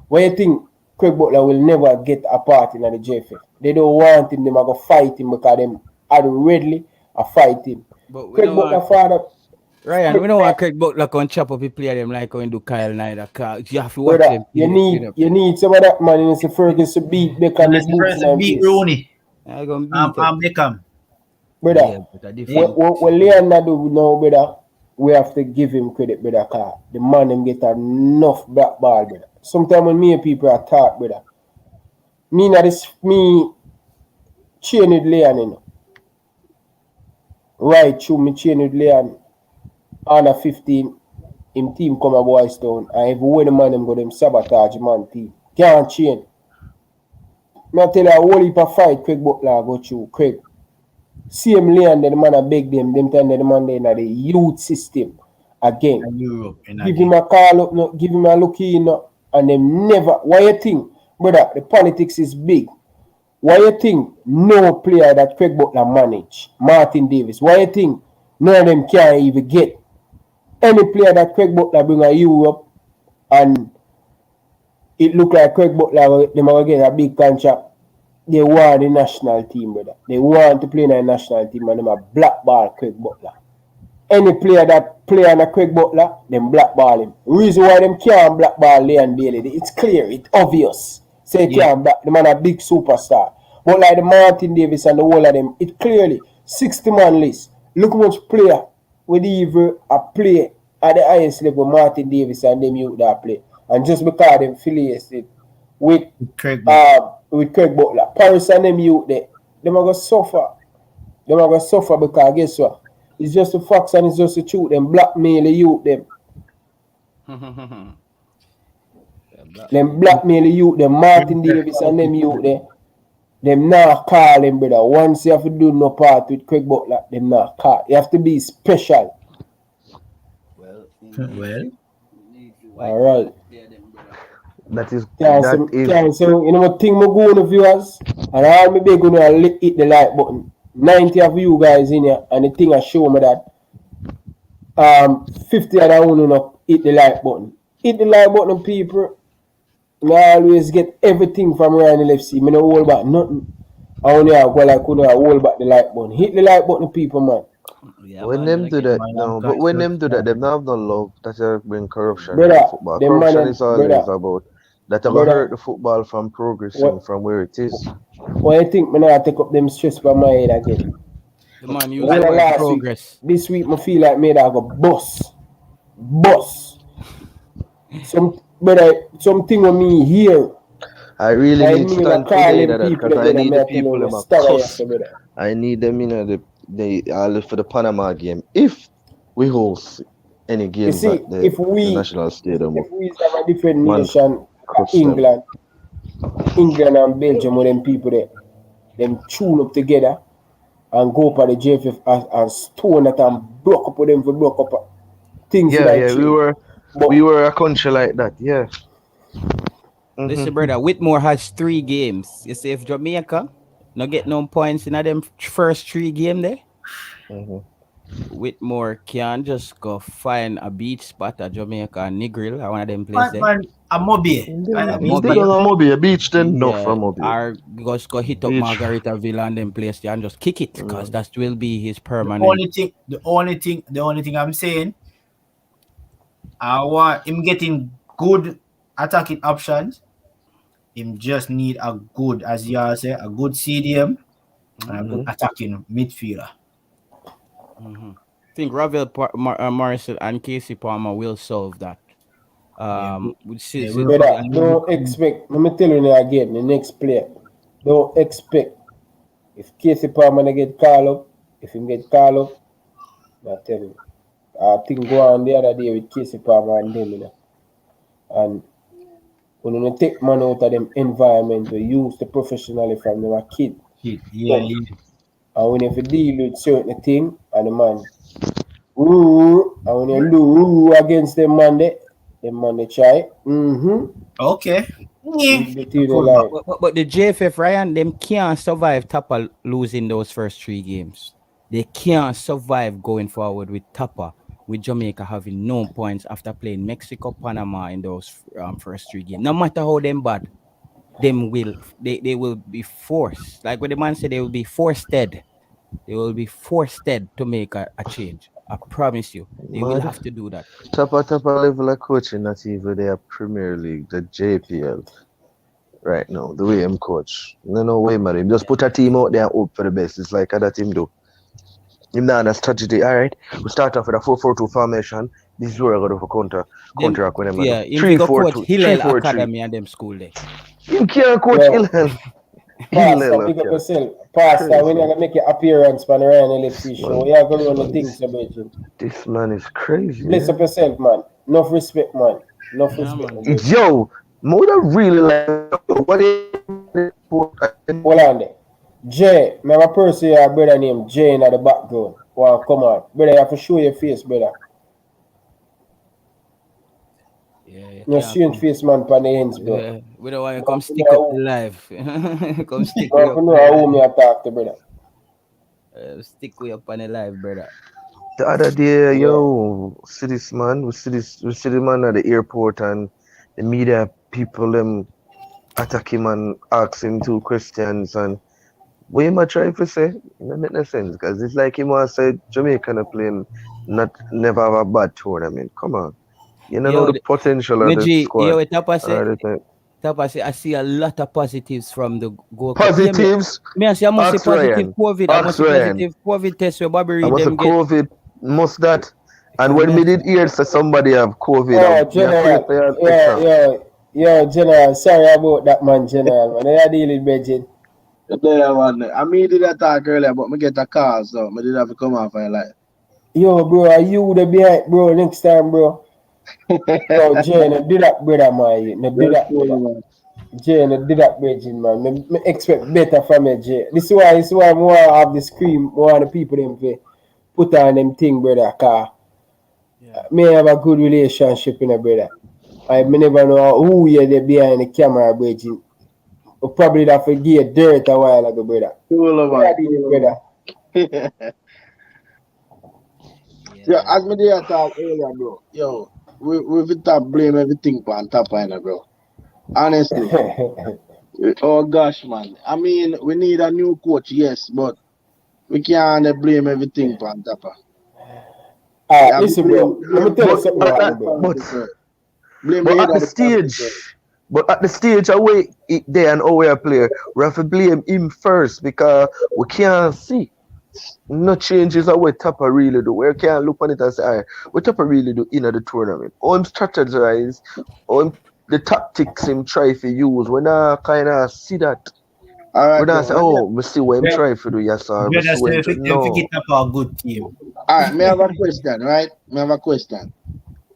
Why you think Craig Butler will never get a part in the JFF? They don't want him, them are going to fight him because them are readily a fight him. But we Craig don't Butler want father, Ryan, we don't want Craig Butler come chop up the player them like how he do Kyle Snyder. You have to watch brother, them. you need some of that man in the Ferguson beat Beckham Unless the person beat Rooney, I'm gonna beat I'm Beckham. brother. Yeah, but a different. What Leon do now, brother, we have to give him credit, brother, because the man him get enough black ball, brother. Sometimes when me and people are talk, brother, me chain with Leon, you know. Right through me chain with Leon, under 15, him team come a Boys Town, and everywhere the man them go, them sabotage man team. Can't chain. Me I tell you, a whole heap of fight Craig Butler go through, Craig. Same Leon, the man I beg them time the man they in the youth system again. In Europe, in Give him a call up, no, give him a look in, and them never. Why you think, brother? The politics is big. Why you think no player that Craig Butler manage, Martin Davis? Why you think none of them can't even get any player that Craig Butler bring a Europe and it look like Craig Butler them are get a big contract? They want the national team, brother. They want to play in the national team and them a blackball Craig Butler. Any player that play on a Craig Butler, them blackball him. Reason why them can't blackball Leon Bailey, it's clear, it's obvious. Say can't black the man a big superstar. But like the Martin Davis and the whole of them, it clearly 60 man list. Look how much player with even a play at the highest level Martin Davis and them youth that play. And just because them affiliated with Craig Butler. Paris and them youth there, them are going to suffer. Them are going to suffer because guess what? It's just the facts and it's just the truth. Them blackmail the youth them. Them blackmail the youth them. Martin Davis and them youth there. Them not call them, brother. Once you have to do no part with Craig Butler, them not call. You have to be special. Well. All right. That is So you know what thing I'm going to viewers? And all me beg gonna hit the like button. 90 of you guys in here, and the thing I show me that 50 of them want hit the like button. Hit the like button, people. I always get everything from Ryan LFC. I don't hold back nothing. I only go like hold back the like button. Hit the like button, people, man. Yeah, when them do that, no, but when them do that, them not have no love. That's bring corruption brother, in football. Corruption is always about that ever hurt the football from progressing from where it is. Why you think me not take up them stress by my head again? The man use the word progress. This week I feel like me that I go boss. Something with me here. I really need to stand today that because I need the people in my cuss. I need them in the all for the Panama game. If we host any games at the National Stadium. If we have a different nation, England and Belgium with them people there, them tune up together and go up at the JFF and stone it and broke up with them for broke up things. We were a country like that, yeah. Listen, brother, Whitmore has 3 games. You see, if Jamaica not get no points in them first 3 games there, Whitmore can just go find a beach spot at Jamaica and Negril, one of them places there. A Mobile. A beach then no from Mobile. Or just go hit up Margaritaville and them place there and just kick it because that will be his permanent. The only thing I'm saying, I want him getting good attacking options him just need a good, as you all say, a good CDM and a good attacking midfielder. I think Ravel Morrison and Casey Palmer will solve that. Brother, don't expect, let me tell you again, the next player, don't expect, if Casey Palmer get called up, if he get called up, I tell you, I think go on the other day with Casey Palmer and them, you know, and when you take man out of them environment, we use the professionally from them a kid. Yeah. And when you deal with certain thing, and the man, and when you do against them man, they try. Okay. But the JFF, Ryan, them can't survive Tapper losing those first 3 games. They can't survive going forward with Tapper, with Jamaica having no points after playing Mexico, Panama in those first 3 games. No matter how them bad, they will be forced. Like what the man said, they will be forced. They will be forced to make a change. I promise you, they will have to do that. Tapper level of coaching, not even their Premier League, the JPL. Right now, the way I'm coach. No way, man. Him just put a team out there and hope for the best. It's like other team do. Him not a strategy. All right, we start off with a 4-4-2 formation. This is where I go for counteract when I'm 3-4-2. Hillel Academy and them school there. You can't coach Hillel. Pastor, big up yourself. Pastor, when you're going to make your appearance on the Ryan LFC show, you're going to run the things about you. This man is crazy. Bless up yourself, man. Enough respect, man. Enough respect. Yo, more really like what hold on there. Jay, I have a person here, brother named Jay in the background. Wow, come on. Brother, you have to show your face, brother. No strange face, man, on the ends, bro. Yeah. We don't want you to come stick up the live. Come stick with up. Know how me talk to, brother. Stick with up on the live, brother. The other day, yo, see this man, we see the man at the airport and the media people them attack him and ask him 2 questions and what am I trying to say? It doesn't make no sense because it's like him was said Jamaica playing never have a bad tournament. Come on. You know the potential of the squad. Yo, Tapper say I see a lot of positives from the goal. Positives? I say I must say positive COVID. I must say positive COVID test where Bobby Reed them get. COVID must that. And when we did hear say somebody have COVID, General, sorry about that, man, General. Man, I deal with Beijing. I mean, did attack earlier, but I get a call, so I did have to come off and like. Yo, bro, are you the behind, bro? Next time, bro. Yo, Jay, no do that, brother, man. No do that, brother. Jay, no do that, Beijing, man. I expect better from you, Jay. This is why I want to have the scream, want the people them to put on them thing, brother, car. Me have a good relationship in a brother. I never know who you're there behind the camera, Beijing. Or probably that forget dirt a while ago, brother. Brother. Yeah, as me did talk earlier, bro. Yo, we stop blame everything on top of bro. Honestly. Oh gosh, man. I mean, we need a new coach, yes, but we can't blame everything on top of. Listen, bro. Let me tell you something, bro. But at the stage away there and away a player, we have to blame him first because we can't see. No changes are what Tapper really do. We can't look on it and say, all right, what Tapper really do in the tournament. Or him strategize, or the tactics him try to use. We not kind of see that. All right, we not say, we see what him try to do, yes, sir. We see what him do. No. A good team. All right, me have a question, right? Me have a question.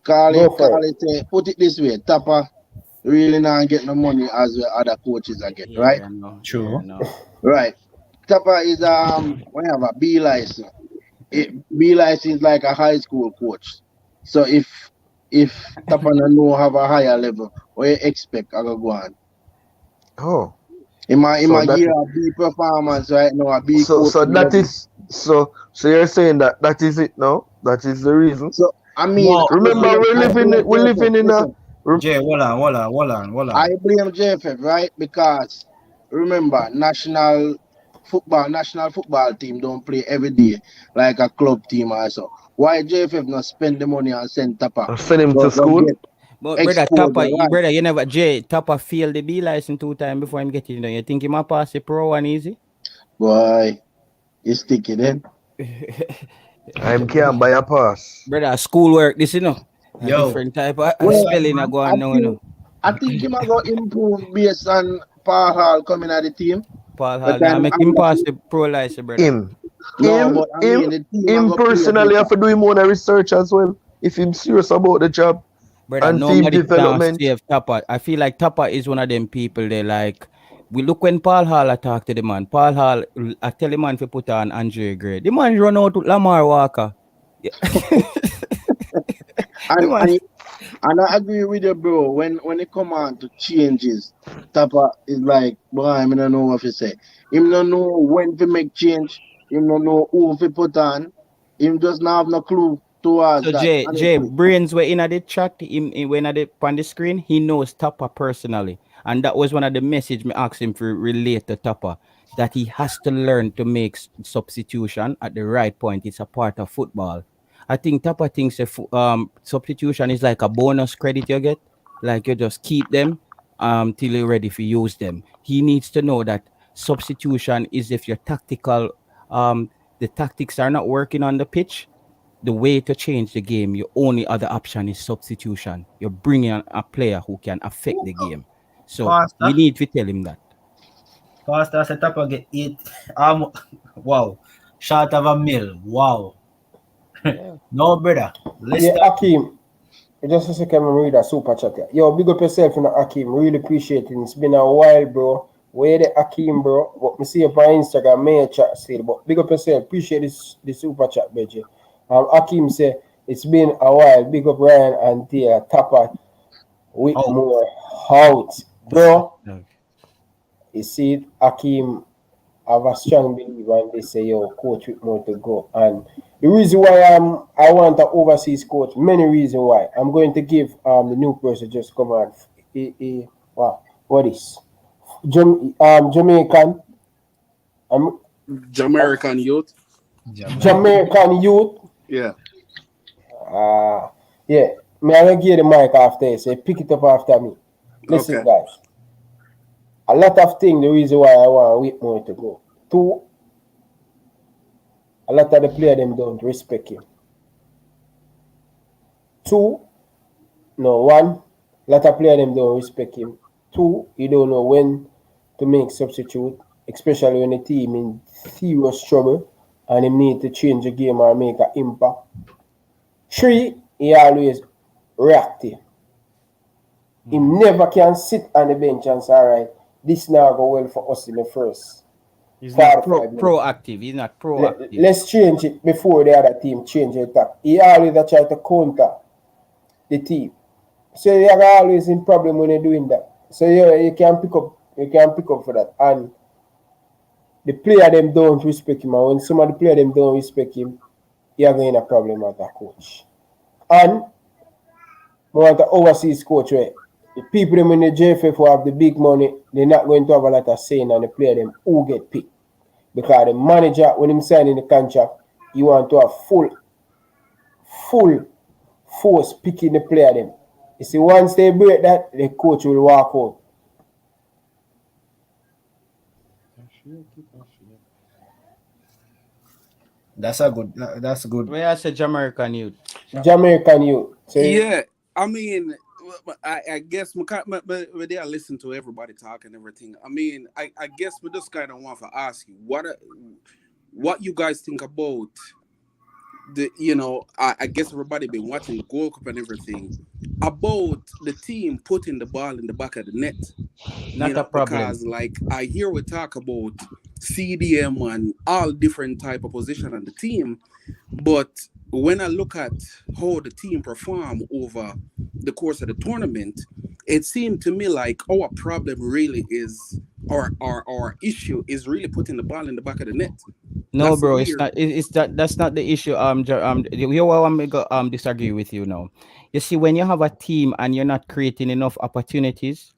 Call it, put it this way, Tapper really not get no money as the other coaches are getting, right? True. Right. Tapper is we have a B license. B license is like a high school coach. So if Tapper no have a higher level, what you expect I go on? Oh. He might give a B performance right now, a B so that is so you're saying that is it now? That is the reason. So I mean remember we're living in a Jay, hold on. I blame JFF, right? Because remember, national football team don't play every day like a club team also. Why JFF not spend the money and send Tapper? Send him to school? But exposure, right? brother, you never Tapa failed the B license 2 times before him get it done. You think he might pass the pro one easy? Boy, you sticky then. I can't buy a pass. Brother, schoolwork, this you know. A Yo. different type of Well, spelling are going on, you know. I think he might go improve based on Paul Hall coming at the team. Paul But Hall, then now make him pass the pro license, brother. Him. No, but I mean the team Him might go play personally better. have to do him own research as well. If him serious about the job. Brother, And team nobody can development. save Tapa. I feel like Tapa is one of them people they like. We look when Paul Hall talk to the man. Paul Hall, I tell the man to put on Andre Gray. The man run out to Lamar Walker. Yeah. And I agree with you, bro. When it come on to changes, Tapa is like, boy, I don't know what to say. Him don't know when to make change. Him don't know who to put on. Him just not have no clue towards So that. Jay, brains were in the chat, him when on the screen, he knows Tapa personally. And that was one of the message me asked him to relate to Tapa, that he has to learn to make substitution at the right point. It's a part of football. I think Tapa thinks substitution is like a bonus credit you get. Like you just keep them till you're ready to use them. He needs to know that substitution is if your tactical the tactics are not working on the pitch. The way to change the game, your only other option is substitution. You're bringing a player who can affect the game. So we need to tell him that. Pastor set up and get 8. Wow. Short of a mil. Wow. No, brother. Akeem. Just a second, I'm read a super chat here. Yo, big up yourself, Akeem. Really appreciate it. It's been a while, bro. Where the Akeem, bro? But me see you on Instagram, may chat still. But big up yourself. Appreciate the super chat, BJ. Akeem say it's been a while. Big up Ryan and Tia Tapa with more out, bro. You see, Akeem have a strong belief when they say, yo, coach with more to go. And the reason why I want an overseas coach, many reasons why. I'm going to give the new person just come on. Wow, what is Jamaican? Jamaican youth. Jamaican youth. Yeah. Yeah. Me, I'm gonna give the mic after, so pick it up after me. Listen, Okay. guys. A lot of things, the reason why I want Whitmore to go. 2, a lot of the players them don't respect him. 2, no, 1, a lot of players them don't respect him. 2, you don't know when to make substitute, especially when the team in serious trouble and him need to change the game or make an impact. 3, he always reactive. He never can sit on the bench and say, all right, this now go well for us in the first. He's not proactive. He's not proactive. Let's change it before the other team change the attack. He always try to counter the team. So you are always in problem when you're doing that. So you can pick up for that. And the player them don't respect him. And when some of the player them don't respect him, you're going to have a problem with that coach. And we want an overseas coach, right? The people them in the JFF who have the big money, they're not going to have a lot of saying on the player them who get picked. Because the manager, when him signing the contract, you want to have full force picking the player them. You see, once they break that, the coach will walk out. That's good. Where I said Jamaican youth. Jamaican youth. So Yeah, I mean, I guess we I listen to everybody talk and everything. I mean, I guess we just kind of want to ask you what you guys think about the, I guess everybody been watching the Gold Cup and everything about the team putting the ball in the back of the net. Not a problem. Because like I hear we talk about CDM and all different type of position on the team, but when I look at how the team perform over the course of the tournament, it seemed to me like our problem really is our issue is really putting the ball in the back of the net. No, That's bro, weird. it's not. That's not the issue. Disagree with you now. You see, when you have a team and you're not creating enough opportunities,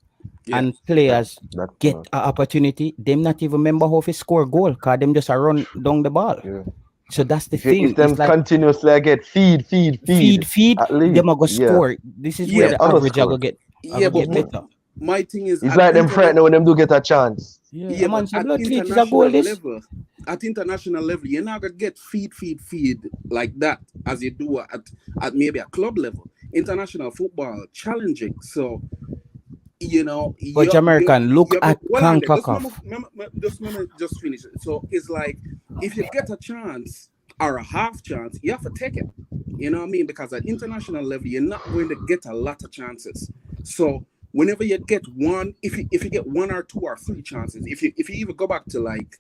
and players get an opportunity, them not even remember how to score goal, cause them just run down the ball. Yeah. So that's the If you, thing. if them It's like continuously I get feed, at least. them are gonna Yeah. score. This is where Yeah, the I go average are score. gonna yeah, but get better. my thing is It's like them frightened when them do get a chance. Yeah, yeah, a man but say at blood cleat is a goal. international This. level, you're not gonna get feed like that as you do at maybe a club level. International football challenging, so you know But Jamaican, look at well on there. CONCACAF. Just let me just finish it. So it's like if you get a chance or a half chance, you have to take it. You know what I mean? Because at international level, you're not going to get a lot of chances. So whenever you get one, if you get one or two or three chances, if you even go back to like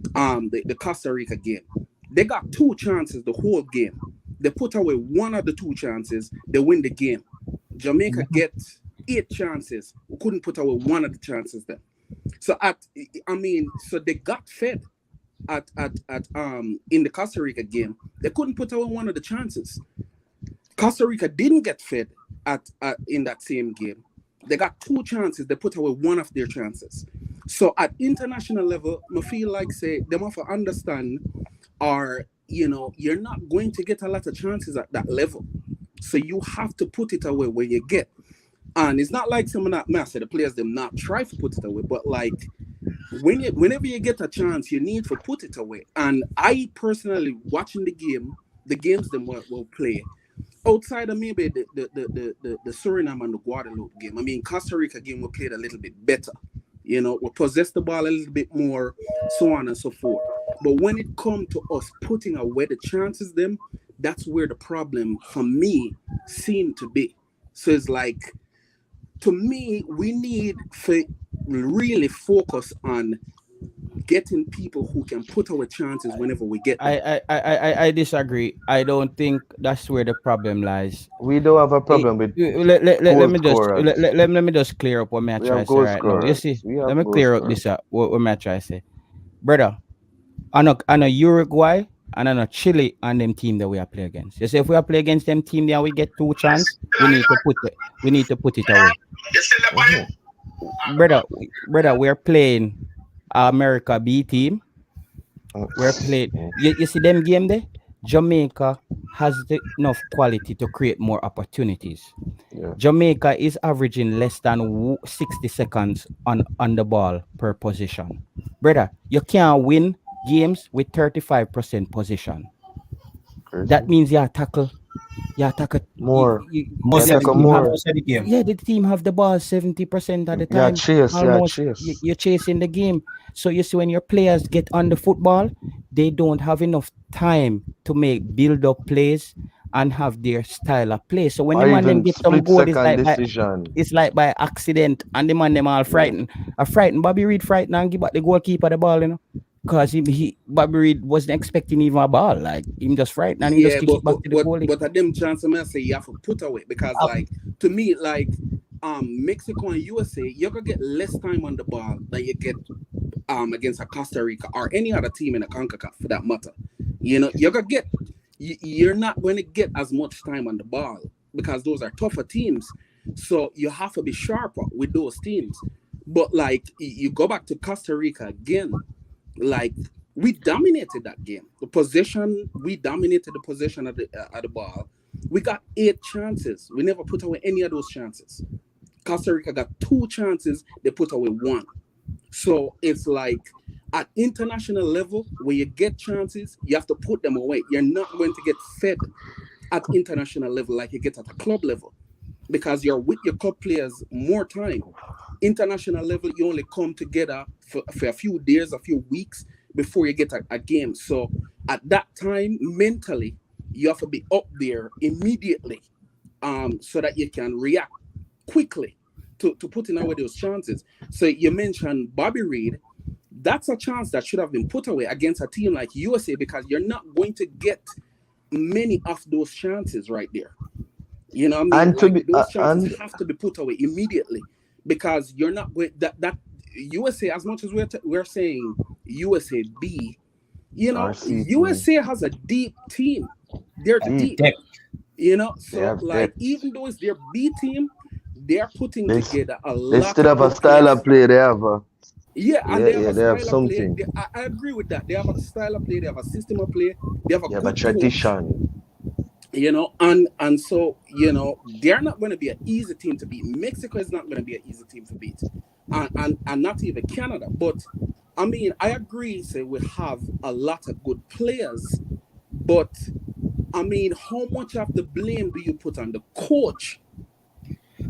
the Costa Rica game, they got two chances the whole game. They put away one of the two chances, they win the game. Jamaica get 8 chances. We couldn't put away one of the chances then. So so they got fed at in the Costa Rica game. They couldn't put away one of the chances. Costa Rica didn't get fed at in that same game. They got 2 chances. They put away one of their chances. So at international level, I feel like say they must understand, or you're not going to get a lot of chances at that level. So you have to put it away when you get. And it's not like someone that master the players them not try to put it away, but like whenever you get a chance, you need to put it away. And I personally watching the games them will play. Outside of maybe the Suriname and the Guadeloupe game. I mean, Costa Rica game we played a little bit better. We possessed the ball a little bit more, so on and so forth. But when it comes to us putting away the chances, that's where the problem for me seemed to be. So it's like, to me, we need to really focus on getting people who can put away chances whenever we get them. I disagree. I don't think that's where the problem lies. We don't have a problem with Let me just scorers. let me just clear up what me I We try have to say goal right now. You scorers. see, We have let me goal clear up scorers. this what me I try to say, brother. I know Uruguay and I know Chile and them team that we are play against. You see, if we are play against them team, then we get 2 chances. We need to put it away. Brother, we're playing America B team. We're playing. You see them game there? Jamaica has enough quality to create more opportunities. Yeah. Jamaica is averaging less than 60 seconds on the ball per position. Brother, you can't win games with 35% position. Crazy. That means you tackle More. Most of the tackle team more. have most of the game. Yeah, the team have the ball 70% of the Yeah, time. chase. Almost you're chasing the game. So you see, when your players get on the football, they don't have enough time to make build-up plays and have their style of play. So when the man them get some goal, it's like by accident, and the man them all frightened. Bobby Reid frightened and give back the goalkeeper the ball, because Bobby Reid wasn't expecting even a ball. Like, him just frightened and he just kick it back to the goalie. But at them chance, I say you have to put away, because like, to me, like Mexico and USA, you're gonna get less time on the ball than you get against a Costa Rica or any other team in the CONCACAF for that matter. You're not going to get as much time on the ball because those are tougher teams. So you have to be sharper with those teams. But like, you go back to Costa Rica again, like, we dominated that game. We dominated the possession of the ball. We got 8 chances. We never put away any of those chances. Costa Rica got 2 chances. They put away 1. So it's like, at international level, when you get chances, you have to put them away. You're not going to get fed at international level like you get at a club level, because you're with your club players more time. International level, you only come together for a few days, a few weeks before you get a game. So at that time, mentally, you have to be up there immediately, so that you can react quickly to putting away those chances. So you mentioned Bobby Reid. That's a chance that should have been put away against a team like USA, because you're not going to get many of those chances right there. You know what I mean? And those chances have to be put away immediately, because you're not going that USA, as much as we're saying USA B, USA has a deep team. They're deep. So like, even though it's their B team, they're putting together a lot. They still have a style of play. They have Yeah, and Yeah, they have yeah, a they have style of play. something. I agree with that. They have a style of play. They have a system of play. They have a They have a good coach. tradition. And so they're not going to be an easy team to beat. Mexico is not going to be an easy team to beat, and not even Canada. But I mean, I agree. Say we have a lot of good players, but I mean, how much of the blame do you put on the coach?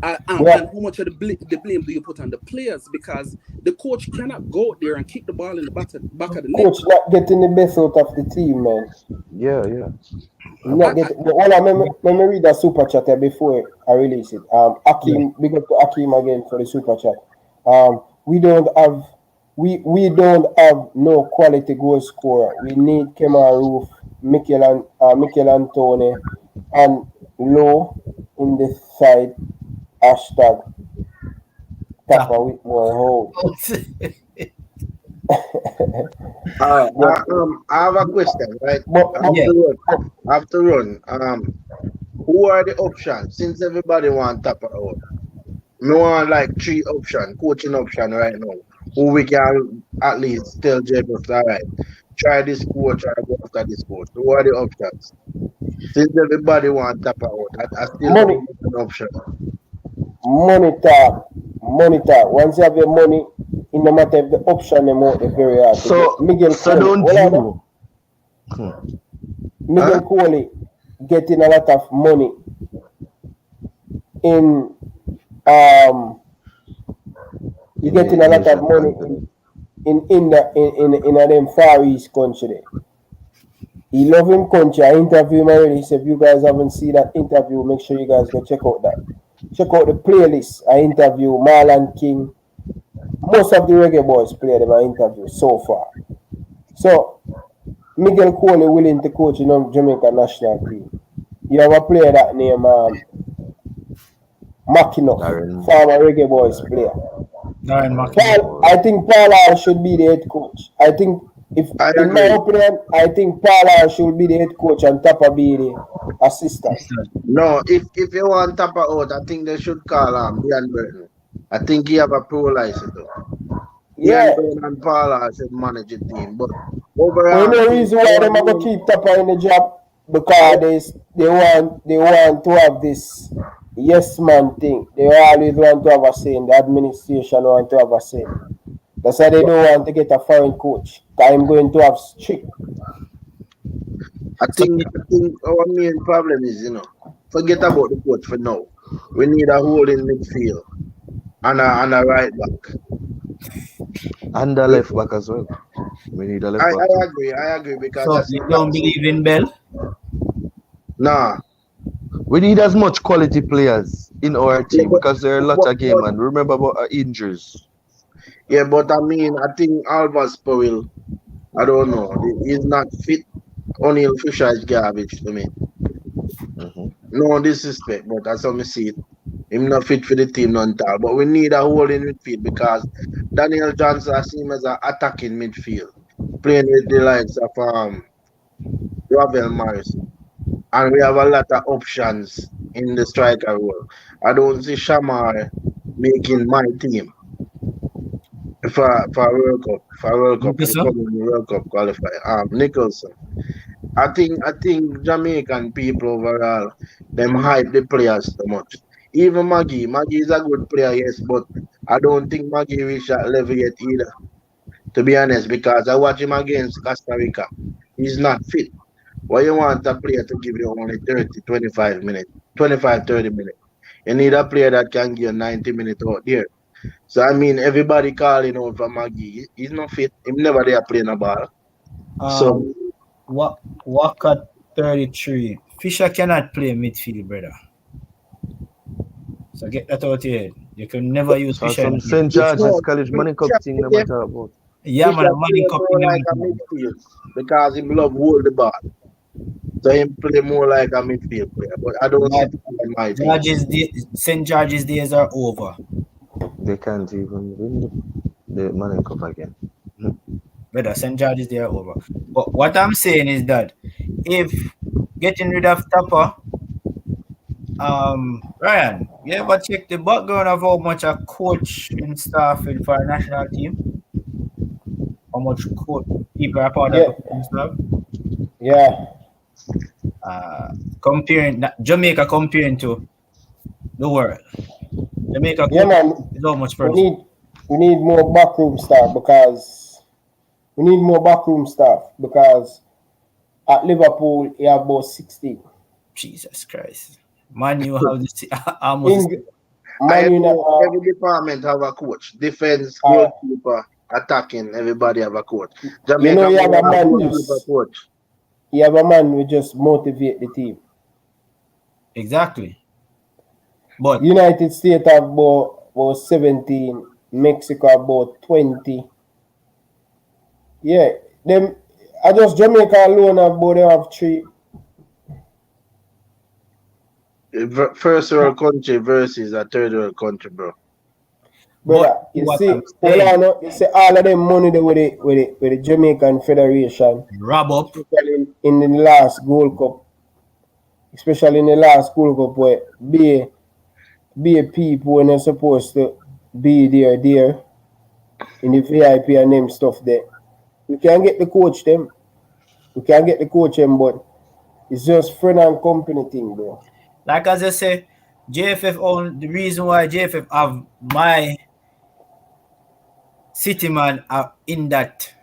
And Yeah, how much of the blame do you put on the players? Because the coach cannot go out there and kick the ball in the back of the net. coach not getting the best out of the team, man. Yeah, yeah. Not But get. Hold on, let me read the super chat here before I release it. Akeem, big up to Akeem again for the super chat. We don't have no quality goal scorer. We need Kemar Roof, Mikel Antone, and Low in the side. Hashtag Tapper with more hold. All right. But I have a question, right? but I have Yeah. to run. I have to run. Who are the options? Since everybody want top out, no one like 3 option, coaching option right now. Who we can at least tell Jacob, all right, try this coach, try go after this coach. Who are the options? Since everybody want top out, I still money, don't get an option. money talk. Once you have your money, in no matter if the option them out, it's very hard to get. so Miguel so Cole, don't hold on, you? Miguel Huh? Cole getting a lot of money in um he In the getting a lot of Asian money continent. in a them Far East country there. He love him country. I interview him already. He said, if you guys haven't seen that interview, make sure you guys go check out that. Check out the playlist. I interview Marlon King. Most of the Reggae Boys play them I interview so far. So Miguel Cole willing to coach Jamaica national team. You have a player that name Makinoff, Darren. former Reggae Boys player. Darren McKinnon. Paul, I think Paul Hall should be the head coach. I think if I in my agree. opinion, I think Paul Hall should be the head coach and Tapa be the assistant. No, if you want top out, I think they should call Ian Burton. I think he have a pro license though. Ian Yeah. Burton and Paula should manage the team, but But overall, you know I the think reason why them are gonna keep Tapa in the job because they want to have this yes man thing. They always want to have a say. The administration want to have a say. That's why they don't want to get a foreign coach. Cause I'm going to have strict. I think our main problem is, forget about the coach for now. We need a hole in midfield and a right back. And the left back as well. We need a left I back too. agree because So that's you don't believe in Bell? nah. We need as much quality players in our team but- because there are a lot but- of game and remember about our injuries. Yeah, but I mean, I think Alvas Powell, I don't know, he's not fit. O'Neal Fisher is garbage to me. Mhm. No disrespect, but that's how me see it. Him not fit for the team none tal. But we need a hole in midfield because Daniel Johnson I see him as an attacking midfield, playing with the likes of Ravel Morrison. And we have a lot of options in the striker role. I don't see Shamar making my team for World Cup, for Nicholson? coming World Cup qualifier. Nicholson. I think Jamaican people overall them hype the players so much. Even Maggie is a good player, yes, but I don't think Maggie reached that level yet either. To be honest, because I watch him against Costa Rica. He's not fit. Why you want a player to give you only 30, 25 minutes, 25, 30 minutes? You need a player that can give you 90 minutes out there. So I mean everybody calling out for Maggie. He's not fit. Him never there playing a ball. So Walker 33. Fisher cannot play midfield, brother. So get that out here. You can never use So Fisher. some in St. midfield. George's College Money Cup thing no matter about. Yeah, man, Fisher money play cup more in like a the midfield because he love hold the ball. So he play more like a midfield player. But I don't see But that in my team. St. George's days are over. They can't even win the Money Cup again. Brother, St. George's days are over. But what I'm saying is that if getting rid of Tapa, Ryan, you ever check the background of how much a coach and staff in for a national team? how much people are part of Yeah, the coaching staff. yeah. Comparing Jamaica comparing to the world. Jamaica Yeah, coach man. is how much We person? need we need more backroom staff because we need more backroom staff because at Liverpool you have about 16. Jesus Christ. Man, you have this almost In I Man United, know every department have a coach. Defense, uh, goalkeeper, attacking, everybody have a coach. you know Jamaica you have a have a man goalkeeper just coach. you have a man who just motivate the team. exactly. But United States have about 17, Mexico about 20. Yeah, them. I just Jamaica alone have about they have three. First world country versus a third world country, bro. Brother, you what I'm see, hold saying, on, you see all of them money there with the Jamaican Federation, wrap up. especially in the last Gold Cup, especially in the last Gold Cup where be a people when they're supposed to be there in the VIP and them stuff there. We can get the coach them. We can get the coach them, but it's just friend and company thing, bro. Like as I say, JFF on the reason why JFF have my city man are in that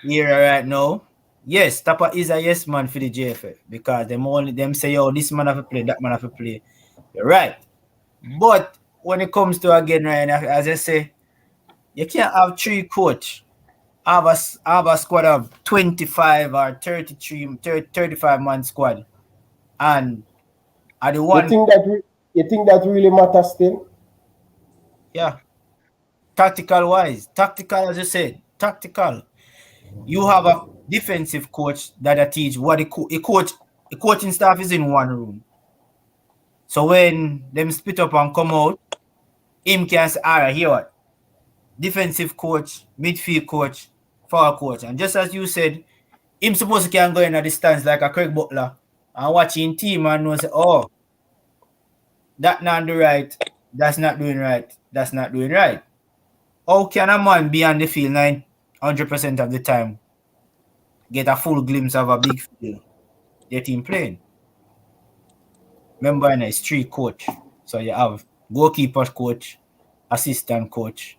era right now. Yes, Tapa is a yes man for the JFF because them say, yo, this man have to play, that man have to play. You're right. But when it comes to again, Ryan, as I say, you can't have three coach, have a squad of 25 or 33, 35 man squad. And at the You one, think that you think that really matters still? yeah, tactical as you said, tactical. You have a defensive coach that teach what the coaching staff is in one room. So when them split up and come out, him can say, all right, here what? Defensive coach, midfield coach, forward coach. And just as you said, him supposed to can go in at the stands like a Craig Butler and watching team and know say, oh, that not do right, that's not doing right, that's not doing right. How can a man be on the field 900% of the time, get a full glimpse of a big field, their team playing? Remember, it's three coach. So you have goalkeeper coach, assistant coach,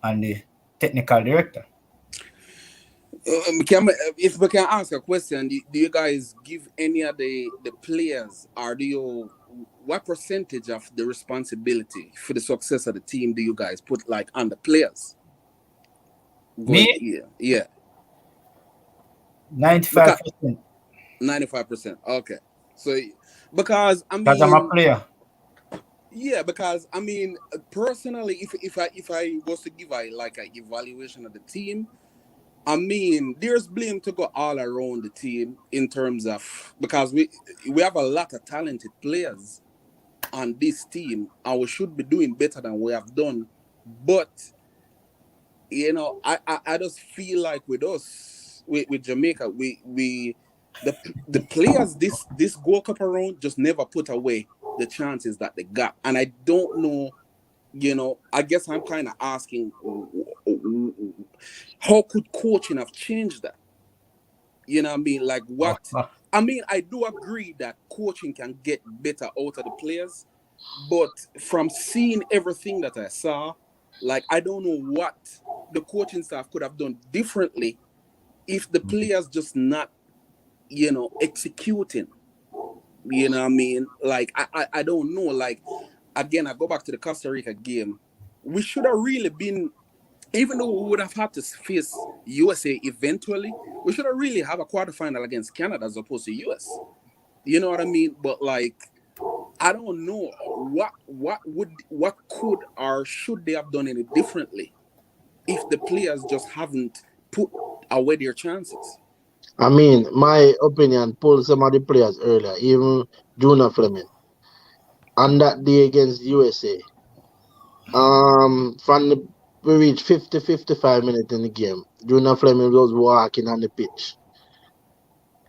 and the technical director. If we can ask a question, do you guys give any of the players, or do you, what percentage of the responsibility for the success of the team do you guys put like on the players? Me? Yeah. 95%. 95%. Okay. So because I Because I'm a mean, player. yeah, because I mean, personally, if I was to give a like an evaluation of the team, I mean, there's blame to go all around the team in terms of, because we have a lot of talented players on this team and we should be doing better than we have done. But you know, I just feel like with us, with Jamaica, the players this Gold Cup around just never put away the chances that they got. And I don't know, you know, I guess I'm kind of asking, how could coaching have changed that? You know what I mean? Like what? I mean, I do agree that coaching can get better out of the players, but from seeing everything that I saw, like I don't know what the coaching staff could have done differently if the players just not, you know, executing. You know what I mean? Like I don't know. Like again, I go back to the Costa Rica game. We should have really been, even though we would have had to face USA eventually, we should have really have a quarterfinal against Canada as opposed to US. You know what I mean? But like, I don't know what could or should they have done any differently if the players just haven't put away their chances. I mean, my opinion, pull some of the players earlier, even Junior Fleming, on that day against USA. From the we reached 55 minutes in the game. Junior Fleming was walking on the pitch.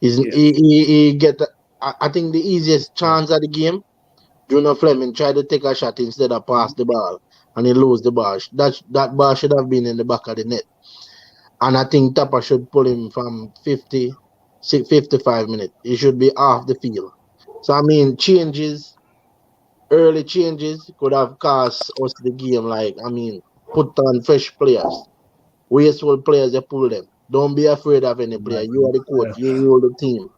He get, I think the easiest chance of the game, Junior Fleming tried to take a shot instead of pass the ball, and he lose the ball. That ball should have been in the back of the net. And I think Tapa should pull him from 55 minutes. He should be off the field. So I mean, early changes could have cost us the game. Like, I mean, put on fresh players. Wasteful players, they pull them. Don't be afraid of any player. You are the coach. You rule the team.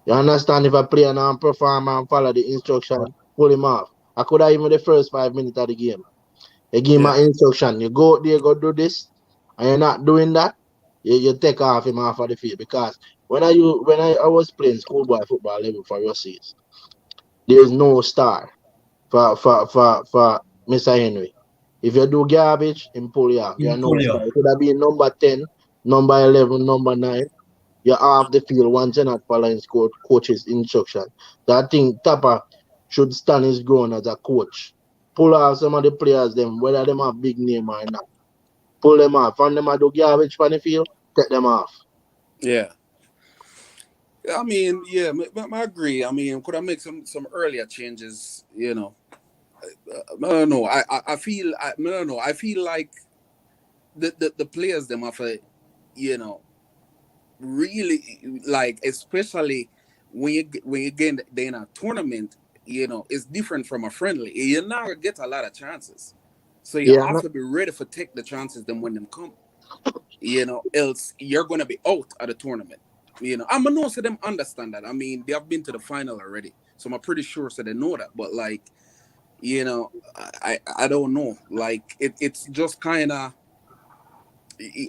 You understand? If a player not perform and follow the instruction, pull him off. I could have even the first 5 minutes of the game. You give him an instruction. You go out there, go do this, and you're not doing that. You take off him off of the field because I was playing schoolboy football level for Russies, there's no star for Mr. Henry. If you do garbage, him pull you off. You're no star. It could have been number 10, number 11, number 9. You're off the field once you're not following coach's instruction. So I think Tapa should stand his ground as a coach. Pull off some of the players, them, whether them have big name or not. Pull them off. And them do garbage on the field, take them off. Yeah. I mean, yeah, I agree. I mean, could I make some earlier changes? You know, I don't know. I feel like the players them have a, you know, really like, especially when you get in a tournament, you know, it's different from a friendly. You now get a lot of chances, so you have to be ready for take the chances then when them come. You know, else you're gonna be out of the tournament. You know, I'm know so them understand that. I mean, they have been to the final already, so I'm pretty sure so they know that. But like, you know, I don't know. Like it's just kind of.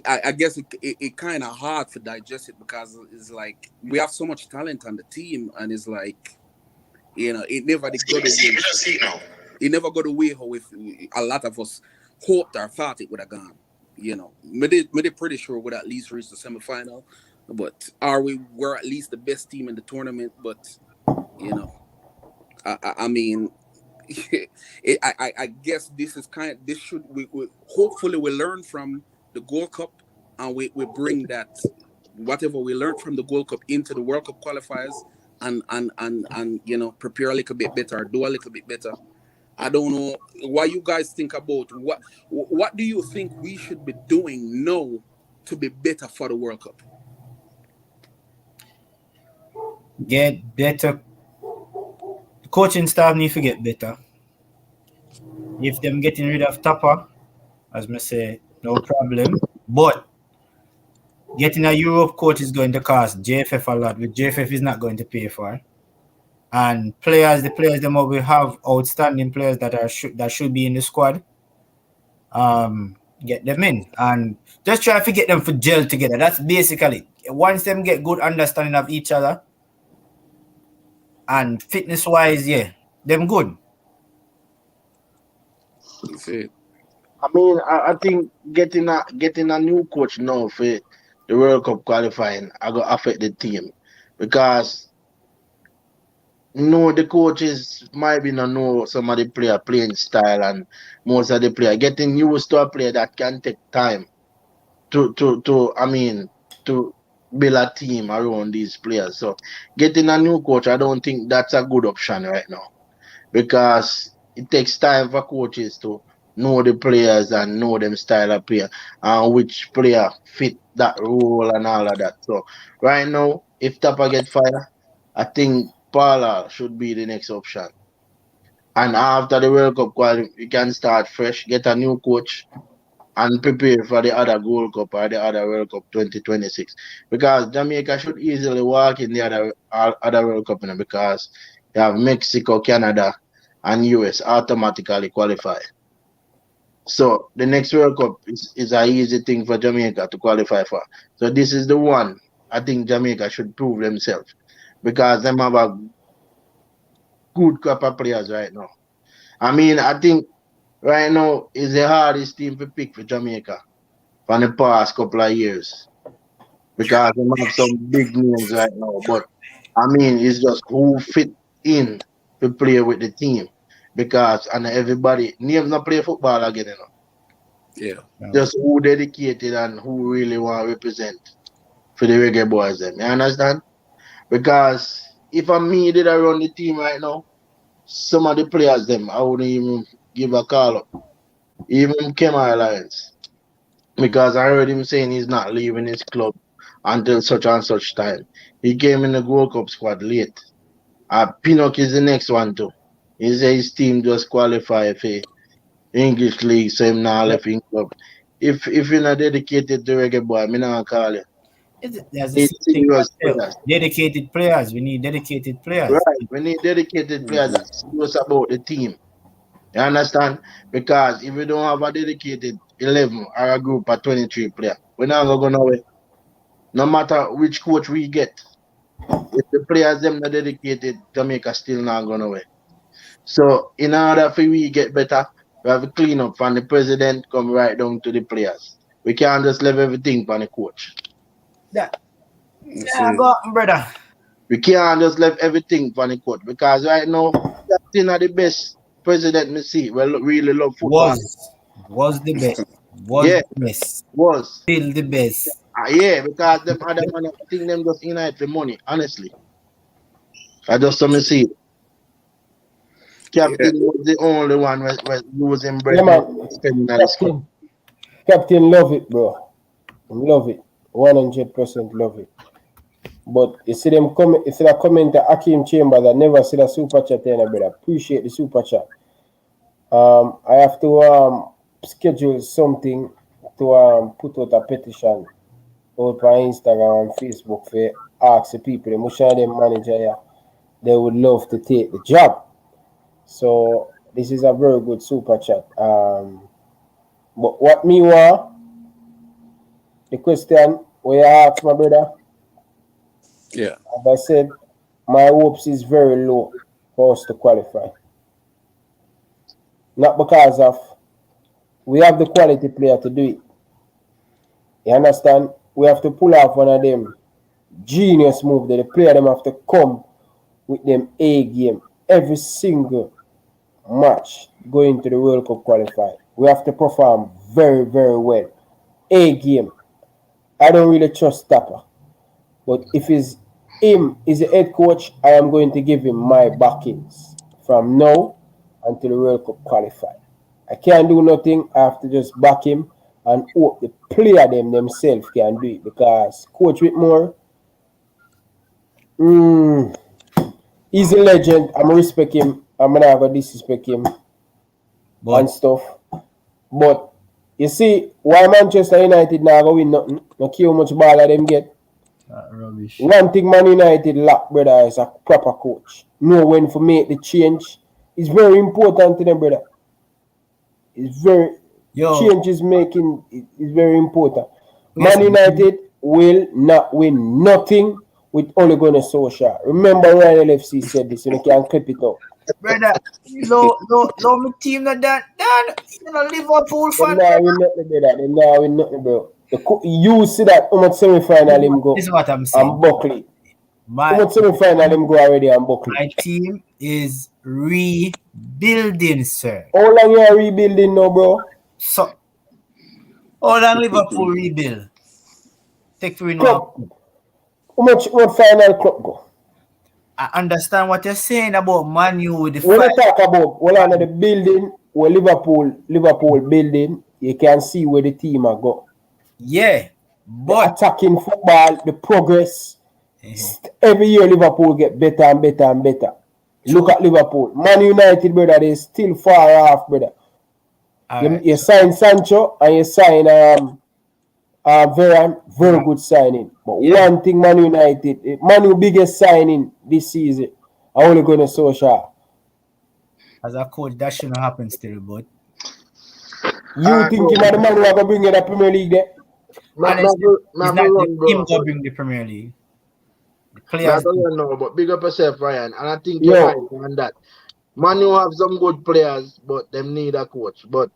I guess it kind of hard to digest it because it's like we have so much talent on the team, and it's like, you know, it never got away. It never got away how if a lot of us hoped or thought it would have gone. You know, we're pretty sure we'd at least reach the semifinal, but we're at least the best team in the tournament. But you know, I mean, I guess this should we hopefully we learn from the Gold Cup, and we bring that whatever we learned from the Gold Cup into the World Cup qualifiers, and you know, prepare a little bit better, do a little bit better. I don't know what you guys think about what do you think we should be doing now to be better for the World Cup? Get better. The coaching staff need to get better. If them getting rid of Tapa, as I say, no problem. But getting a Europe coach is going to cost JFF a lot, which JFF is not going to pay for. And the players them will have outstanding players that should be in the squad. Get them in and just try to get them for gel together. That's basically it. Once them get good understanding of each other and fitness wise, yeah, them good. You see. I mean, I think getting a new coach now for the World Cup qualifying I go affect the team because the coaches might be not know some of the player playing style and most of the player getting used to a player that can take time to build a team around these players. So getting a new coach, I don't think that's a good option right now because it takes time for coaches to know the players and know them style of play and which player fit that role and all of that. So right now, if Tapa get fired, I think Paula should be the next option. And after the World Cup qualifying, we can start fresh, get a new coach, and prepare for the other Gold Cup or the other World Cup 2026. Because Jamaica should easily walk in the other World Cup because you have Mexico, Canada, and US automatically qualify. So the next World Cup is an easy thing for Jamaica to qualify for. So this is the one I think Jamaica should prove themselves because them have a good crop of players right now. I mean, I think right now is the hardest team to pick for Jamaica for the past couple of years because they have some big names right now. But I mean, it's just who fit in to play with the team because and everybody names not play football again, you know. Yeah. Just who dedicated and who really want to represent for the Reggae Boyz them. You understand? Because if I'm me did I run the team right now, some of the players them I wouldn't even give a call up. Even Kema Alliance. because I heard him saying he's not leaving his club until such and such time. He came in the World Cup squad late. Pinnock is the next one too. He said his team just qualify for English league, so him now left in club. If you're not dedicated to Reggae Boy, me not call you. There's the Need same thing serious myself. players. Dedicated players. We need dedicated players. Right, we need dedicated players that serious about the team. You understand? Because if we don't have a dedicated 11 or a group of 23 players, we're not going to go nowhere. No matter which coach we get, if the players them not dedicated, Jamaica still not going nowhere. So in order for we get better, we have to clean up from the president come right down to the players. We can't just leave everything for the coach. Yeah, go on, brother. We can't just leave everything for the coach because right now, Captain are the best president we see. We really love football. Was the best. Was Yeah. the best. Was. Still the best. Yeah, because them other man, I think them just unite the money, honestly. I just want to see. Captain was the only one was losing bread. Spending on the squad. Captain love it, bro. Love it. 100% love it. But you see them comment, you see that comment to Akeem Chambers, I never see the super chat there, brother. Appreciate the super chat. I have to schedule something to put out a petition out on Instagram and Facebook for ask the people, the most of them manager here, they would love to take the job. So this is a very good super chat. But what me want, the question where you ask my brother, yeah, as I said, my hopes is very low for us to qualify. Not because of we have the quality player to do it. You understand? We have to pull off one of them genius move that the player them have to come with them A game every single match going to the World Cup qualifier. We have to perform very, very well. A game. I don't really trust Tapper. But if him is the head coach, I am going to give him my backings from now until the World Cup qualifier. I can't do nothing. I have to just back him and hope the player themselves can do it. Because Coach Whitmore, he's a legend. I'm respect him. I'm not going to disrespect him and stuff. But you see, why Manchester United now go win nothing? No care how much ball them get. Rubbish. One thing Man United lack, brother, is a proper coach. Know when to make the change. It's very important to them, brother. It's very change is making is very important. Man United will not win nothing with Ole Gunnar Solskjaer. Remember Ryan LFC said this, and you can clip it up. Brother, no, my team not that done. You know, Liverpool fan. They now win nothing, bro. You see that how much semi-final him go? This is what I'm saying. And Buckley. How much semi-final him go already and Buckley? My team is rebuilding, sir. How long you are rebuilding now, bro? So, how long Liverpool rebuild? Take 3 now. How much final club go? I understand what you're saying about Man U with the when you talk about the building where Liverpool building, you can see where the team are go. Yeah, but the attacking football, the progress. Every year Liverpool get better and better and better. True. Look at Liverpool. Man United, brother, they still far off, brother. You sign Sancho and you sign Varane, very good signing. But one thing Man United, Man U biggest signing this season, I only going to Solskjaer. As a coach, that shouldn't happen still, but you think the man who are going to bring in the Premier League there? It's not him to bring the Premier League. The players know, but big up yourself, Ryan. And I think you're right on that. Man U have some good players, but them need a coach. But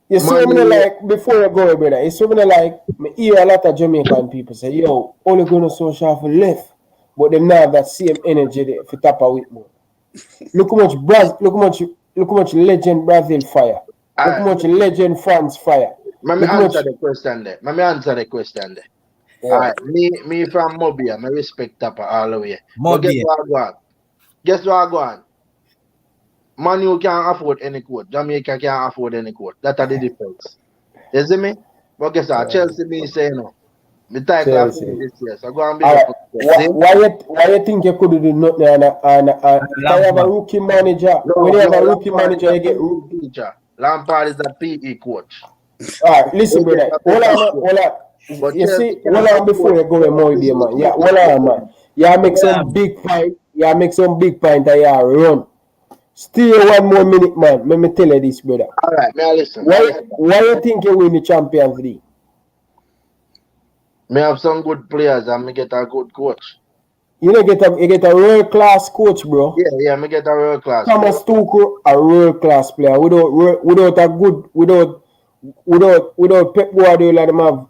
you see, like before you go, brother, it's something like me hear a lot of Jamaican people say, "Yo, only going to Solskjaer for left," but them not have that same energy there for Tapa Whitmore. Look how much legend Brazil fire. Look how much legend France fire. Let me answer the question there. Yeah. All right, me from Mobia, I respect Tapa all the way. But guess what I go on? Man U can't afford any coach. Jamaica can't afford any coach. That's the difference. You see me? But guess what? Chelsea me say no. The title I Chelsea. finish this year. So go and big All up. right. See? Why you think you could do nothing and if I have a Lampard. rookie manager, No, when you have a rookie Lampard is manager, a you get PE teacher. Lampard is a PE coach. all right, listen, They get brother. a better score. Hold on. But You Chelsea see, can't hold on before afford you go with more there, man. Yeah, hold on, man. Yeah, make some big point. Yeah, make some big point and yeah, run. Stay 1 more minute, man. Let me tell you this, brother. All right, may I listen? Why you think you win the Champions League? Me have some good players and me get a good coach. You know, you get a world class coach, bro. Yeah, me get a world class. Thomas Tuchel, a world class player. Without Pep Guardiola, them have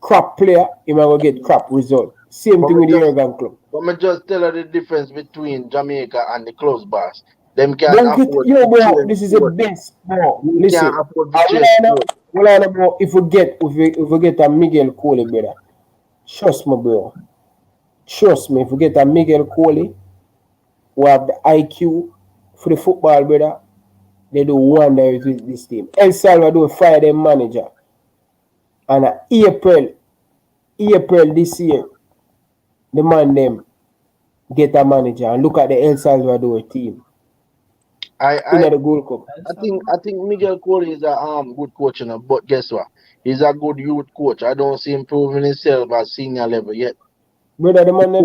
crap player. He might go get crap result. Same thing with the Jurgen Club. But me just tell you the difference between Jamaica and the close bars. Them can't Don't get afford yo, to bro. change This is the coach. best, bro. You Listen, can't afford to change coach. hold on, bro. If we get a Miguel Coley, brother, trust me, bro. Trust me. If we get a Miguel Coley, who have the IQ for the football, brother, they do wonders with this team. El Salvador fire their manager, and April this year, the man them get a manager and look at the El Salvador team. In the Gold Cup. I think Miguel Coley is a good coach, you know, but guess what? He's a good youth coach. I don't see him proving himself at senior level yet. Brother, the man in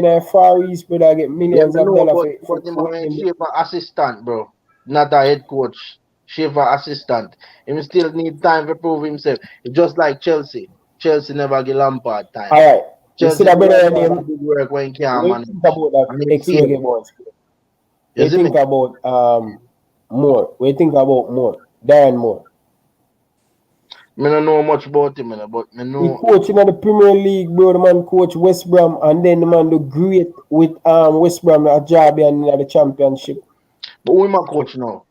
the Far East, brother, get millions of dollars for him shape an assistant, bro. Not a head coach. Shape an assistant. He still need time to prove himself. It's just like Chelsea. Chelsea never get Lampard time. All right. Chelsea you see that brother name? good work when he can't manage. Think about that ex-Reggae Boyz. We think about more. We think about more. Darren Moore. I don't know much about him, but I know. He coach in the Premier League, bro. The man coach West Brom, and then the man do great with West Brom at Derby and in the Championship. But who my coach now?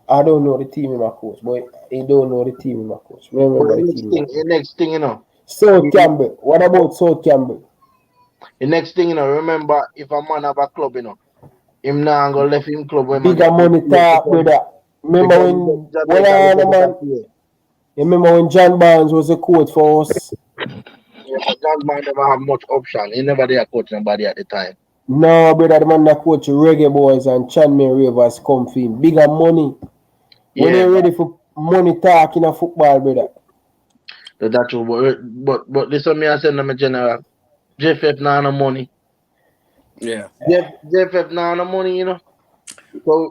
I don't know the team in my coach, but he don't know the team in my coach. Remember the next thing, you know. South Campbell. What about South Campbell? The next thing, you know, remember if a man have a club, you know, him now go left him club when bigger money talk, brother. Remember when John Barnes was a coach for us? Yeah, John Barnes never have much option. He never there coach nobody at the time. No, brother, the man that coach Reggae Boyz and Chanman Ravers come for him. Bigger money. When they're ready for money talk in a football, brother. That's true, but listen me I say no general. JFF now no money. Yeah. JFF now no money, you know.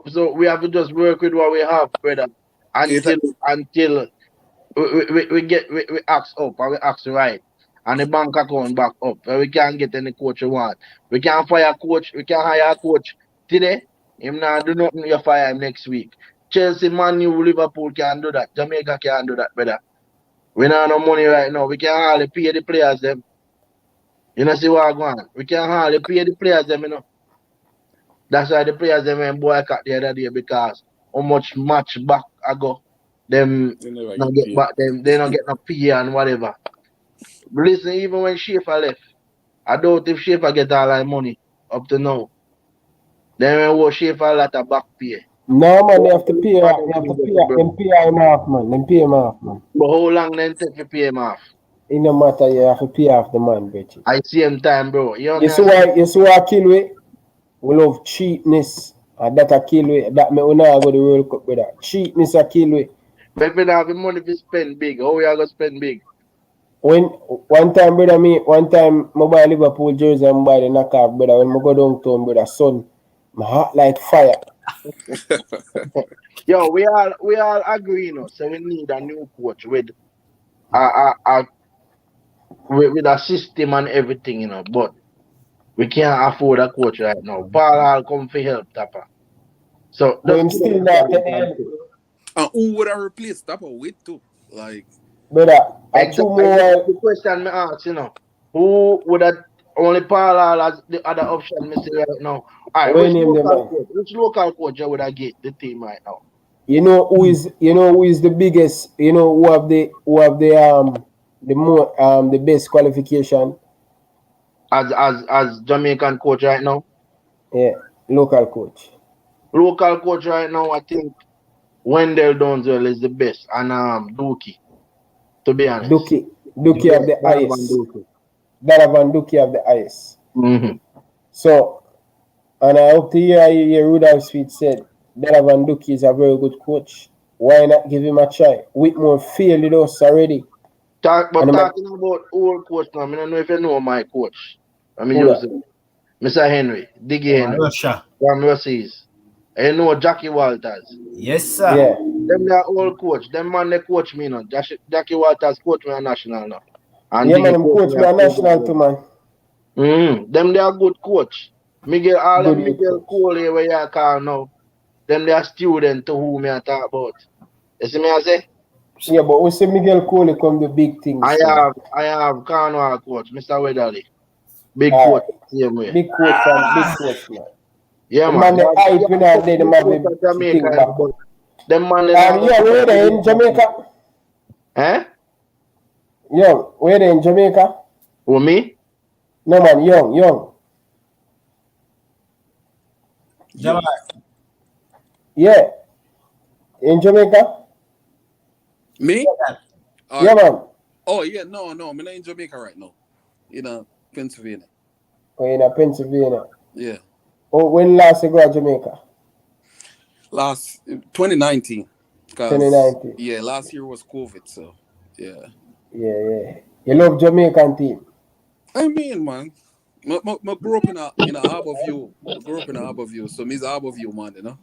So we have to just work with what we have, brother. Until we ask up and we ask right. And the bank account back up. And we can't get any coach we want. We can't fire a coach, we can hire a coach today. Him now do nothing, you fire him next week. Chelsea, Man U, Liverpool can do that. Jamaica can do that, brother. We don't have no money right now. We can hardly pay the players them. You know see what I'm going? We can hardly pay the players them, you know. That's why the players them went boycott the other day because how much match back ago them not get back them they don't get no pay and whatever. But listen, even when Schaefer left, I doubt if Schaefer get all that money up to now. Then when Schaefer a lot of back pay. No man, they have to pay him off, man. Them pay him off, man. But how long then take to pay him off? It no matter, you have to pay off the man, bitch. I see him time, bro. You see why kill we? We love cheapness. And that a kill we. That me we not go the World Cup with that. Cheapness a kill we. But we don't have the money to spend big. How we are gonna spend big? One time I buy Liverpool jersey and buy the knockoff, brother. When I go downtown, brother, son, my heart like fire. Yo, we all agree, you know, so we need a new coach with a system and everything, you know, but we can't afford a coach right now. Paul Hall come for help, Tapa. So I'm still not and who would have replaced Tapa with too? Like brother, the question I ask, you know, who would have only Paul Hall as the other option me say right now? Alright, which local coach would I get the team right now? You know who is the biggest, you know, who have the best qualification as Jamaican coach right now? Yeah, local coach. Local coach right now, I think Wendell Donzel is the best, and Dookie, to be honest. Dookie have the highest. Donovan Dookie have the highest. Mm-hmm. So, and I hope to hear Rudolph Sweet said Donovan Dookie is a very good coach. Why not give him a try? Whitmore failed with us already. Talking about old coach now, I don't know if you know my coach. I mean, Mr. Henry, Diggy Henry, from Russies. You know Jackie Walters. Yes, sir. Yeah. Them they are old coach. Them man they coach me now. Jackie Walters coach me a national now. And yeah, man, them coach me a national too, man. Them they are good coach. Miguel Cole where you call now. Them they are student to whom I talk about. You see me I say? Yeah, but we say Miguel Cole come the big things. I have Cornwall coach, Mr. Weatherly. Big coach, same way. Big coach, man. Yeah, man. The hype in there, they might be Jamaica. Them man, yeah, where they in Jamaica? Young, where they in Jamaica? Who, me? No, man, young. Jamaica. Yeah. In Jamaica? Me? Yeah, man. Oh, yeah, no, I'm not in Jamaica right now. In Pennsylvania. Oh, in Pennsylvania? Yeah. Oh, when last you go to Jamaica? 2019. 2019. Yeah, last year was COVID, so yeah. Yeah. You love Jamaican team? I mean, man, I grew up in a Harbour View. I grew up in a Harbour View, so me's a Harbour View man, you know.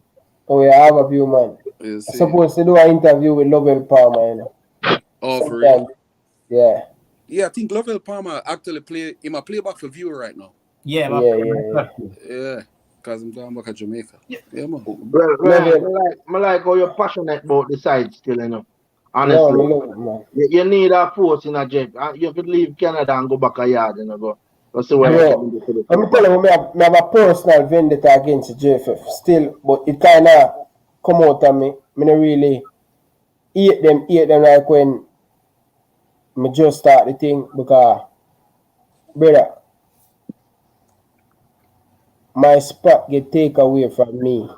Oh yeah, Harbour View man. I'm supposed to do an interview with Lovell Palmer, you know. Oh, for real? Yeah. Yeah, I think Lovell Palmer actually play back for View right now. Yeah, because I'm going back to Jamaica. Yeah, man. Well, I like how you're passionate about the side still, you know. Honestly, man. You need a force in a jet. You could leave Canada and go back a yard, you know. Go see what I'm telling you, I have a personal vendetta against the JFF still, but it kind of come out of me. I don't really hate them like when I just start the thing because, brother, my spot get taken away from me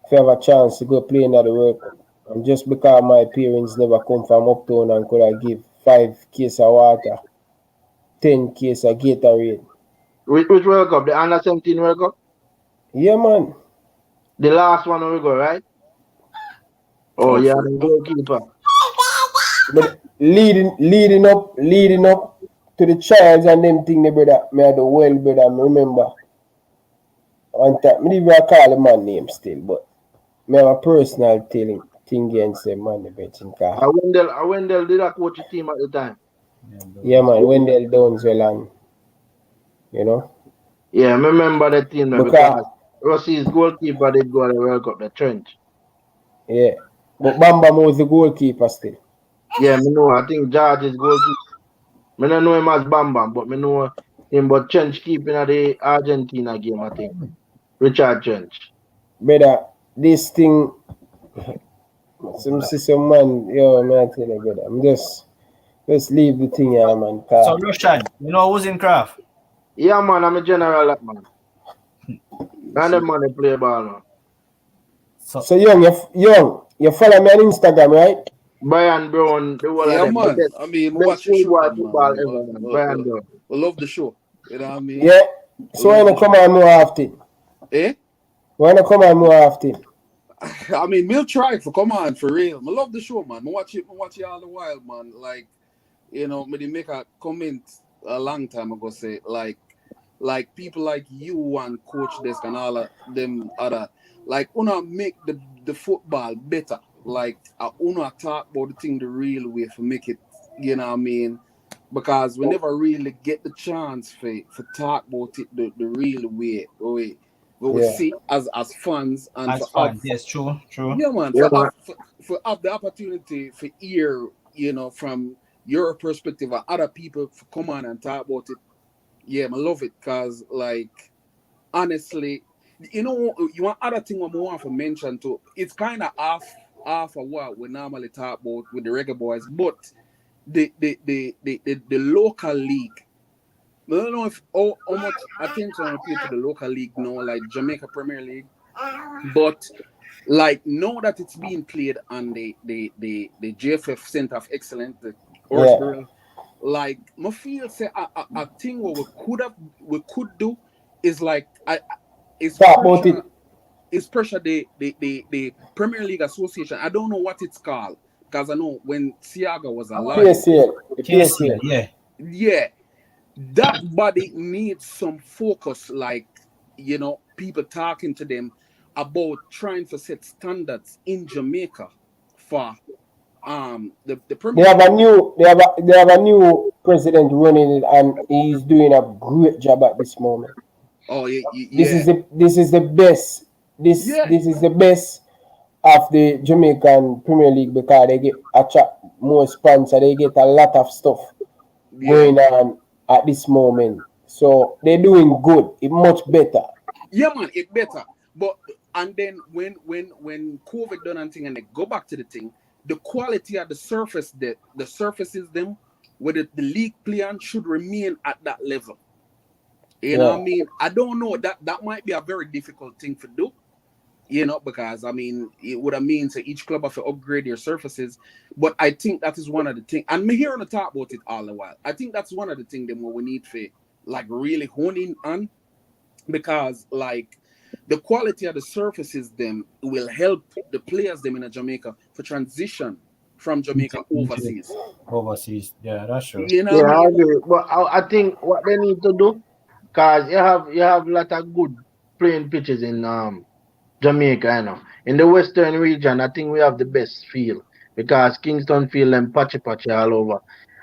if I have a chance to go play in the World Cup. And just because my parents never come from uptown and could I give 5 cases of water, 10 cases of Gatorade. Which World Cup? The Under 17 World Cup? Yeah, man. The last one we go, right? Oh, yeah, the goalkeeper. But leading up to the trials and them thing, brother, me had the well, brother, I remember. On time, I didn't even call the man name still, but I have a personal thing against the man, the betting car. Wendell did that coach the team at the time? Yeah, man, Wendell Donzel and, you know. Yeah, I remember the team because Rossi's goalkeeper did go to the World Cup, the Trench. Yeah, but Bambam was the goalkeeper still. Yeah, me know. I think George is goalkeeper. I don't know him as Bambam, but I know him but Trench keeping at the Argentina game, I think. Richard Trench. Brother, this thing, some man, yo, man, I tell you, brother, I'm just leave the thing here, man. So, Rashad, you know who's in craft? Yeah, man, I'm a general, man. And the man play ball now. So young, you follow me on Instagram, right? Brian Brown, the whole yeah, of them. Man. I mean, watch the show, football ever, man. Brian Brown. We love the show. You know what I mean? Yeah. So why not come on more often? Why not come on more often? I mean, we'll try for come on for real. I love the show, man. I watch it all the while, man. Like, you know, me make a comment a long time ago, say like people like you and Coach Desk and all of them other, like, wanna make the football better. Like, I wanna talk about the thing the real way for make it, you know what I mean? Because we never really get the chance for talk about it the real way. We see as fans and as fans. Yes, true. Yeah, man. For have the opportunity for hear, you know, from your perspective and other people for come on and talk about it. Yeah, I love it because, like, honestly, you know, you want other thing I want to mention too. It's kind of off of what we normally talk about with the Reggae Boyz, but the local league. I don't know if how much attention I pay to the local league now, like Jamaica Premier League, but like now that it's being played on the JFF Center of Excellence, the Horsesboro, like my feel say I think what we could do is like is Talk about it. pressure the Premier League Association. I don't know what it's called because I know when Siaga was alive. PSL. Yeah, that body needs some focus, like, you know, people talking to them about trying to set standards in Jamaica for the Premier They have a new president running it, and he's doing a great job at this moment. Oh yeah, This is the best. This is the best of the Jamaican Premier League because they get attract more sponsor. They get a lot of stuff going on at this moment. So they're doing good. It's much better. Yeah, man, it better. But and then when COVID done and thing and they go back to the thing, the quality of the surface, the surfaces them where the league playing should remain at that level. You know what I mean? I don't know, that might be a very difficult thing to do. You know, because I mean, it would have mean to each club have to upgrade their surfaces. But I think that is one of the things, and me hearing to talk about it all the while. I think that's one of the things that we need to like really hone in on, because like the quality of the surfaces them will help the players them in Jamaica for transition from Jamaica overseas. Yeah, that's true. You know, I agree. But I think what they need to do, because you have a lot of good playing pitches in Jamaica, you know. In the western region, I think we have the best field because Kingston field and patchy all over.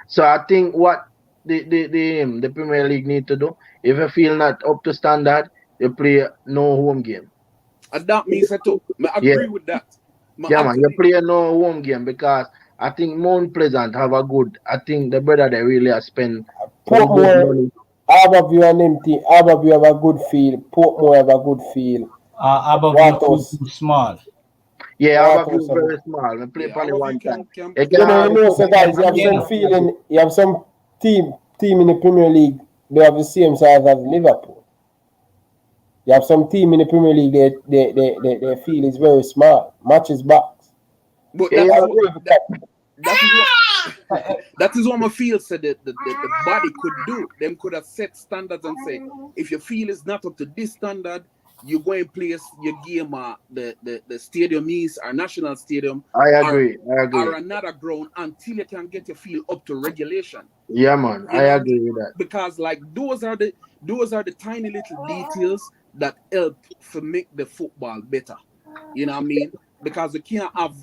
So I think what the Premier League need to do, if you feel not up to standard, you play no home game. And that means I agree with that. Man, you play no home game because I think Mount Pleasant have a good. I think the brother they really have spent Portmore, Aberview and empty. Aberview have a good field. Portmore have a good field. Aberview is too small. Yeah, Aberview is very small. We play probably one time. So guys, you have some feeling. You have some team in the Premier League. They have the same size as Liverpool. You have some team in the Premier League. They feel is very small. Matches box. But that is what my feel said that the body could do. Them could have set standards and say, if your feel is not up to this standard, you go and play your game at the stadium is our national stadium. I agree. Or another ground until you can get your feel up to regulation. Yeah, man. I agree with that. Because like those are the tiny little details that help to make the football better. You know what I mean? Because we can't have,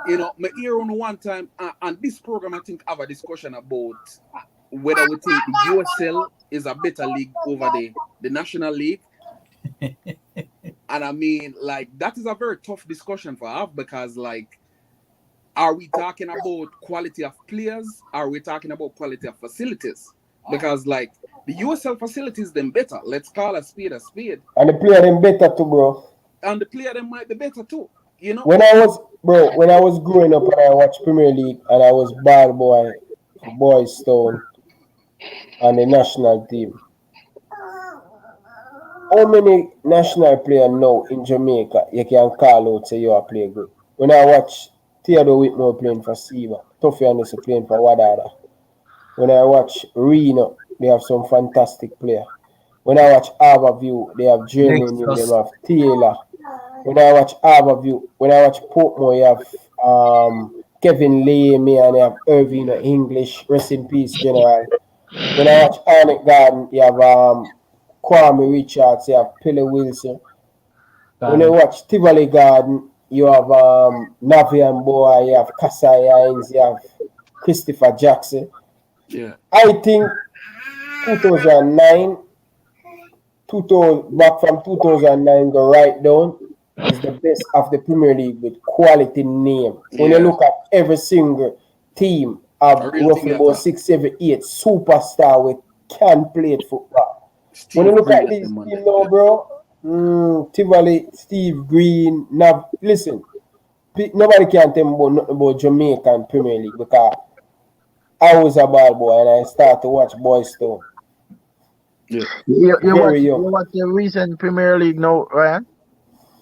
you know, my ear on one time and this program I think have a discussion about whether we think the USL is a better league over the National League. And I mean, like, that is a very tough discussion for have because, like, are we talking about quality of players? Are we talking about quality of facilities? Because, like, the USL facilities them better. Let's call a spade a spade. And the player them better too, bro. And the player them might be better too. You know? When I was growing up and I watched Premier League and I was ball boy for Boys Stone and the national team. How many national players now in Jamaica you can call out say you are play good? When I watch Theodore Whitmore playing for Siva, Tuffy Anderson playing for Wadada. When I watch Reno, they have some fantastic players. When I watch Aberview, they have Jeremy, they have Taylor. When I watch Aberview, when I watch Portmore, you have Kevin Lamy and you have Irving English, rest in peace, General. When I watch Arnett Garden, you have Kwame Richards, you have Pele Wilson. When you watch Tivoli Garden, you have Navian Boy, you have Kasai Hines, you have Christopher Jackson. Yeah. I think 2009, back from 2009 go right down, is the best of the Premier League with quality name. When you look at every single team of roughly about 6, 7, 8 superstar with can play football. When you look at these teams now, bro, Tivoli, Steve Green, listen, nobody can tell me about nothing about Jamaican Premier League because I was a ball boy and I started to watch Boys Stone. Yeah. You watch the recent Premier League now, Ryan?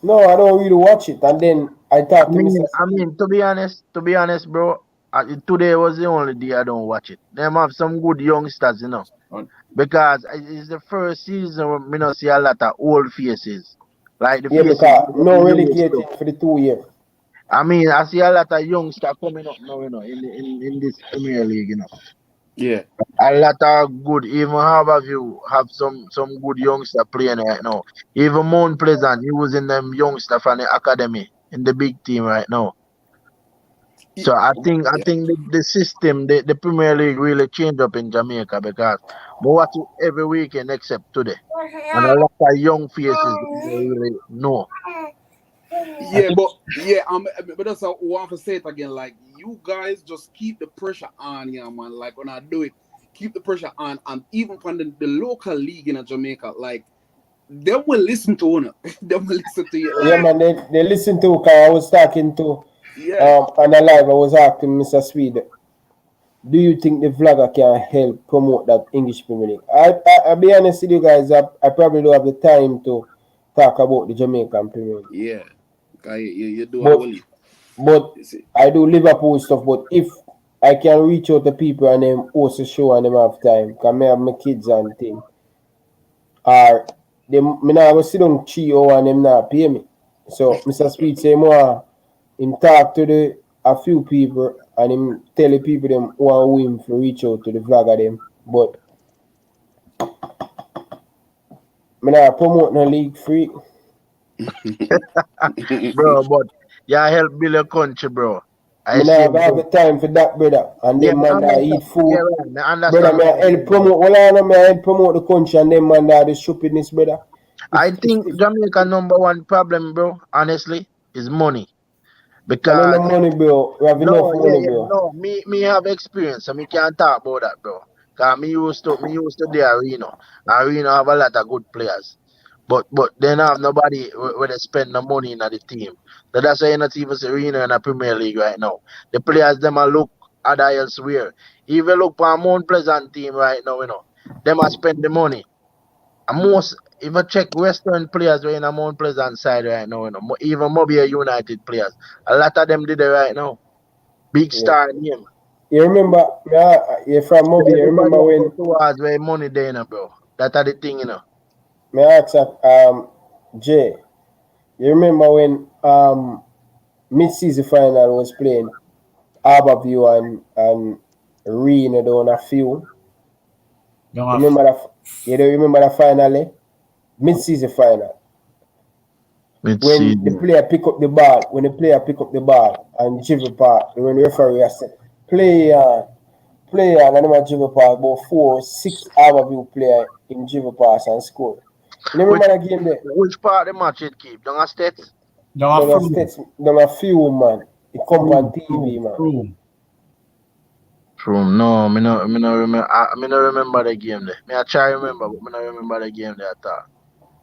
No, I don't really watch it. And then I talked to Mr. I mean, to be honest, bro, today was the only day I don't watch it. Them have some good youngsters, because it's the first season where me not see a lot of old faces, like the Yeah, faces because of no the youngest relegated stuff. for the 2 years. I mean, I see a lot of youngsters coming up now, in this Premier League, Yeah. A lot of good, even Harbourview have some good youngster playing right now. Even Mount Pleasant, he was in them youngster from the academy in the big team right now. So I Yeah. think the system, the Premier League really changed up in Jamaica because we watch it every weekend except today. And a lot of young faces that we don't really know. I Yeah, think but but that's I want to say it again. Like you guys just keep the pressure on, yeah, man. Like when I do it, keep the pressure on, and even from the local league in Jamaica, like they will listen to it. They will listen to it. Yeah, Like man, they listen to, because I was talking to, yeah, on a live, I was asking Mr. Swede, do you think the vlogger can help promote that English Premier League? I'll be honest with you guys, I probably don't have the time to talk about the Jamaican Premier League. yeah. Okay, you do a But willy. but You see. I do Liverpool stuff. But if I can reach out to people and them host a show and them have time, because I have my kids and thing, or them, me now go sit down 3 hours and them not pay me. So Mr. Speed say more, him talk to a few people and him tell the people them who him to reach out to the vlogger them. But me not promote no league free. bro, but yeah, help build a country, bro. I Me see not have the time for that, brother. And Yeah, them I man that eat understand. food. Yeah, right. I Brother, understand me what I you're help saying, bro. promote. Well, I know me I help promote the country and them man that the stupidness, brother. I think If Jamaica #1 problem, bro, honestly, is money. I don't know Because money, bro. We have enough money, bro. no, me have experience, so me can't talk about that, bro. Cause me used to the arena. Arena have a lot of good players. But they don't have nobody where they spend the money in the team. So that's why you not even see arena in the Premier League right now. The players them a look other elsewhere. Even look for a Mount Pleasant team right now, them a spend the money. And most, if I check Western players were in a Mount Pleasant side right now, even Mobile United players, a lot of them did it right now. Big Yeah. star name. You remember, you're from So Moby. You everybody remember a go when towards where money there, bro. That are the thing, me ask Jay, you remember when mid-season final was playing Harbourview and Reno down a few? Young off. Remember that? You don't remember the final, eh? Mid-season final. Let's see. When the player pick up the ball, and Jiver Park, when the referee has said, play on, and them a Jiver Park, about 4, 6 hour view player in Jiver Park and score. You Which remember that game there? which part of the match it keep? Young States? Young off room. Them a few, man. It come on TV, man. Room. From no, me no remember. Me no remember the game there. Me I try remember, but me no remember the game there at all.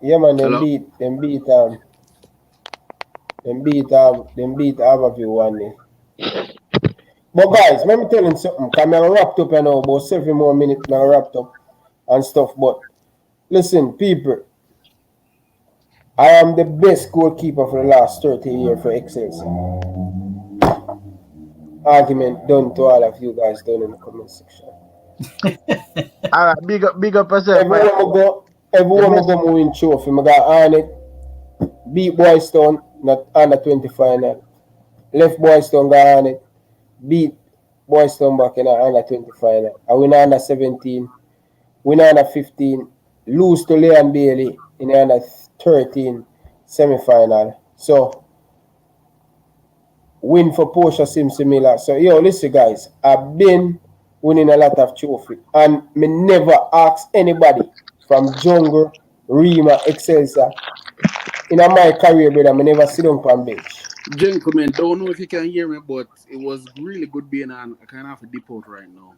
Yeah, man, Hello. them beat Harbourview 1-0. But guys, let me tell you something. Cause I'm wrapped up, about 7 more minutes. I'm wrapped up and stuff. But listen, people, I am the best goalkeeper for the last 30 years for Excelsior. Argument done to all of you guys down in the comment section. Alright, big up yourself, Everywhere man. I go, I win trophy. I got on it. Beat Boystown, not under 20 final. Left Boystown, got on it. Beat Boystown back in the under 20 final. I win under 17. Win under 15. Lose to Leon Bailey in the under 13 semi final. So, win for Portia Simpson Miller. So, yo, listen, guys, I've been winning a lot of trophy, and me never ask anybody from Jungle, Rima, Excelsior in my career, brother. Me never sit down on bench. Gentlemen, don't know if you can hear me, but it was really good being on. I kind of have to dip out right now.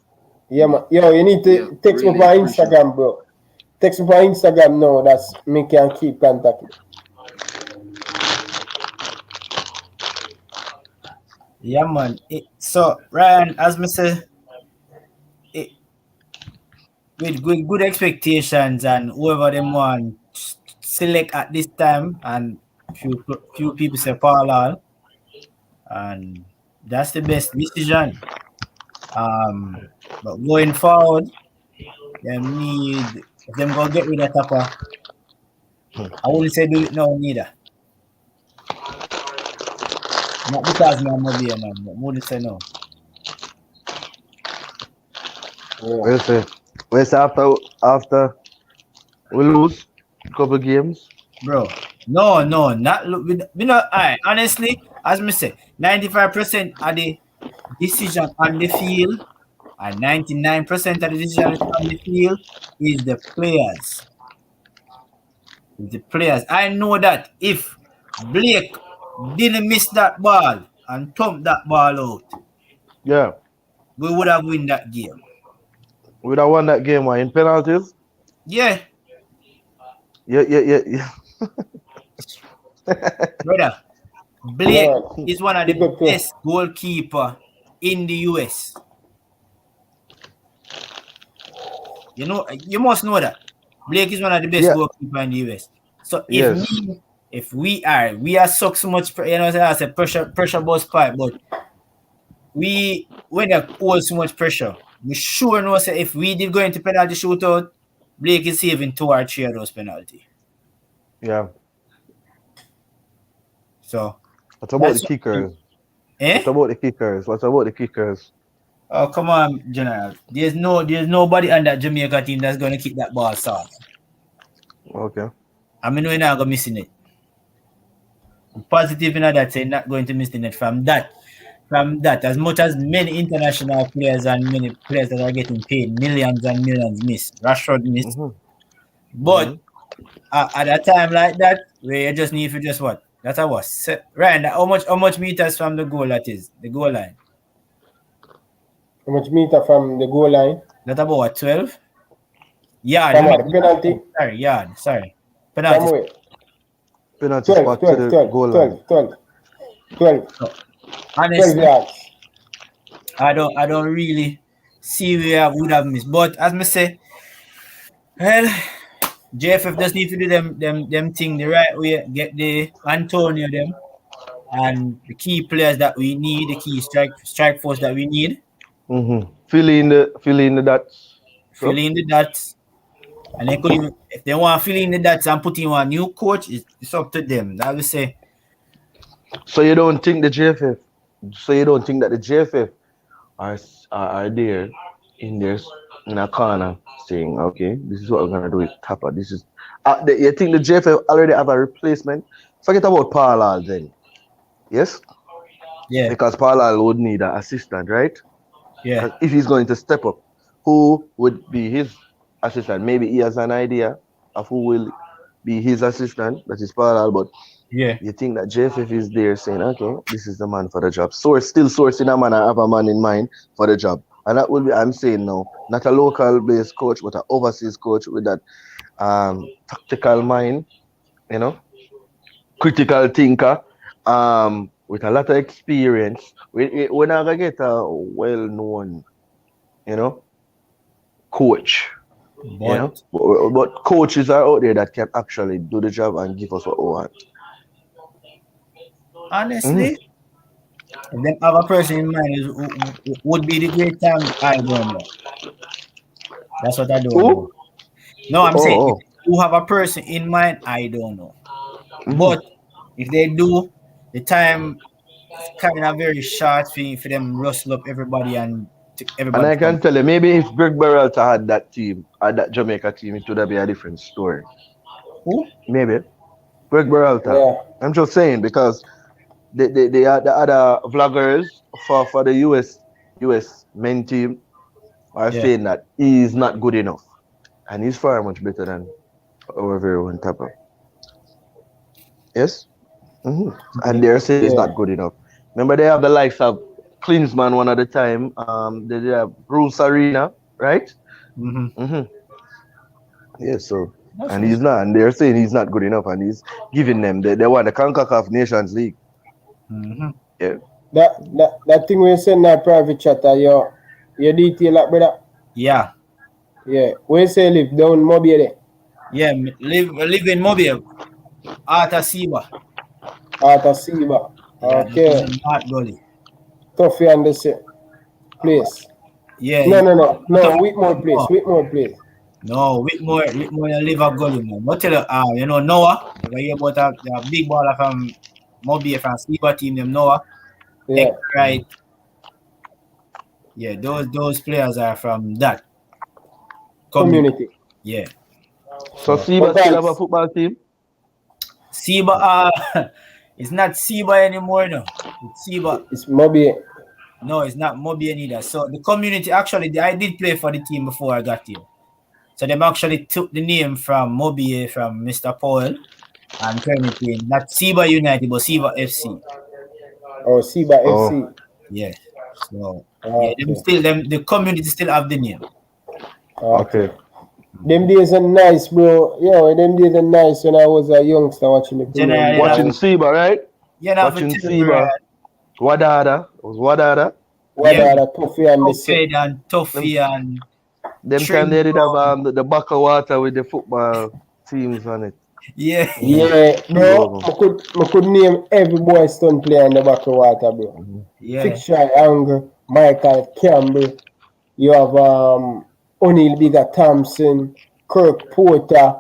Yeah, man. Yo, you need Yeah, to text really me on appreciate Instagram, bro. Text me on Instagram now. That's me can keep contact. Yeah, man. So Ryan, as me say, with good expectations and whoever them want select at this time, and Few people say Paul Hall, and that's the best decision. But going forward, them need if them go get rid of Tapa. I wouldn't say do it now neither. Not because I'm not here now, but I wouldn't say no. Yeah. Well, say after we lose a couple games. Bro, no, not we not. Alright, honestly, as me say, 95% of the decision on the field and 99% of the decision on the field is the players. The players. I know that if Blake didn't miss that ball and thump that ball out, Yeah, we would have won that game. we would have won that game in penalties. Yeah, Yeah. brother. Blake No, is one of big the up to best goalkeeper in the US. You know, you must know that. Blake is one of the best Yeah. goalkeeper in the US. So Yes. if we are suck so much, you know, I said pressure bust pipe, but when they hold so much pressure, we sure know say if we did go into penalty shootout, Blake is saving 2 or 3 of those penalty. Yeah. So What about the that's kickers? eh? What about the kickers? Oh come on, General. There's nobody on that Jamaica team that's gonna kick that ball soft. Okay. I mean we're not gonna missing it. I'm positive in that say not going to miss the net from that. As much as many international players and many players that are getting paid millions and millions miss. Rashford missed. Mhm. But at a time like that, where you just need to just what? That's a what? Ryan, how much meters from the goal that is? The goal line. how much meter from the goal line? That about what, 12? Yard. From what? Penalty? Sorry, yard. Sorry. From Penalty. where? Penalty 12, spot 12, to the 12, goal 12, line. 12, 12, So, 12 honestly, yards. I don't really see where I would have missed. But as me say, well, JFF just need to do them thing the right way, get the Antonio them and the key players that we need, the key strike force that we need. Mm-hmm. Fill in the dots. Fill in the dots. And they could even, if they want to fill in the dots and put in a new coach, it's up to them. I would say. So you don't think that the JFF are there in a corner saying, okay, this is what we're gonna do with Tapa. This is you think the JFF already have a replacement? Forget about Paul Hall then. Yes? Yeah. Because Paul Hall would need an assistant, right? Yeah. If he's going to step up, who would be his assistant? Maybe he has an idea of who will be his assistant, that is Paul Hall, but yeah, you think that JFF is there saying, okay, this is the man for the job. Still sourcing a man and have a man in mind for the job. And that will be, I'm saying now, not a local based coach, but an overseas coach with that tactical mind, you know, critical thinker, with a lot of experience. We're not gonna get a well-known, you know, coach. But coaches are out there that can actually do the job and give us what we want. Honestly, if them have a person in mind who would be the great time, I don't know. That's what I don't know. No, I'm saying who have a person in mind, I don't know. But if they do, the time is kind of very short for them rustle up everybody and everybody. And I can tell you, maybe if Greg Berhalter had that team, had that Jamaica team, it would have been a different story. Who? Maybe Greg Berhalter. Yeah. I'm just saying because they are the other vloggers for the US men team are saying that he is not good enough, and he's far much better than our very own Tapa. Yes, and they're saying he's not good enough. Remember, they have the likes of Klinsmann one at a time. They have Bruce Arena, right? Yeah, so and he's not, and they're saying he's not good enough, and he's giving them they want the CONCACAF Nations League. Yeah. That thing we send that private chat, your detail, like, brother. Yeah. Yeah. Where you say live down Mobile there? Yeah, live in Mobile. Arta Siba. Arthur Seba. Yeah, Okay. not gully. Tough and this place. Yeah. No, Whitmore place. Whitmore place. No, Whitmore live gully, man. What tell you, Noah, if I hear about a big baller from Mobile from Seba team, them Noah. Yeah. Right. Yeah, those players are from that Community. Yeah. So Seba But still have a guys, football team? Seba, it's not Seba anymore, no. It's Seba. it's Mobile. No, it's not Mobile either. So the community, actually, I did play for the team before I got here. So them actually took the name from Mobile, from Mr. Paul, and turned it in, not Seba United, but Seba FC. Or Seba Oh. FC. Yeah. So, Okay. the community still have the name. Okay. Them days are nice, bro. Yo, them days are nice when I was a youngster watching the Generally, Watching Seba, right? You know, Watching Seba. Wadada. It was Wadada. Wadada, Tuffy and Toffee and Toffee and Them time they did have the buck of water with the football teams on it. Yeah. Yeah, bro. I could name every boy Stone player in the back of water, bro. Yeah. Fiction Angle, Michael Campbell. You have O'Neal Bigger Thompson, Kirk Porter.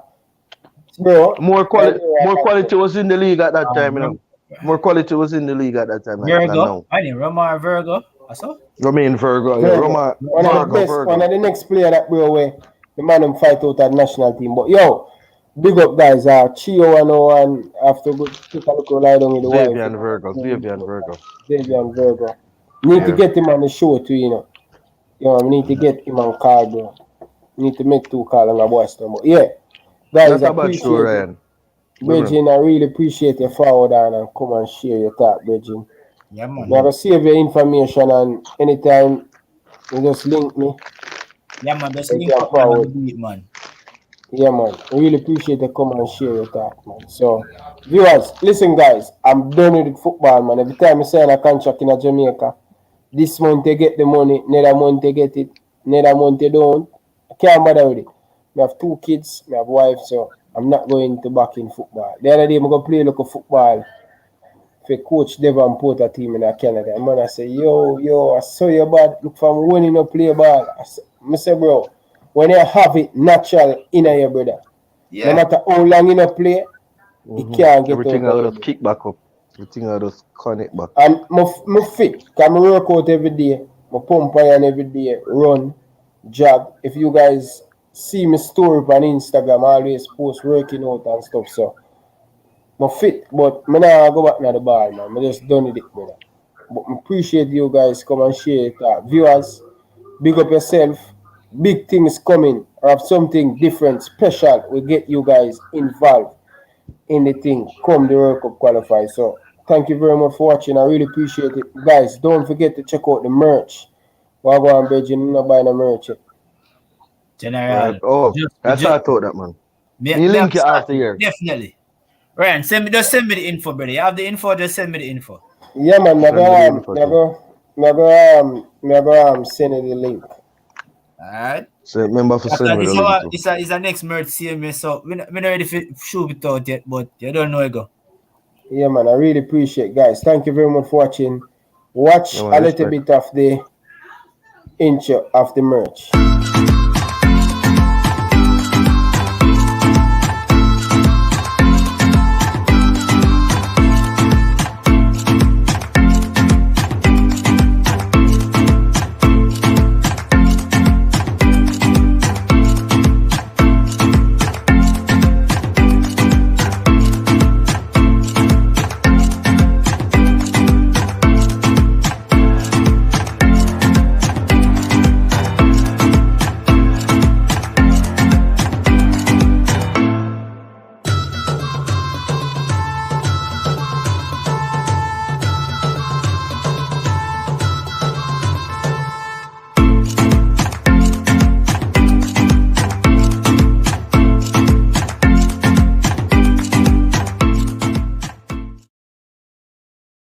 Bro. More quality was in the league at that time, you know. More quality was in the league at that time. Virgo. I didn't Romar Virgo. I saw. Romain Virgo. Virgo. Yeah, Roma, One of the best, one of the next player that bro away. The man them fight out at national team. But yo, big up guys. Chio and after go take a look lie down in the Xavier and Virgo. Need to get him on the show too, you know. We need to get him on call, bro. We need to make 2 calls on a boy storm. But yeah, guys, I appreciate it. Bridging, I really appreciate you forward and come and share your thought, Bridging. Yeah, man. I'm gonna save your information and anytime you just link me. Yeah, man. Just link up forward. Man. Yeah, man. I really appreciate you come and share your thought, man. So, viewers, listen, guys. I'm done with football, man. Every time I sign a contract in Jamaica, this month they get the money, another month they get it, another month they don't. I can't bother with it. I have 2 kids, I have a wife, so I'm not going to back in football. The other day, I'm going to play local football for Coach Devon Porter team in Canada. And man, I say, yo, I saw you bad. Look for me winning a play ball. I say, bro, when you have it natural in your brother, no matter how long you play, you can't get everything out of kick back up. Everything out of connect back. And my fit, because I work out every day, I pump iron every day, run, jog. If you guys see my story on Instagram, I always post working out and stuff. So I'm fit, but I not go back to the bar, man. I just done with it, brother. But I appreciate you guys come and share it. Viewers, big up yourself. Big things coming. Or have something different, special. We get you guys involved in the thing. Come the World Cup qualify. So thank you very much for watching. I really appreciate it. Guys, don't forget to check out the merch. While go on, Bridget, you're not buying the merch yet. General. Oh, that's how I thought that, man. You link it after here. Definitely. Ryan, send me the info, brother. You have the info, just send me the info. Yeah, man. I'm going to send you the link. Alright. So remember for sending me the link. It's a next merch CMS, so we're not ready to shoot it out yet, but you don't know it go. Yeah, man. I really appreciate it, guys. Thank you very much for watching. Watch a little bit of the intro of the merch.